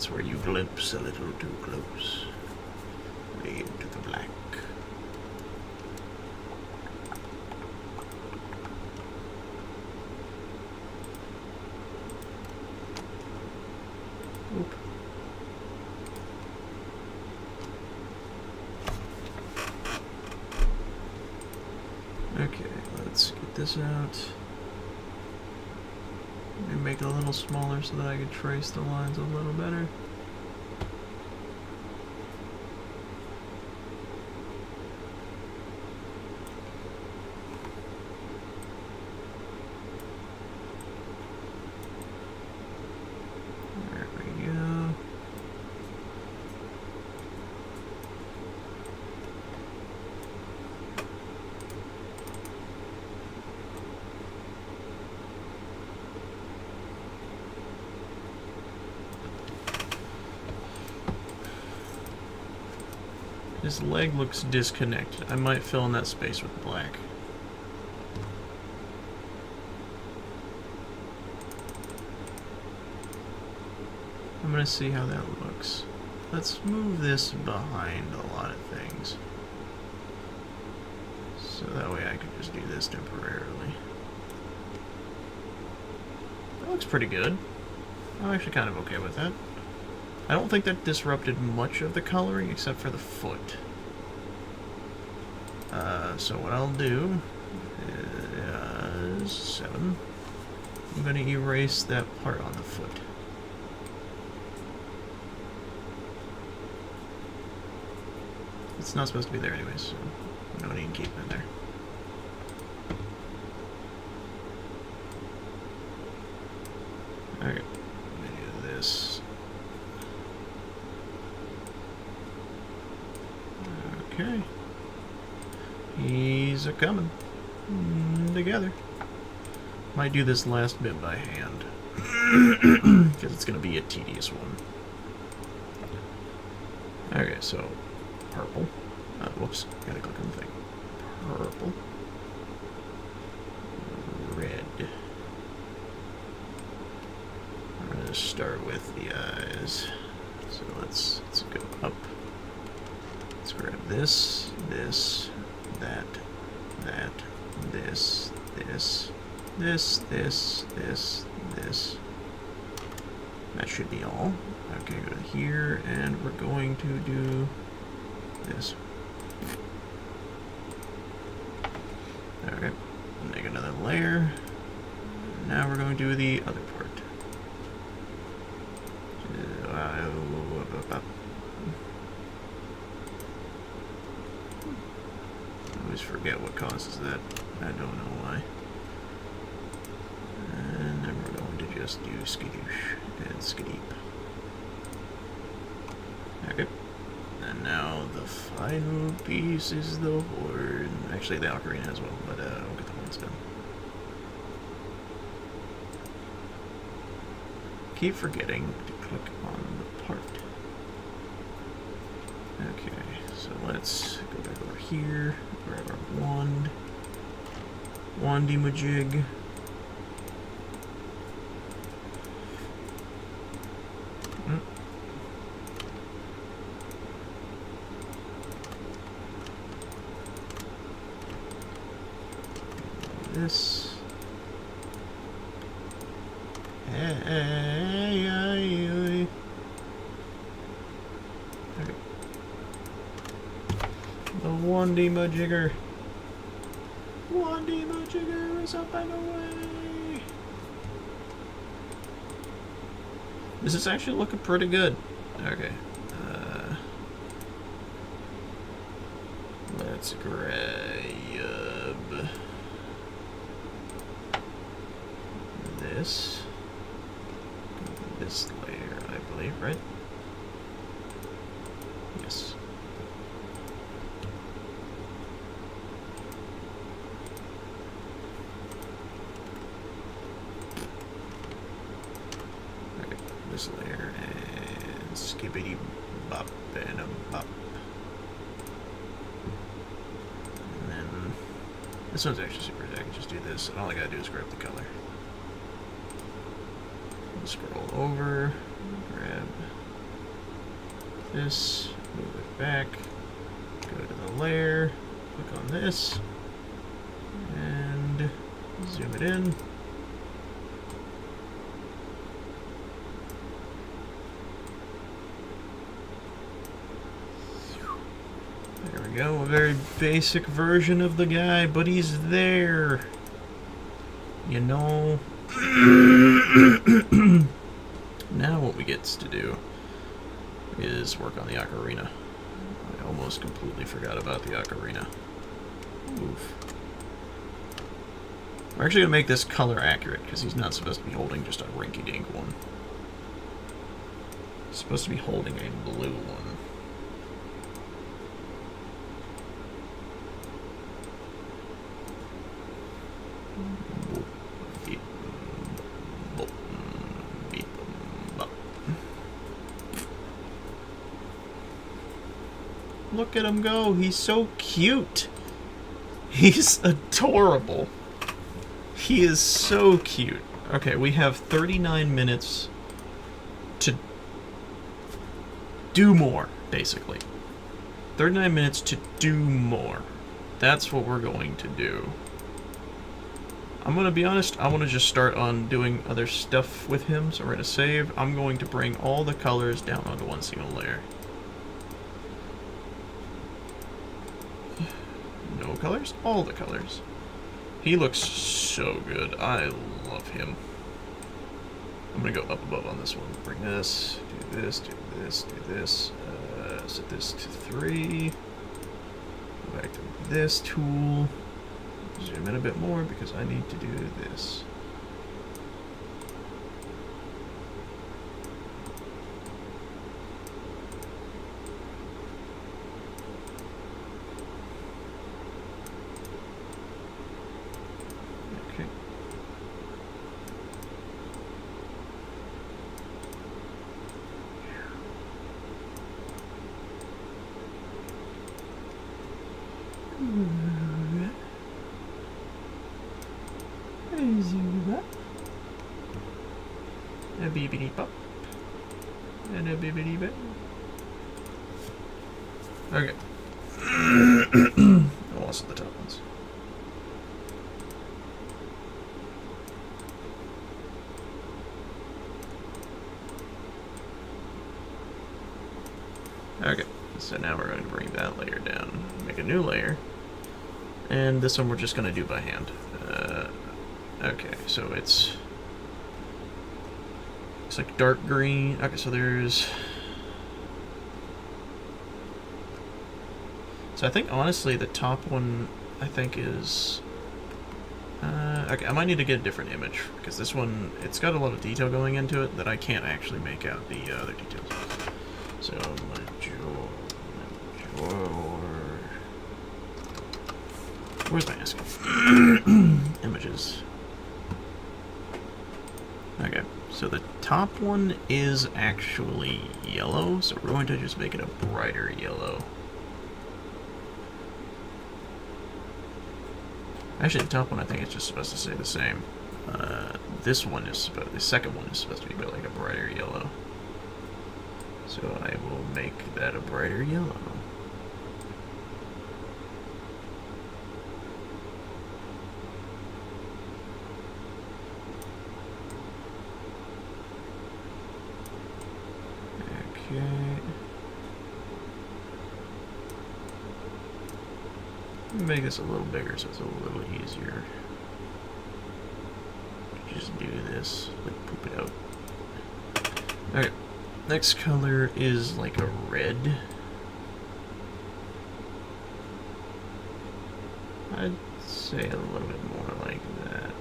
That's where you glimpse a little too close. Way into the black. Oop. Okay, let's get this out. Maybe make it a little smaller so that I can trace the lines a little better. There we go. His leg looks disconnected. I might fill in that space with black. I'm gonna see how that looks. Let's move this behind a lot of things. So that way I can just do this temporarily. That looks pretty good. I'm actually kind of okay with that. I don't think that disrupted much of the coloring except for the foot. So what I'll do is 7. I'm going to erase that part on the foot. It's not supposed to be there anyways, so no need to keep it there. Okay, let me do this. Okay. He's a-coming. Together. Might do this last bit by hand. Because it's going to be a tedious one. Okay, so purple. Whoops, gotta click on the thing. Purple. Red. I'm going to start with the eyes. So let's go up. Let's grab this, this, that, this, this, this, this, this, this. That should be all. Okay, go to here, and we're going to do this. Okay, make another layer. Now we're going to do the other part. I always forget what causes that. I don't know why. And then we're going to just do skadoosh and skadeep. Okay. And now the final piece is the horn. Actually, the ocarina as well, but we'll get the horns done. Keep forgetting to click on the part. Okay, so let's go back over here, grab our wand, wandy-majig. This. Hey, okay. The wandy-majigger. Wandy-majigger is up and away. This is actually looking pretty good. Okay. Let's grab this layer, I believe, right? Yes. Okay, this layer and skibbity bop and a bop. And then this one's actually super easy. I can just do this, and all I gotta do is grab the color. Scroll over, grab this, move it back, go to the layer, click on this, and zoom it in. There we go, a very basic version of the guy, but he's there. You know. Now what we get to do is work on the ocarina. I almost completely forgot about the ocarina. Oof. We're actually going to make this color accurate, because he's not supposed to be holding just a rinky-dink one. He's supposed to be holding a blue one. Look at him go. He's so cute. He's adorable. He is so cute. Okay, we have 39 minutes to do more, basically. 39 minutes to do more. That's what we're going to do. I'm going to be honest, I want to just start on doing other stuff with him, so we're going to save. I'm going to bring all the colors down onto one single layer. No colors? All the colors. He looks so good. I love him. I'm going to go up above on this one. Bring this, do this, do this, do this. Set this to 3. Go back to this tool. Zoom in a bit more because I need to do this. Okay. A beepity pop. And a bippity bip. Okay. Oh, also the top ones. Okay, so now we're going to bring that layer down, make a new layer, and this one we're just going to do by hand. Okay, so it's like dark green. Okay, so there's... So I think, honestly, the top one, I think, is... okay, I might need to get a different image, because this one, it's got a lot of detail going into it that I can't actually make out the other details. So, where's my mask? Images. Okay, so the top one is actually yellow, so we're going to just make it a brighter yellow. Actually, the top one I think is just supposed to stay the same. This one is supposed, the second one is supposed to be like a brighter yellow. So I will make that a brighter yellow. Okay. Make this a little bigger so it's a little easier. Just do this, like poop it out. Okay. Next color is like a red. I'd say a little bit more like that.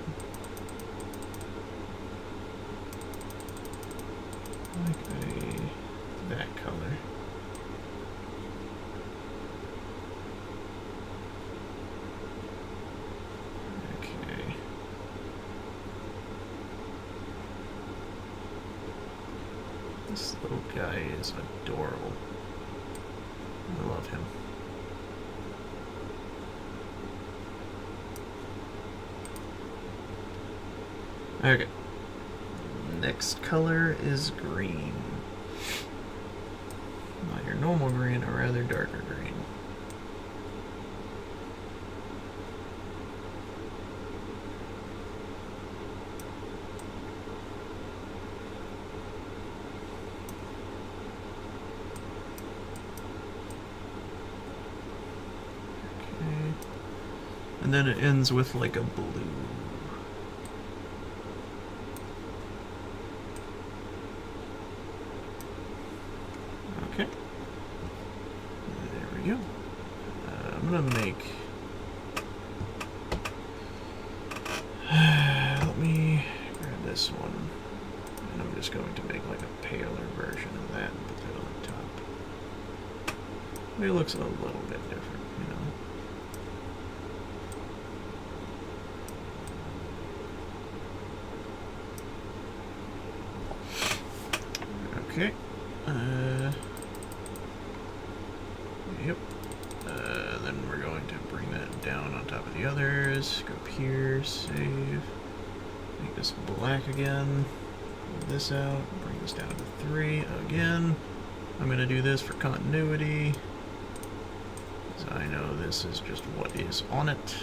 Like that color. Okay. This little guy is adorable. I love him. Okay. Next color is green. Now normal green, a rather darker green. Okay. And then it ends with like a blue. Okay. There we go. I'm gonna make... let me grab this one. And I'm just going to make like a paler version of that and put that on the top. It looks a little bit different, you know. Okay. Yep. Then we're going to bring that down on top of the others. Go up here, save. Make this black again. Pull this out. Bring this down to 3 again. I'm going to do this for continuity, because I know this is just what is on it.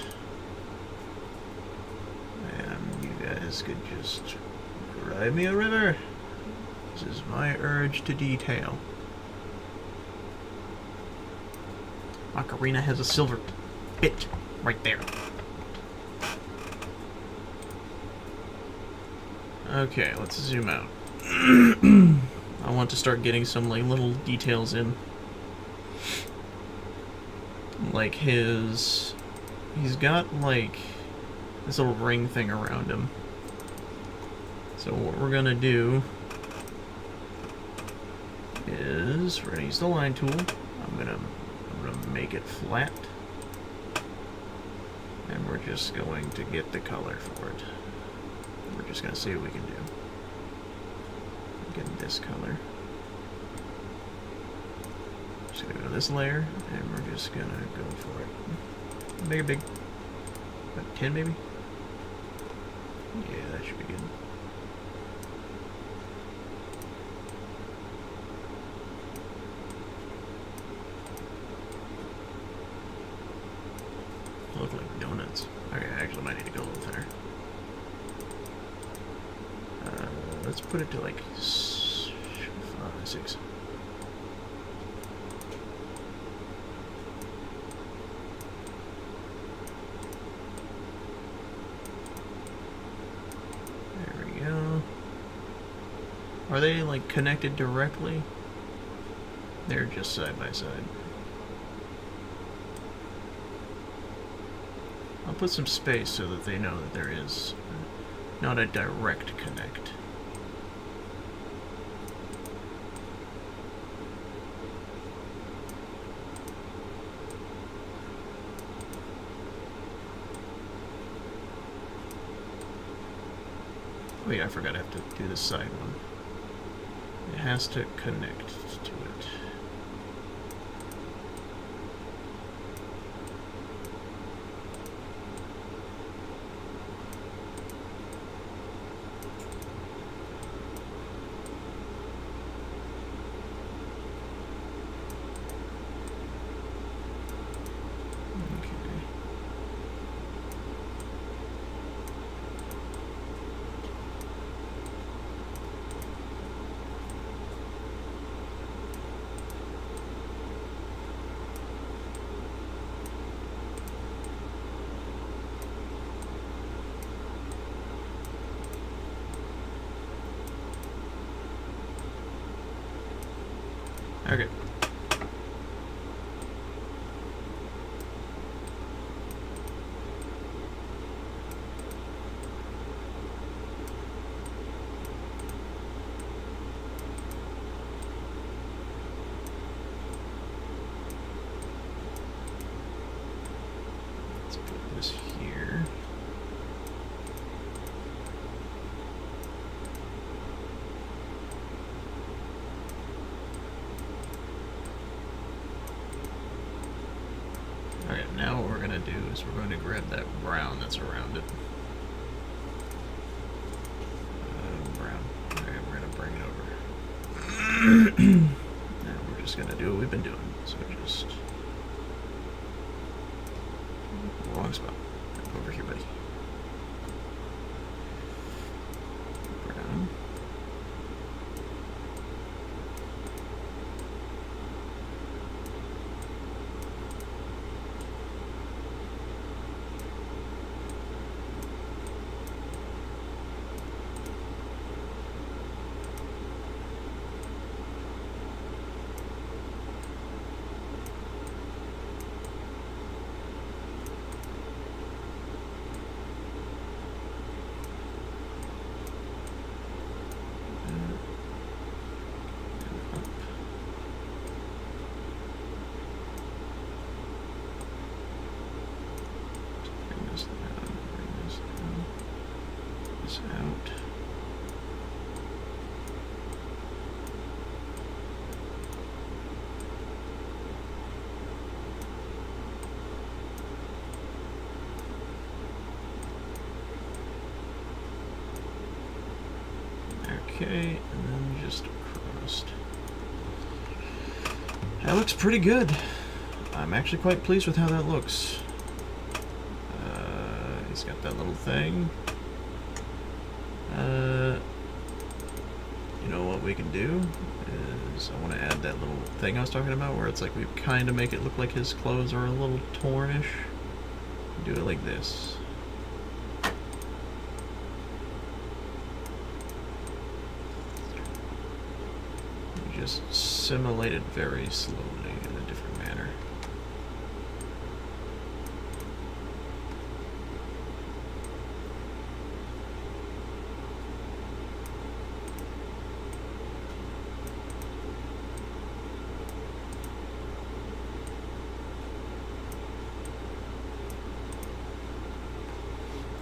And you guys could just drive me a river. This is my urge to detail. Ocarina has a silver bit right there. Okay, let's zoom out. I want to start getting some like little details in. Like he's got like this little ring thing around him. So what we're gonna do is we're gonna use the line tool. I'm gonna make it flat, and we're just going to get the color for it. We're just going to see what we can do. Get this color. Just going to go to this layer, and we're just going to go for it. Make it big. About 10 maybe? Yeah, that should be good. Look like donuts. Okay, I actually might need to go a little thinner. Let's put it to like 5, 6. There we go. Are they like connected directly? They're just side by side. I'll put some space so that they know that there is not a direct connect. Oh yeah, I forgot I have to do this side one. It has to connect to it. Okay. Let's put this here. Okay, now what we're going to do is we're going to grab that brown that's around it. Brown. Okay, we're going to bring it over. Now we're just going to do what we've been wrong spot. Over here, buddy. Brown. Out. Okay, and then just across. That looks pretty good. I'm actually quite pleased with how that looks. He's got that little thing. You know what we can do is I want to add that little thing I was talking about where it's like we kind of make it look like his clothes are a little tornish. Do it like this. You just simulate it very slowly in a different manner.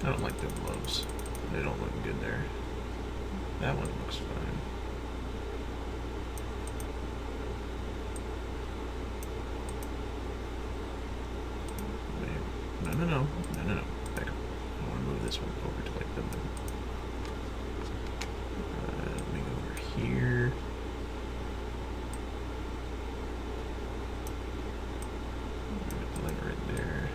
I don't like the gloves. They don't look good there. That one looks fine. Wait. No. Back up. I want to move this one over to like the middle. Let me go over here. Like right there.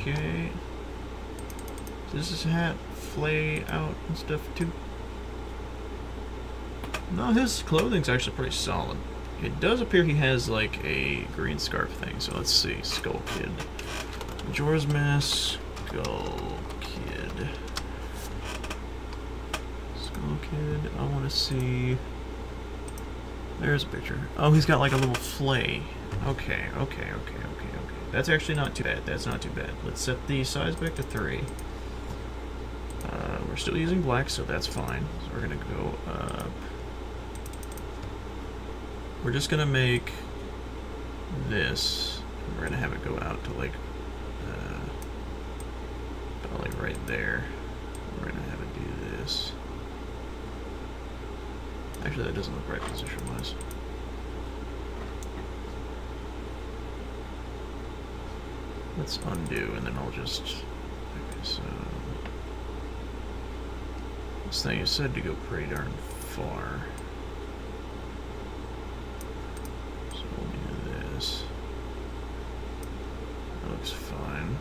Okay. Does his hat flay out and stuff too? No, his clothing's actually pretty solid. It does appear he has like a green scarf thing, so let's see. Skull Kid. Majora's Mask. Skull Kid. Skull Kid. I want to see. There's a picture. Oh, he's got like a little flay. Okay. That's actually not too bad. That's not too bad. Let's set the size back to 3. We're still using black, so that's fine. So we're gonna go up. We're just gonna make this. We're gonna have it go out to like, about like right there. We're gonna have it do this. Actually, that doesn't look right position-wise. Let's undo, and then I'll just... Okay, so... This thing is said to go pretty darn far. So we'll do this. That looks fine.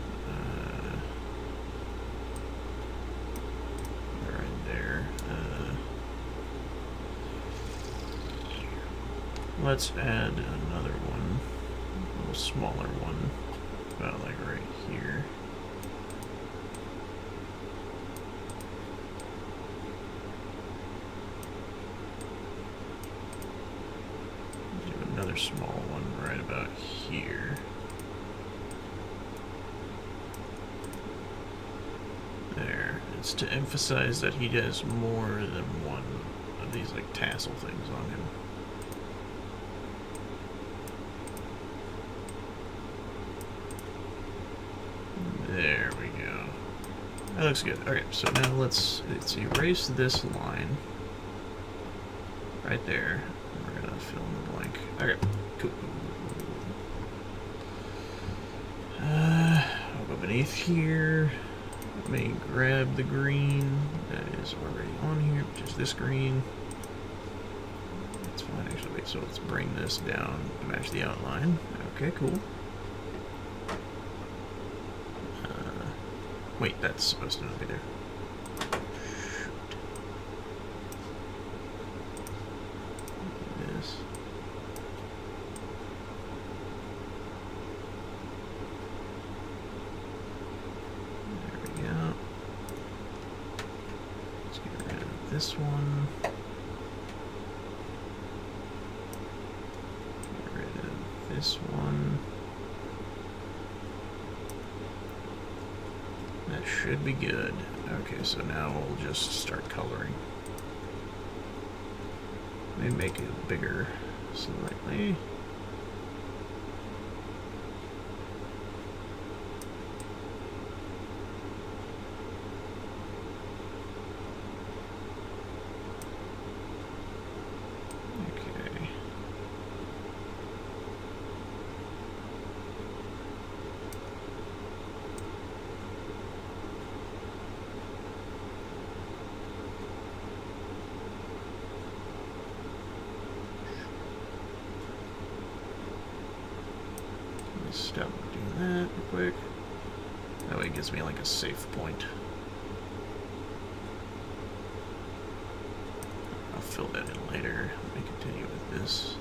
Right there. Let's add another one. A little smaller one. About like right here. Do another small one right about here. There. It's to emphasize that he has more than one these like tassel things on him. There we go. That looks good. Okay, so now let's erase this line right there. We're gonna fill in the blank. Okay, cool. I'll go beneath here. Let me grab the green that is already on here, which is this green. That's fine, actually. Wait, so let's bring this down to match the outline. Okay, cool. Wait, that's supposed to not be there. Shoot. This. There we go. Let's get rid of this one. Get rid of this one. That should be good. Okay, so now we'll just start coloring. Maybe make it bigger slightly. Okay. Stop doing that real quick. That way it gives me like a safe point. I'll fill that in later. Let me continue with this.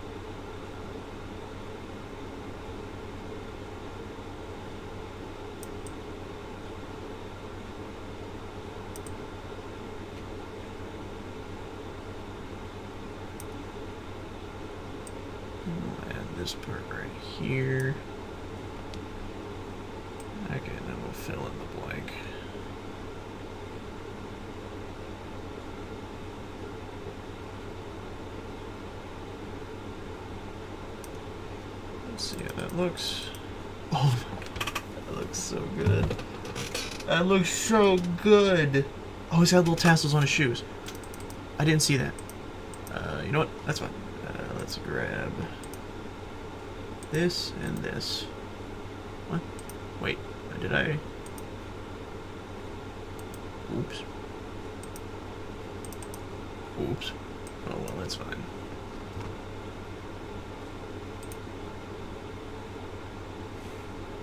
We'll add this part right here. Okay, and then we'll fill in the blank. Let's see how that looks. Oh, that looks so good. That looks so good. Oh, he's got little tassels on his shoes. I didn't see that. You know what? That's fine. Let's grab this and this. What? Wait. Did I? Oops. Oops. Oh well, that's fine.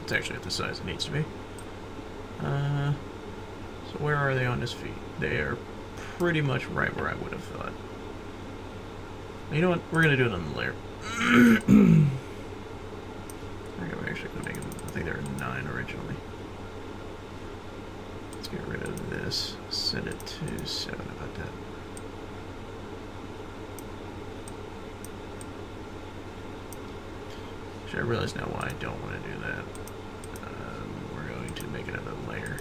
It's actually at the size it needs to be. So where are they on his feet? They are pretty much right where I would have thought. You know what? We're gonna do it on the layer. I think we're actually gonna make them. I think there were 9 originally. Let's get rid of this. Set it to 7. About that. Actually, I realize now why I don't want to do that. We're going to make another layer.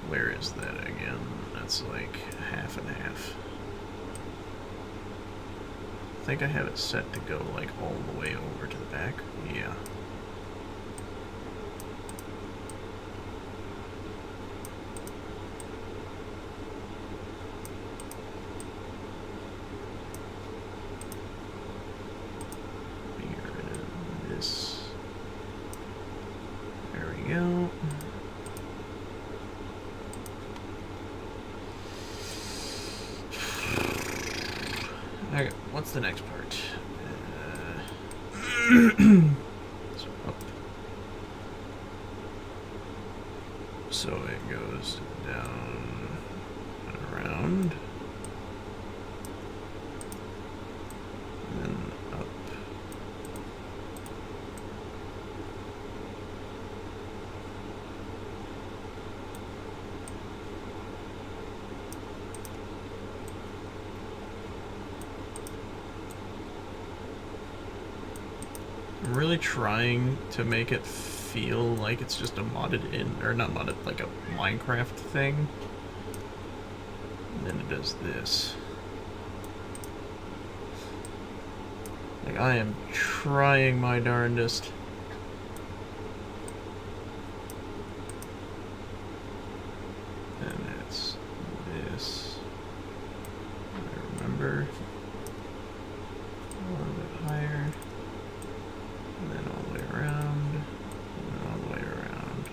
Where is that again? That's like half and half. I think I have it set to go like all the way over to the back. Yeah. Get rid of this. There we go. Okay, what's the next part? So up. So it goes down and around. And then up. I'm really trying to make it feel like it's just a modded in, or not modded, like a Minecraft thing. And then it does this. Like, I am trying my darndest. And it's this. I remember. A little bit higher. And then all the way around. And then all the way around.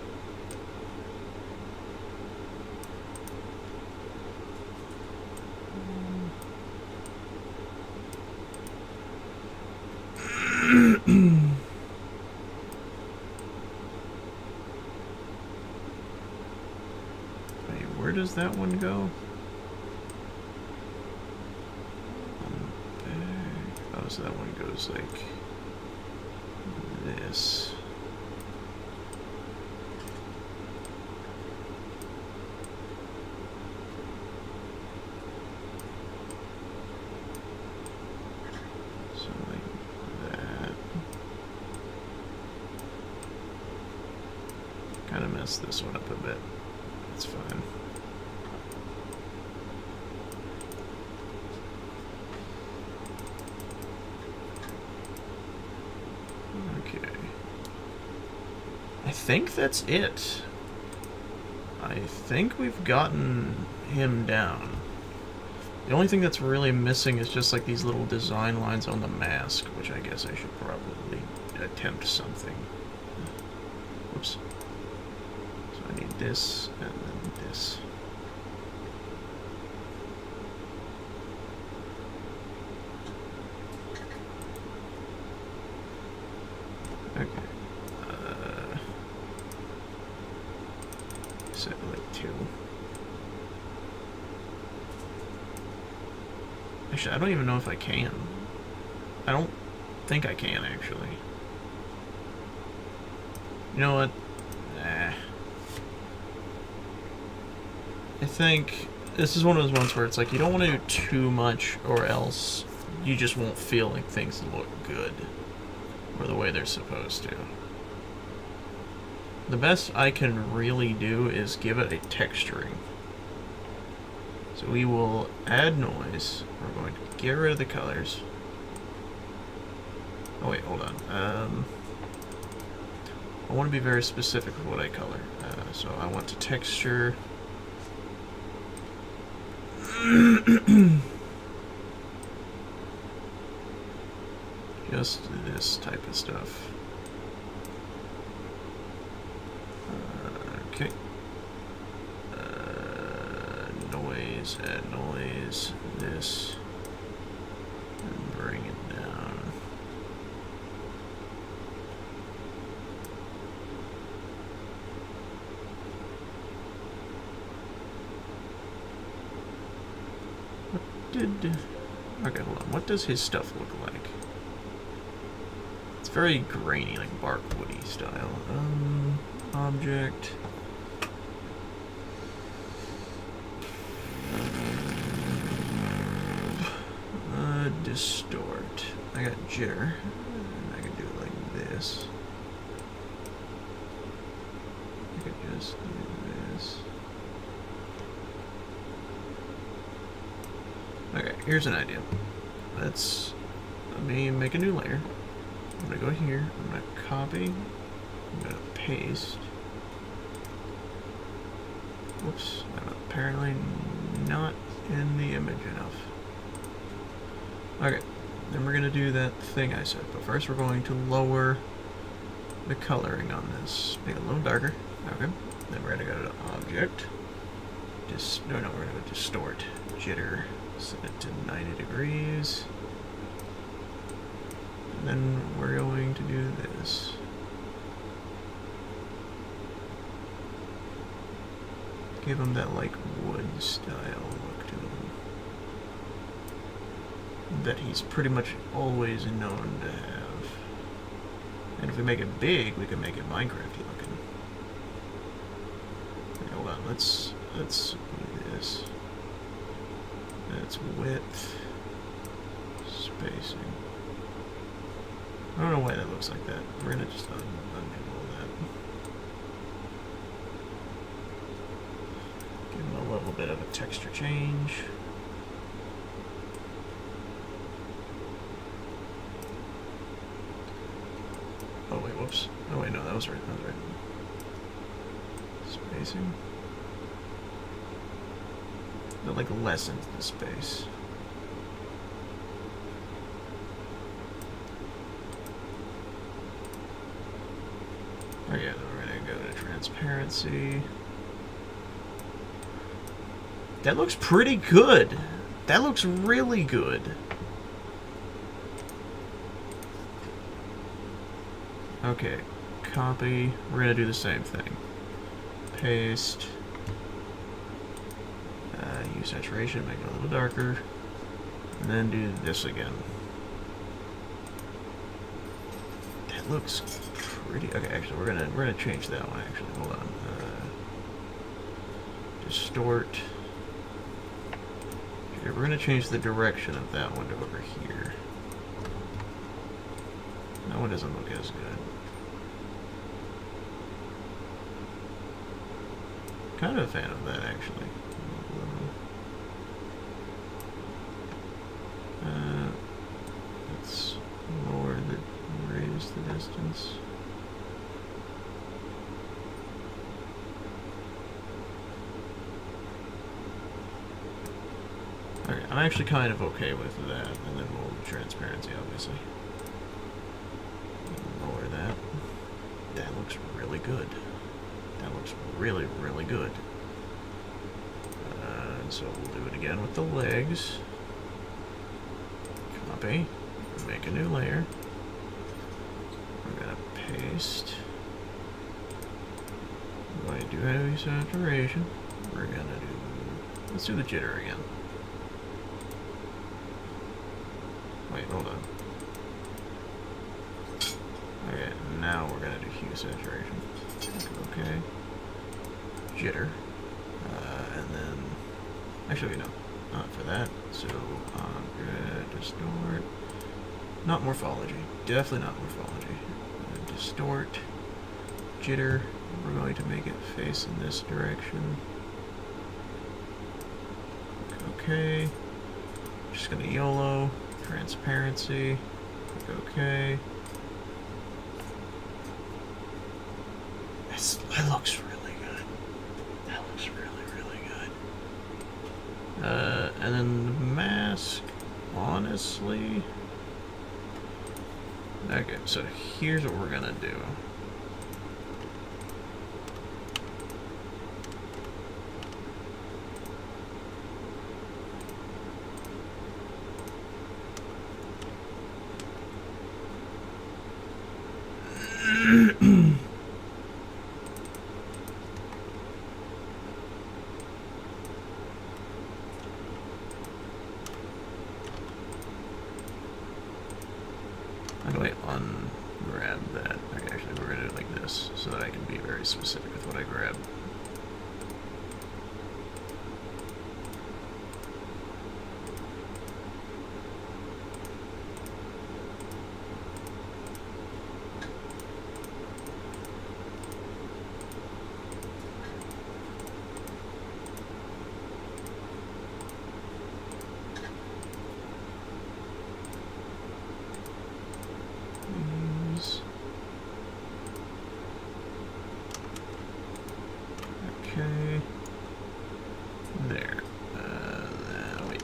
Wait, where does that one go? Oh, so that one goes like this. So like that. Kind of messed this one up a bit. It's fine. Okay. I think that's it. I think we've gotten him down. The only thing that's really missing is just like these little design lines on the mask, which I guess I should probably attempt something. Whoops. So I need this and then this. Okay. Set like 2. Actually, I don't even know if I can. I don't think I can, actually. You know what? Nah. I think this is one of those ones where it's like you don't want to do too much or else you just won't feel like things look good or the way they're supposed to. The best I can really do is give it a texturing. So we will add noise. We're going to get rid of the colors. Oh wait, hold on. I want to be very specific with what I color. So I want to texture just this type of stuff. Okay. Noise, add noise, this, and bring it down. Okay, hold on. What does his stuff look like? It's very grainy, like bark woody style. Object. Distort. I got jitter. And I can do it like this. I could just do this. Okay, here's an idea. Let me make a new layer. I'm gonna go here, I'm gonna copy, I'm gonna paste. Whoops, I'm apparently not in the image enough. Okay, then we're gonna do that thing I said, but first we're going to lower the coloring on this. Make it a little darker. Okay, then we're gonna go to object. We're gonna go distort, jitter. Set it to 90 degrees. And then we're going to do this. Give him that like wood style look to him that he's pretty much always known to have. And if we make it big, we can make it Minecrafty looking. Okay, hold on, let's do this. That's width, spacing. I don't know why that looks like that. We're gonna just undo all that. Give him a little bit of a texture change. Oh wait, whoops. Oh wait, no, that was right. That was right. Spacing. That like lessens the space. Oh yeah, then we're gonna go to transparency. That looks pretty good. That looks really good. Okay, copy. We're gonna do the same thing. Paste. Use saturation, make it a little darker. And then do this again. That looks pretty. Okay, actually, we're gonna change that one. Actually, hold on. Distort. Okay, we're gonna change the direction of that one to over here. That one doesn't look as good. Kind of a fan of that, actually. Let's lower the raise the distance. Okay, I'm actually kind of okay with that, and then we'll do transparency, obviously. Lower that. That looks really good. That looks really, really good. And so we'll do it again with the legs. Copy. Make a new layer. We're gonna paste. We're going to do heavy saturation. We're gonna do. Let's do the jitter again. Wait, hold on. Okay, now we're gonna do hue saturation. Okay. Jitter. And then. Actually, no. Not for that. So, distort. Not morphology. Definitely not morphology. Distort. Jitter. We're going to make it face in this direction. Okay. Just gonna YOLO. Transparency. Okay. That looks really good. That looks really, really good. And then the mask, honestly. Okay, so here's what we're gonna do. How do I ungrab that? Okay, actually, we're going to do it like this, so that I can be very specific with what I grab. Okay. There. Wait.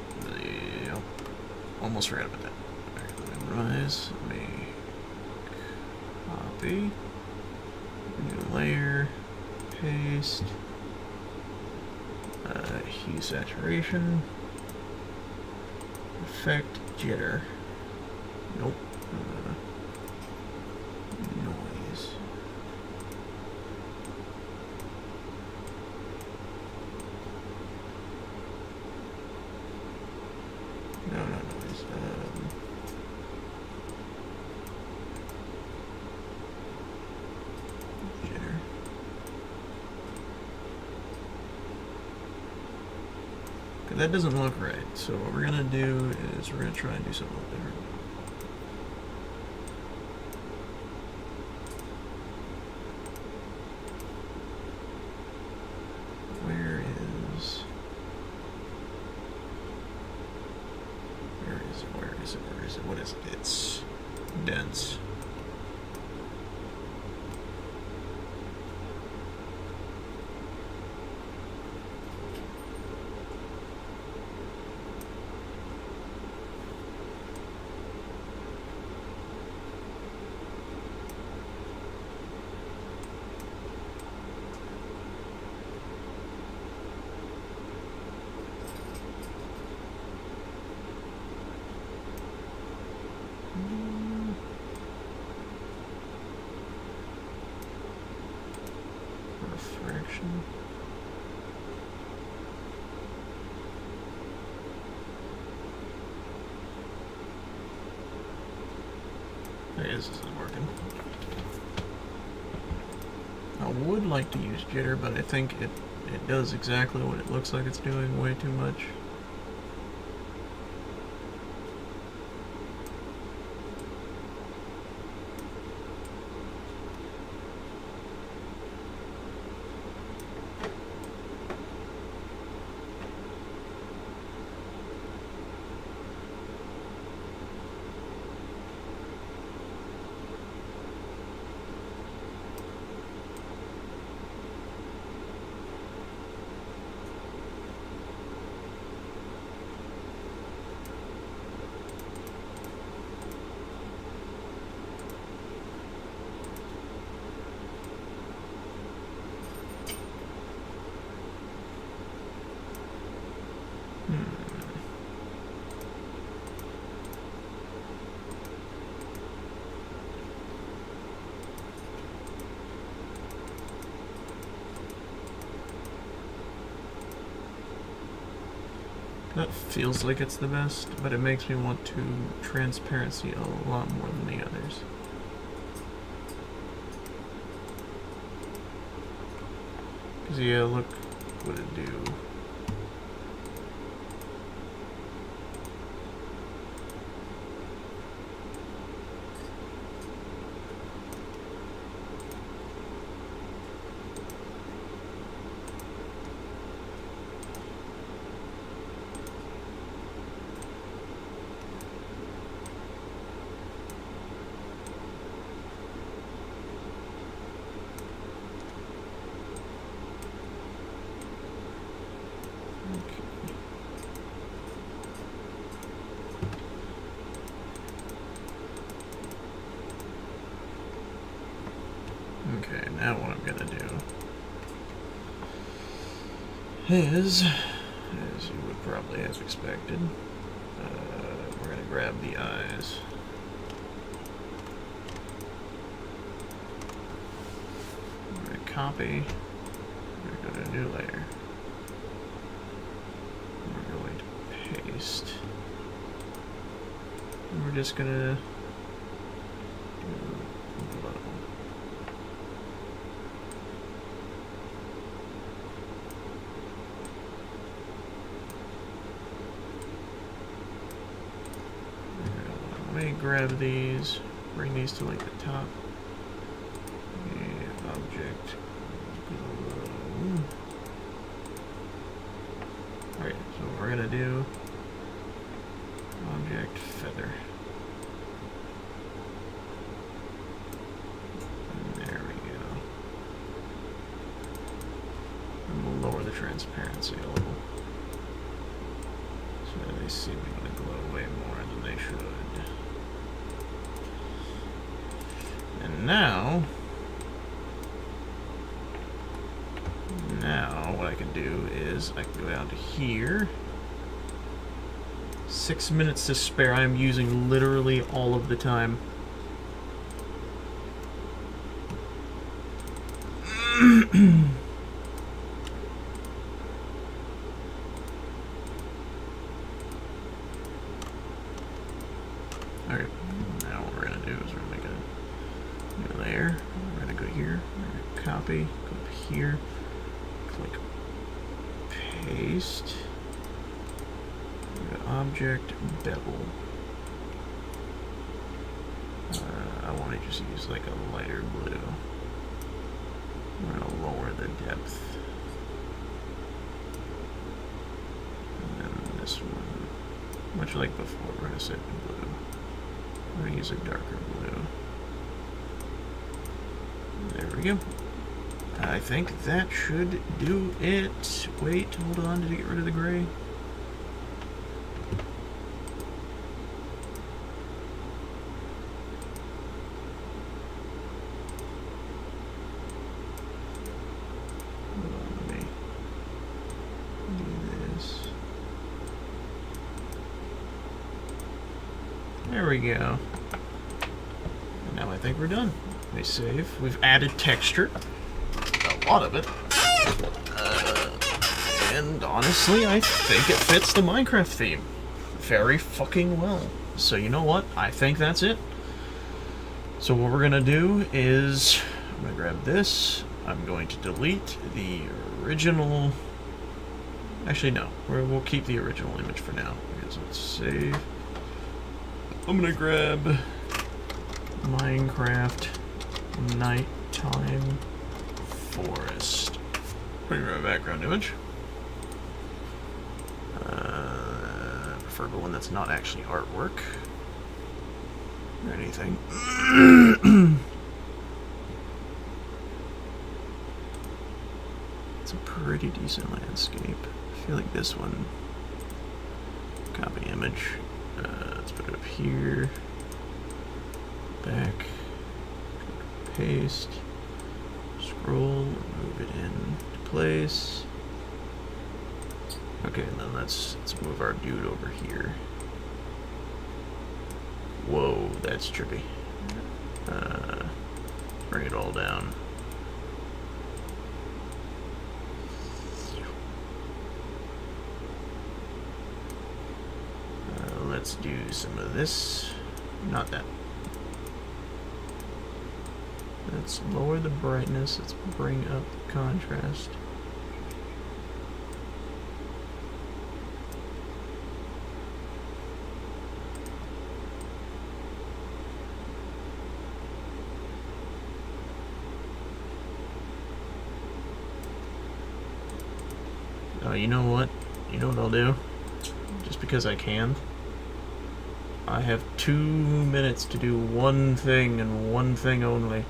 Almost forgot about that. Alright, minimize. Make. Copy. New layer. Paste. Hue saturation. Effect jitter. Nope. Noise. No, not noise. Jitter. Okay, that doesn't look right. So what we're gonna do is we're gonna try and do something different. dense. Refraction. Okay, this isn't working. I would like to use jitter, but I think it does exactly what it looks like it's doing, way too much. That feels like it's the best, but it makes me want to transparency a lot more than the others. Because yeah, look what it do. Okay, now what I'm gonna do is, as you would probably have expected, we're gonna grab the eyes. I'm gonna copy, we're gonna go to new layer. We're going to paste. And we're just gonna grab these, bring these to like the top. Object glow. Alright, so what we're gonna do, object feather. And there we go. And we'll lower the transparency a little. So they seem to glow way more than they should. And now what I can do is I can go down to here. 6 minutes to spare. I'm using literally all of the time. Alright, now what we're going to do is we're going to make a new layer. We're going to go here, we're going to copy, go up here, click paste, go to object bevel. I want to just use like a lighter blue. We're going to lower the depth. And then this one, much like before, we're going to set blue. I'm gonna use a darker blue. There we go. I think that should do it. Wait, hold on, did I get rid of the gray? Hold on, let me do this. There we go. And now I think we're done. Let me save. We've added texture. A lot of it. And honestly, I think it fits the Minecraft theme very fucking well. So you know what? I think that's it. So what we're gonna do is, I'm gonna grab this. I'm going to delete the original. Actually, no. We'll keep the original image for now. Because let's save. I'm gonna grab Minecraft Nighttime Forest. Bring our background image. Preferable one that's not actually artwork or anything. It's a pretty decent landscape. I feel like this one. Copy image. Let's put it up here. Back. Paste. Scroll, move it into place. Okay, and then let's move our dude over here. Whoa, that's trippy. Bring it all down. Let's do some of this. Not that. Let's lower the brightness. Let's bring up the contrast. Oh, you know what? You know what I'll do? Just because I can. I have 2 minutes to do one thing and one thing only.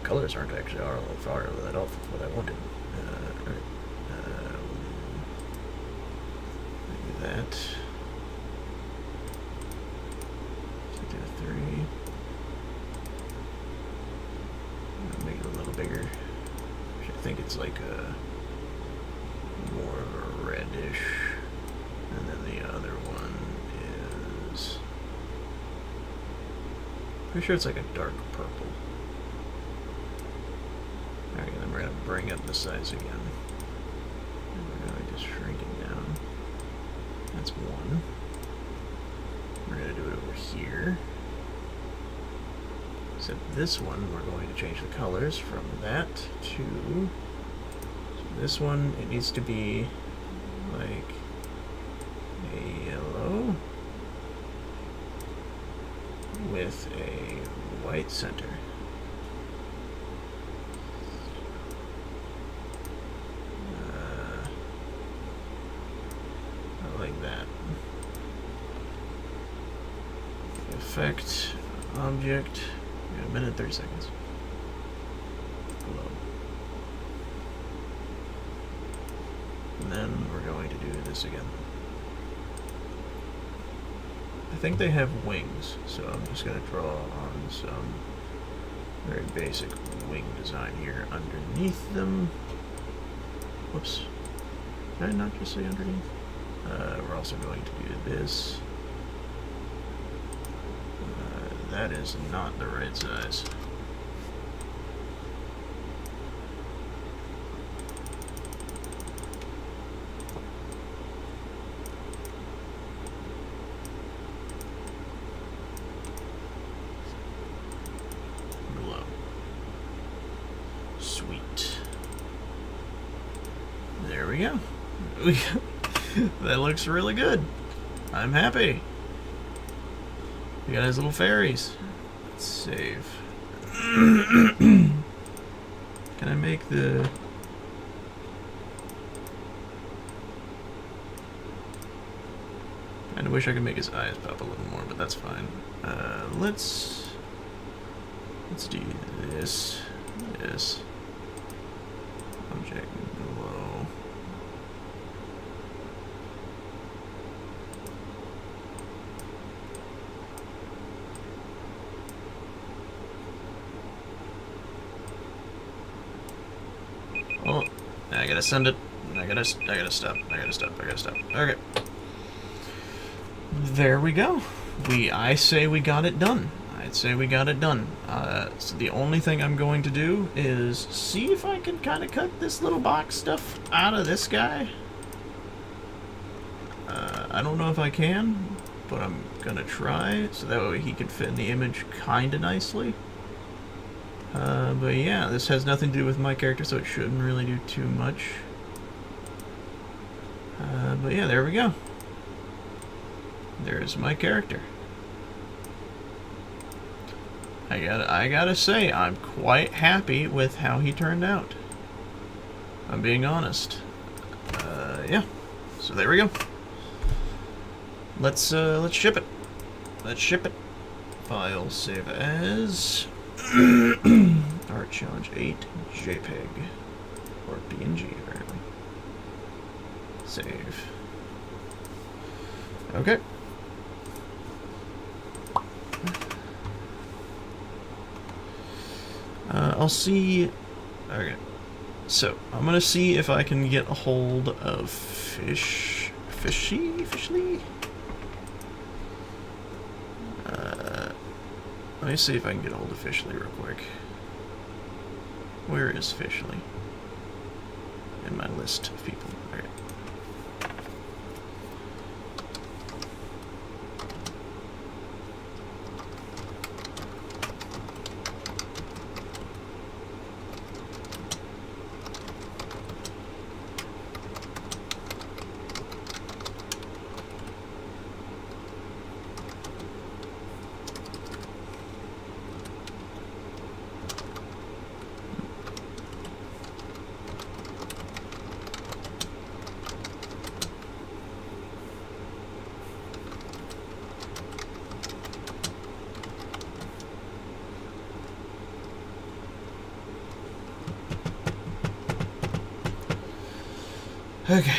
Colors aren't actually all far that off of what I wanted. Alright. Do that. So do 3. I'll make it a little bigger. I think it's like a more of a reddish. And then the other one is pretty sure it's like a dark purple. Alright, then we're going to bring up the size again. And we're going to just shrink it down. That's 1. We're going to do it over here. Except this one, we're going to change the colors from that to... So this one, it needs to be like a yellow with a white center. Like that. Effect, object, 1 minute 30 seconds. Hello. And then we're going to do this again. I think they have wings, so I'm just going to draw on some very basic wing design here underneath them. Whoops. Did I not just say underneath? We're also going to do this. That is not the right size. Glow. Sweet. There we go. That looks really good. I'm happy. We got his little fairies. Let's save. Can I make the... And I wish I could make his eyes pop a little more, but that's fine. Let's do this. This. Object below. Oh, I gotta send it. I gotta stop. Okay. There we go. I say we got it done. I'd say we got it done. So the only thing I'm going to do is see if I can kind of cut this little box stuff out of this guy. I don't know if I can, but I'm gonna try, so that way he can fit in the image kind of nicely. But yeah, this has nothing to do with my character, so it shouldn't really do too much. But yeah, there we go. There's my character. I gotta say, I'm quite happy with how he turned out. I'm being honest. Yeah. So there we go. Let's ship it. Let's ship it. File save as Art Challenge 8 JPEG or PNG apparently. Save. Okay. I'll see. Okay. So I'm gonna see if I can get a hold of Fishly. Let me see if I can get a hold of Fishly real quick. Where is Fishly? In my list of people. Okay. Okay.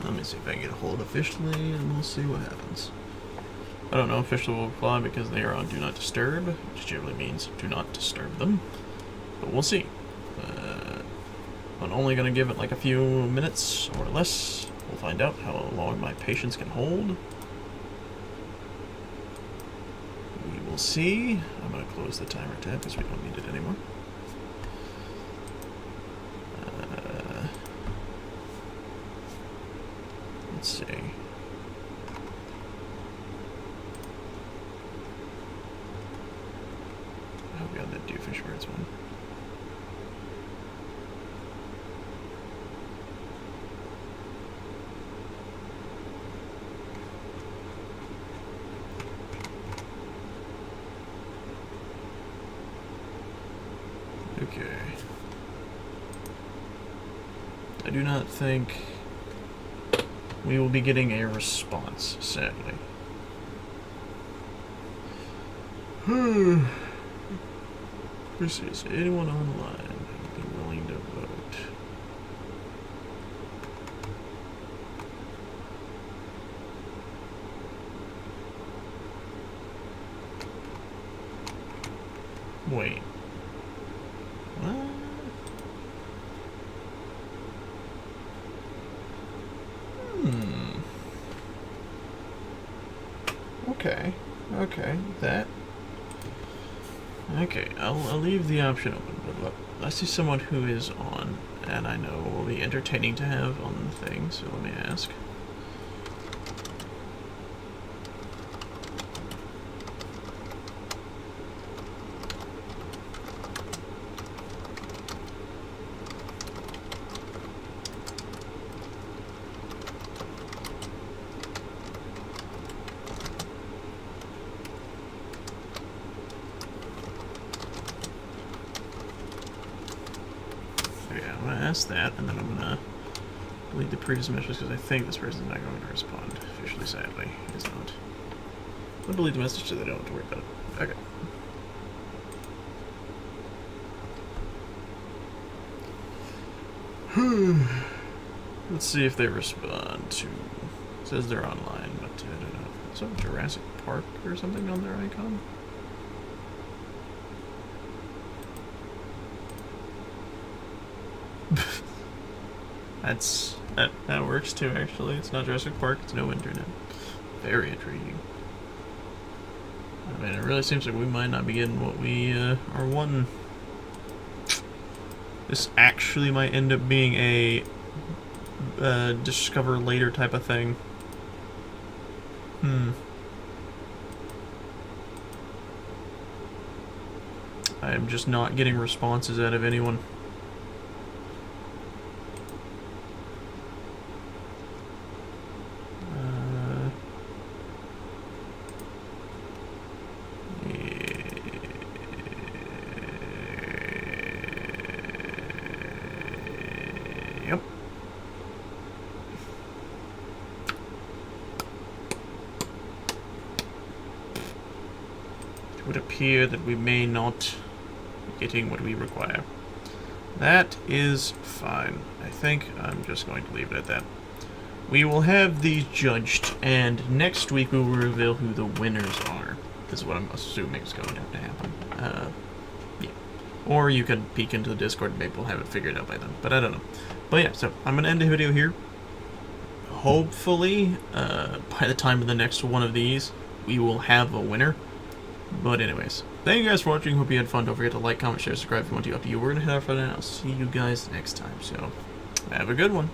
Let me see if I can get a hold of Fishly, and we'll see what happens. I don't know if Fishly will reply because they are on Do Not Disturb, which generally means do not disturb them. But we'll see. I'm only going to give it like a few minutes or less. We'll find out how long my patience can hold. We will see. I'm going to close the timer tab because we don't need it anymore. Let's see. Oh god, that Doofenshmirtz one. Okay. I do not think we will be getting a response, sadly. Is anyone online be willing to vote? Wait. What? Okay. Okay. That. Okay. I'll leave the option open. But look, I see someone who is on, and I know will be entertaining to have on the thing. So let me ask. past that, and then I'm gonna delete the previous message because I think this person's not going to respond officially, sadly. He's not. I'll delete the message so they don't have to worry about it. Okay. Let's see if they respond to... It says they're online, but I don't know. Is there Jurassic Park or something on their icon? That works too, actually. It's not Jurassic Park, it's no internet. Very intriguing. I mean, it really seems like we might not be getting what we are wanting. This actually might end up being a discover later type of thing. I am just not getting responses out of anyone. Yep. It would appear that we may not be getting what we require. That is fine. I think I'm just going to leave it at that. We will have these judged, and next week we will reveal who the winners are. This is what I'm assuming is going to have to happen. Yeah. Or you can peek into the Discord and maybe we'll have it figured out by then. But I don't know. But yeah, so I'm going to end the video here. Hopefully, by the time of the next one of these, we will have a winner. But anyways, thank you guys for watching. Hope you had fun. Don't forget to like, comment, share, subscribe if you want to. Up to you. We're going to head off for now. I'll see you guys next time. So, have a good one.